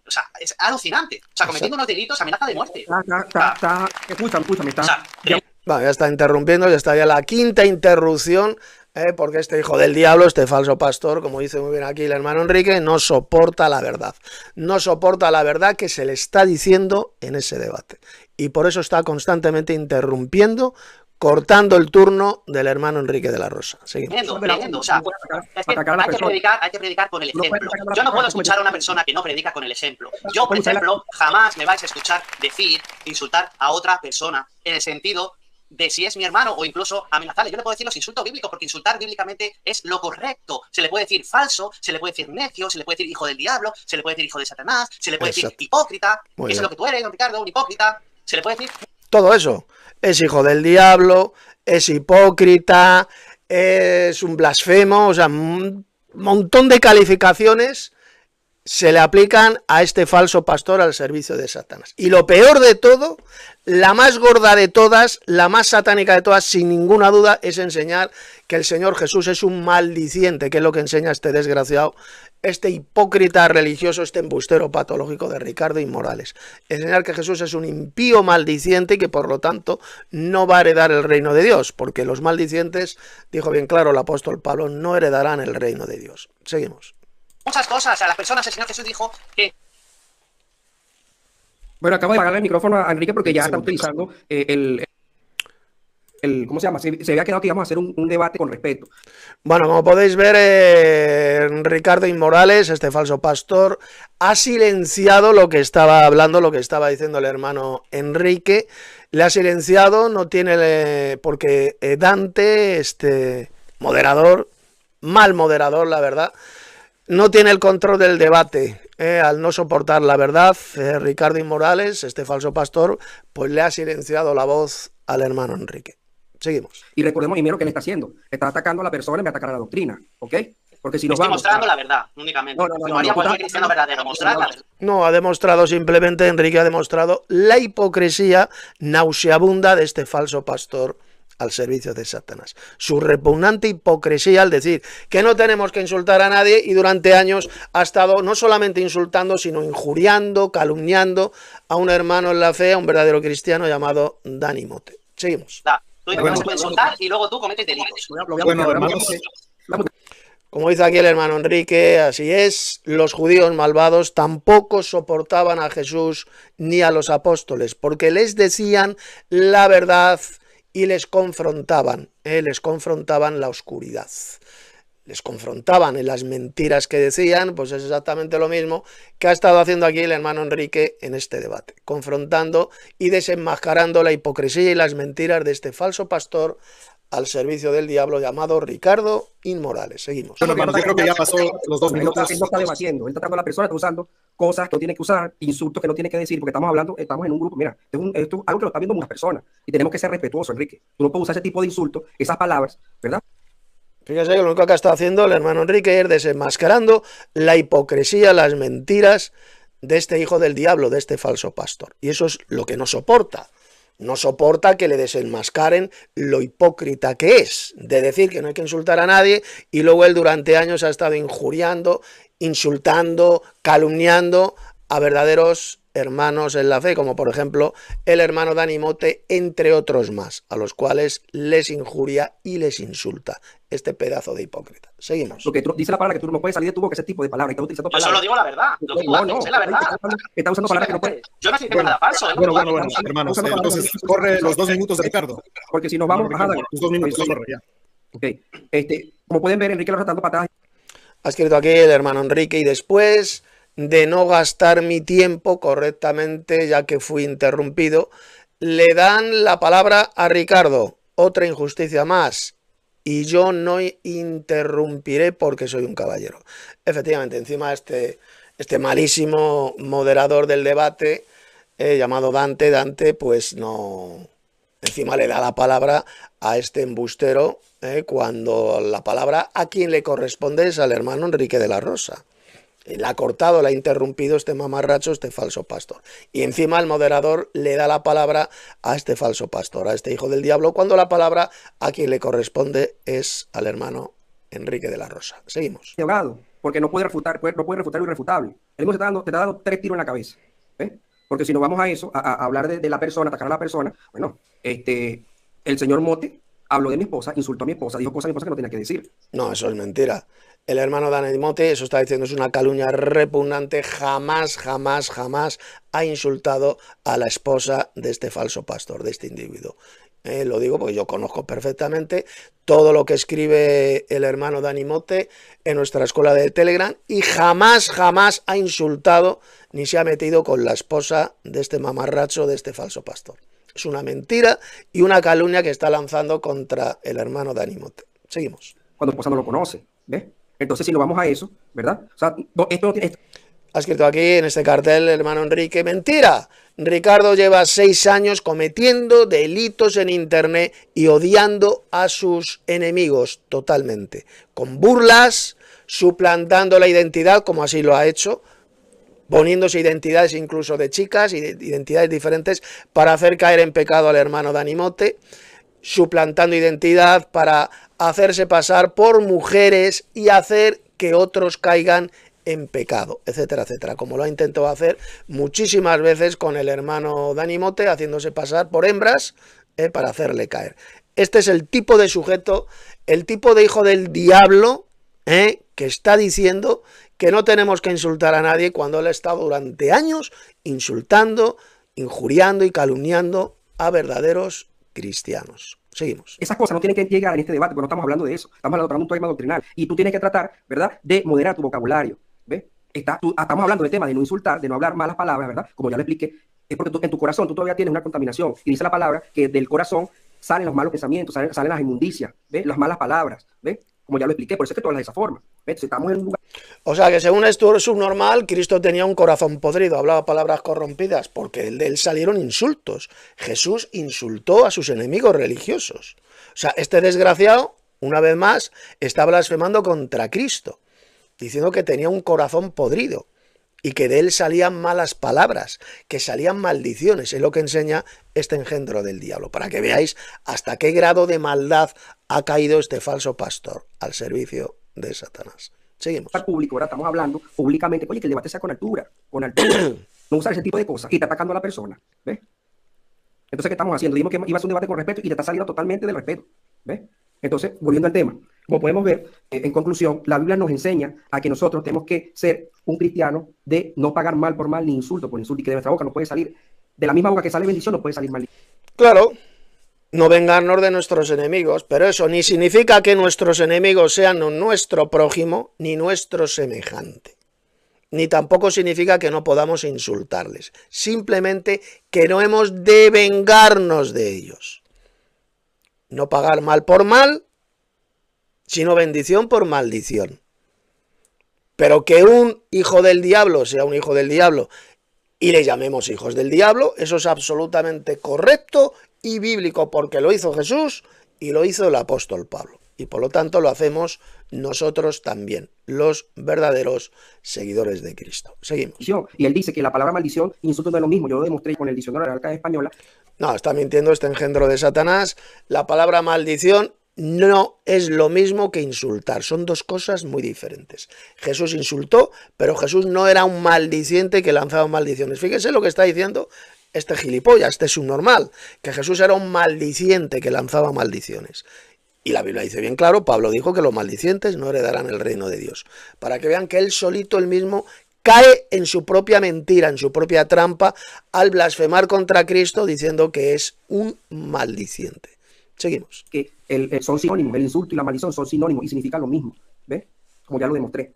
o sea, es alucinante, o sea, cometiendo unos delitos, amenaza de muerte. Escúchame, O sea, Bueno, ya está interrumpiendo, ya estaría la quinta interrupción, porque este hijo del diablo, este falso pastor, como dice muy bien aquí el hermano Enrique, no soporta la verdad. No soporta la verdad que se le está diciendo en ese debate. Y por eso está constantemente interrumpiendo, cortando el turno del hermano Enrique de la Rosa. Seguimos. tremendo, o sea, es que hay que predicar con el ejemplo. Yo no puedo escuchar a una persona que no predica con el ejemplo. Yo, por ejemplo, jamás me vais a escuchar decir, insultar a otra persona en el sentido de si es mi hermano o incluso amenazarle. Yo le puedo decir los insultos bíblicos porque insultar bíblicamente es lo correcto. Se le puede decir falso, se le puede decir necio, se le puede decir hijo del diablo, se le puede decir hijo de Satanás, se le puede decir hipócrita, que es lo que tú eres, don Ricardo, un hipócrita. Se le puede decir todo eso. Es hijo del diablo, es hipócrita, es un blasfemo, o sea, un montón de calificaciones se le aplican a este falso pastor al servicio de Satanás. Y lo peor de todo, la más gorda de todas, la más satánica de todas, sin ninguna duda, es enseñar que el Señor Jesús es un maldiciente, que es lo que enseña este desgraciado, este hipócrita religioso, este embustero patológico de Ricardo y Morales. Enseñar que Jesús es un impío maldiciente y que por lo tanto no va a heredar el reino de Dios, porque los maldicientes, dijo bien claro el apóstol Pablo, no heredarán el reino de Dios. Seguimos. muchas cosas a las personas. El Señor Jesús dijo que... Bueno, acabo de apagarle el micrófono a Enrique porque ya está utilizando ¿cómo se llama? Se había quedado que íbamos a hacer un debate con respeto. Bueno, como podéis ver, Ricardo y Morales, este falso pastor, ha silenciado lo que estaba hablando, lo que estaba diciendo el hermano Enrique. Le ha silenciado, no tiene... porque Dante, este moderador, mal moderador, la verdad, no tiene el control del debate. Al no soportar la verdad, Ricardo y Morales, este falso pastor, pues le ha silenciado la voz al hermano Enrique. Seguimos. Y recordemos primero que él está haciendo. Está atacando a la persona y me atacará a la doctrina. ¿Ok? Porque si nos estoy vamos... mostrando la verdad, únicamente. María fue cristiano verdadero, mostrar la verdad. No, ha demostrado simplemente, Enrique ha demostrado la hipocresía nauseabunda de este falso pastor al servicio de Satanás. Su repugnante hipocresía al decir que no tenemos que insultar a nadie, y durante años ha estado no solamente insultando, sino injuriando, calumniando a un hermano en la fe, a un verdadero cristiano llamado Dani Mote. Seguimos. Tú dices que insultar y luego tú cometes delitos. Bueno, hermanos, Como dice aquí el hermano Enrique, así es, los judíos malvados tampoco soportaban a Jesús ni a los apóstoles, porque les decían la verdad y les confrontaban la oscuridad. Les confrontaban en las mentiras que decían, pues es exactamente lo mismo que ha estado haciendo aquí el hermano Enrique en este debate, confrontando y desenmascarando la hipocresía y las mentiras de este falso pastor al servicio del diablo llamado Ricardo Inmorales. Seguimos. Bueno, hermanos, yo creo que ya pasó los 2 minutos. Él no está debatiendo, él está tratando a la persona, está usando cosas que no tiene que usar, insultos que no tiene que decir, porque estamos hablando, estamos en un grupo, mira, esto es algo que lo está viendo muchas personas, y tenemos que ser respetuosos, Enrique. Tú no puedes usar ese tipo de insultos, esas palabras, ¿verdad? Fíjese que lo único que está haciendo el hermano Enrique es desenmascarando la hipocresía, las mentiras de este hijo del diablo, de este falso pastor. Y eso es lo que no soporta. No soporta que le desenmascaren lo hipócrita que es, de decir que no hay que insultar a nadie, y luego él durante años ha estado injuriando, insultando, calumniando a verdaderos hermanos en la fe, como por ejemplo el hermano Dani Mote, entre otros más, a los cuales les injuria y les insulta este pedazo de hipócrita. Seguimos. Porque dice la palabra que tú no puedes salir de tu boca ese tipo de palabras, está utilizando Yo palabras. solo digo la verdad. Lo que tú haces es la verdad. Está usando palabras que no puede. Yo no estoy diciendo nada falso. Bueno, hermanos, entonces corre los 2 minutos de Ricardo. Porque si nos vamos, Los 2 minutos, corre ya. Okay. Como pueden ver, Enrique lo está dando patadas. Ha escrito aquí el hermano Enrique, y después de no gastar mi tiempo correctamente, ya que fui interrumpido, le dan la palabra a Ricardo. Otra injusticia más. Y yo no interrumpiré porque soy un caballero. Efectivamente, encima este malísimo moderador del debate, llamado Dante, pues no... Encima le da la palabra a este embustero, cuando la palabra a quien le corresponde es al hermano Enrique de la Rosa. Le ha cortado, le ha interrumpido este mamarracho, este falso pastor. Y encima el moderador le da la palabra a este falso pastor, a este hijo del diablo, cuando la palabra a quien le corresponde es al hermano Enrique de la Rosa. Seguimos. Porque no puede refutar lo irrefutable. Él te está dando 3 tiros en la cabeza. Porque si nos vamos a eso, a hablar de la persona, atacar a la persona, bueno, el señor Mote habló de mi esposa, insultó a mi esposa, dijo cosas a mi esposa que no tenía que decir. No, eso es mentira. El hermano Dani Mote, eso está diciendo, es una calumnia repugnante. Jamás ha insultado a la esposa de este falso pastor, de este individuo. Lo digo porque yo conozco perfectamente todo lo que escribe el hermano Dani Mote en nuestra escuela de Telegram, y jamás ha insultado ni se ha metido con la esposa de este mamarracho, de este falso pastor. Es una mentira y una calumnia que está lanzando contra el hermano Dani Mote. Seguimos. Cuando esposa no lo conoce, ¿ves? Entonces, si nos vamos a eso, ¿verdad? O sea, esto no tiene... Ha escrito aquí en este cartel el hermano Enrique: mentira. Ricardo lleva 6 años cometiendo delitos en internet y odiando a sus enemigos totalmente, con burlas, suplantando la identidad, como así lo ha hecho, poniéndose identidades incluso de chicas y de identidades diferentes para hacer caer en pecado al hermano Dani Mote, suplantando identidad para hacerse pasar por mujeres y hacer que otros caigan en pecado, etcétera, etcétera, como lo ha intentado hacer muchísimas veces con el hermano Dani Mote, haciéndose pasar por hembras para hacerle caer. Este es el tipo de sujeto, el tipo de hijo del diablo, que está diciendo que no tenemos que insultar a nadie, cuando él ha estado durante años insultando, injuriando y calumniando a verdaderos cristianos. Seguimos. Esas cosas no tienen que llegar en este debate, porque no estamos hablando de eso. Estamos hablando de un tema doctrinal. Y tú tienes que tratar, ¿verdad?, de moderar tu vocabulario. ¿Ves? Estamos hablando del tema de no insultar, de no hablar malas palabras, ¿verdad? Como ya lo expliqué. Es porque en tu corazón tú todavía tienes una contaminación. Y dice la palabra que del corazón salen los malos pensamientos, salen las inmundicias, ¿ves? Las malas palabras, ¿ves? Como ya lo expliqué, por eso es que tú hablas de esa forma. ¿Ves? Entonces, estamos en un lugar... O sea que según esto es subnormal, Cristo tenía un corazón podrido, hablaba palabras corrompidas, porque de él salieron insultos. Jesús insultó a sus enemigos religiosos. O sea, este desgraciado, una vez más, está blasfemando contra Cristo, diciendo que tenía un corazón podrido. y que de él salían malas palabras, que salían maldiciones. Es lo que enseña este engendro del diablo, para que veáis hasta qué grado de maldad ha caído este falso pastor al servicio de Satanás. Seguimos. Público, ¿verdad? Estamos hablando públicamente, oye, que el debate sea con altura, con altura. No usar ese tipo de cosas y está atacando a la persona, ¿ves? Entonces, ¿qué estamos haciendo? Dijimos que iba a ser un debate con respeto y te está saliendo totalmente del respeto, ¿ves? Entonces, volviendo al tema, como podemos ver, en conclusión, la Biblia nos enseña a que nosotros tenemos que ser un cristiano de no pagar mal por mal ni insulto por insulto, y que de nuestra boca no puede salir, de la misma boca que sale bendición, no puede salir maldición. Claro, no vengarnos de nuestros enemigos, pero eso ni significa que nuestros enemigos sean nuestro prójimo ni nuestro semejante. Ni tampoco significa que no podamos insultarles, simplemente que no hemos de vengarnos de ellos. No pagar mal por mal, sino bendición por maldición. Pero que un hijo del diablo sea un hijo del diablo y le llamemos hijos del diablo, eso es absolutamente correcto y bíblico, porque lo hizo Jesús y lo hizo el apóstol Pablo. Y por lo tanto lo hacemos nosotros también, los verdaderos seguidores de Cristo. Seguimos. Y él dice que la palabra maldición y insulto no es lo mismo. Yo lo demostré con el diccionario de la Real Española. No, está mintiendo este engendro de Satanás. La palabra maldición no es lo mismo que insultar. Son dos cosas muy diferentes. Jesús insultó, pero Jesús no era un maldiciente que lanzaba maldiciones. Fíjense lo que está diciendo este gilipollas, este subnormal, que Jesús era un maldiciente que lanzaba maldiciones. Y la Biblia dice bien claro, Pablo dijo que los maldicientes no heredarán el reino de Dios. Para que vean que él solito, él mismo, cae en su propia mentira, en su propia trampa, al blasfemar contra Cristo diciendo que es un maldiciente. Seguimos. Que son sinónimos, el insulto y la maldición son sinónimos y significan lo mismo, ¿ves? Como ya lo demostré.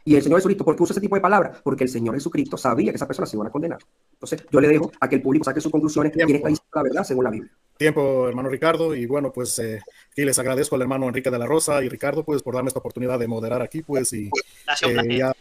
Y el Señor Jesucristo, ¿por qué usa ese tipo de palabras? Porque el Señor Jesucristo sabía que esas personas se iban a condenar. Entonces, yo le dejo a que el público saque sus conclusiones y quién está diciendo la verdad según la Biblia. Tiempo, hermano Ricardo, y bueno, pues aquí les agradezco al hermano Enrique de la Rosa y Ricardo, pues por darme esta oportunidad de moderar aquí, pues, y ya...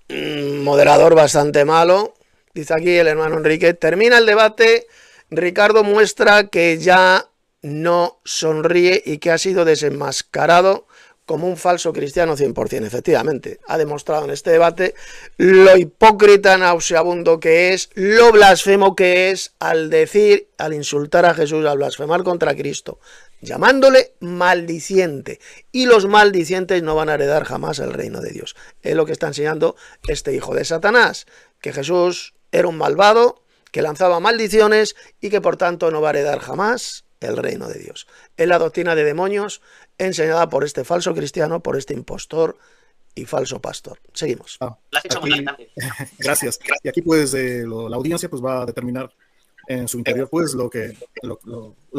Moderador bastante malo, dice aquí el hermano Enrique. Termina el debate, Ricardo muestra que ya no sonríe y que ha sido desenmascarado como un falso cristiano 100%. Efectivamente, ha demostrado en este debate lo hipócrita, nauseabundo que es, lo blasfemo que es al decir, al insultar a Jesús, al blasfemar contra Cristo, llamándole maldiciente. Y los maldicientes no van a heredar jamás el reino de Dios. Es lo que está enseñando este hijo de Satanás, que Jesús era un malvado, que lanzaba maldiciones y que por tanto no va a heredar jamás el reino de Dios. Es la doctrina de demonios enseñada por este falso cristiano, por este impostor y falso pastor. Seguimos. Gracias. Y aquí pues la audiencia pues va a determinar en su interior pues lo que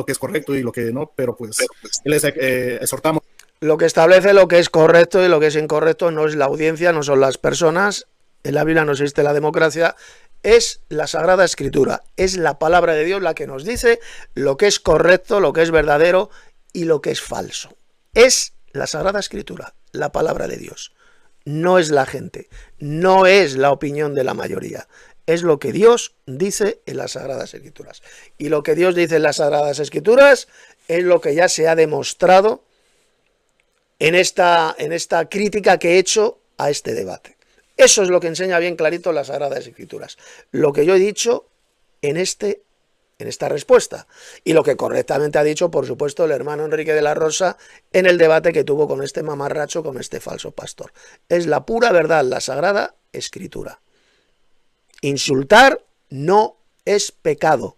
es correcto y lo que no, pero pues les exhortamos. Lo que establece lo que es correcto y lo que es incorrecto no es la audiencia, no son las personas. En la Biblia no existe la democracia. Es la Sagrada Escritura, es la palabra de Dios la que nos dice lo que es correcto, lo que es verdadero y lo que es falso. Es la Sagrada Escritura, la palabra de Dios. No es la gente, no es la opinión de la mayoría. Es lo que Dios dice en las Sagradas Escrituras. Y lo que Dios dice en las Sagradas Escrituras es lo que ya se ha demostrado en esta crítica que he hecho a este debate. Eso es lo que enseña bien clarito las Sagradas Escrituras. Lo que yo he dicho en esta respuesta. Y lo que correctamente ha dicho, por supuesto, el hermano Enrique de la Rosa en el debate que tuvo con este mamarracho, con este falso pastor. Es la pura verdad, la Sagrada Escritura. Insultar no es pecado.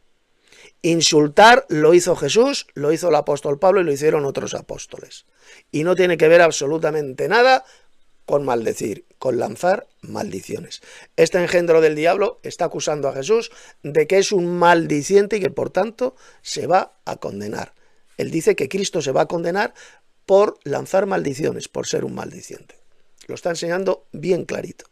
Insultar lo hizo Jesús, lo hizo el apóstol Pablo y lo hicieron otros apóstoles. Y no tiene que ver absolutamente nada con maldecir, con lanzar maldiciones. Este engendro del diablo está acusando a Jesús de que es un maldiciente y que por tanto se va a condenar. Él dice que Cristo se va a condenar por lanzar maldiciones, por ser un maldiciente. Lo está enseñando bien clarito.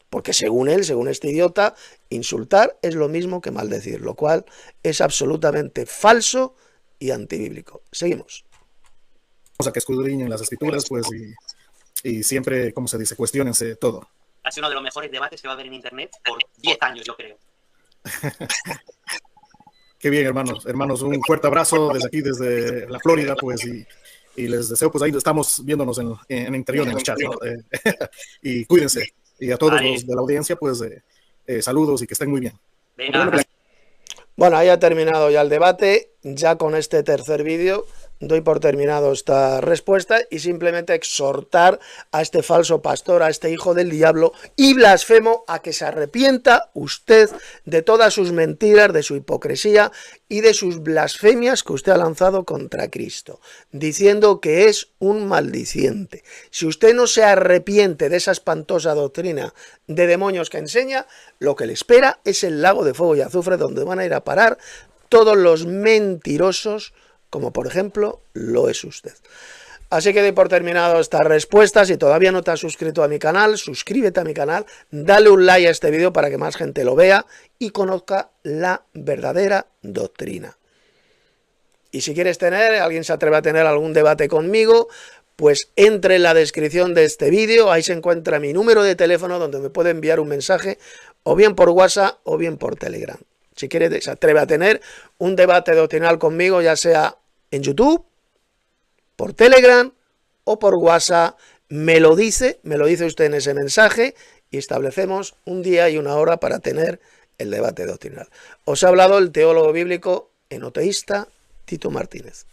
Porque según él, según este idiota, insultar es lo mismo que maldecir, lo cual es absolutamente falso y antibíblico. Seguimos. O sea, que escudriñen las escrituras, pues, y siempre, como se dice, cuestionense todo. Ha sido uno de los mejores debates que va a haber en internet por 10 años, yo creo. Qué bien, hermanos. Hermanos, un fuerte abrazo desde aquí, desde la Florida, pues, y les deseo, pues ahí estamos viéndonos en el interior, en el chat, ¿no? Y cuídense. Y a todos Vale. los de la audiencia, pues saludos y que estén muy bien. Venga, Bueno, ahí ha terminado ya el debate. Ya con este tercer vídeo doy por terminado esta respuesta y simplemente exhortar a este falso pastor, a este hijo del diablo y blasfemo, a que se arrepienta usted de todas sus mentiras, de su hipocresía y de sus blasfemias que usted ha lanzado contra Cristo, diciendo que es un maldiciente. Si usted no se arrepiente de esa espantosa doctrina de demonios que enseña, lo que le espera es el lago de fuego y azufre, donde van a ir a parar todos los mentirosos, como por ejemplo lo es usted. Así que doy por terminado esta respuesta. Si todavía no te has suscrito a mi canal, suscríbete a mi canal, dale un like a este vídeo para que más gente lo vea y conozca la verdadera doctrina. Y si quieres alguien se atreve a tener algún debate conmigo, pues entre en la descripción de este vídeo, ahí se encuentra mi número de teléfono donde me puede enviar un mensaje o bien por WhatsApp o bien por Telegram. Si quieres, se atreve a tener un debate doctrinal conmigo, ya sea en YouTube, por Telegram o por WhatsApp, me lo dice usted en ese mensaje y establecemos un día y una hora para tener el debate doctrinal. Os ha hablado el teólogo bíblico enoteísta Tito Martínez.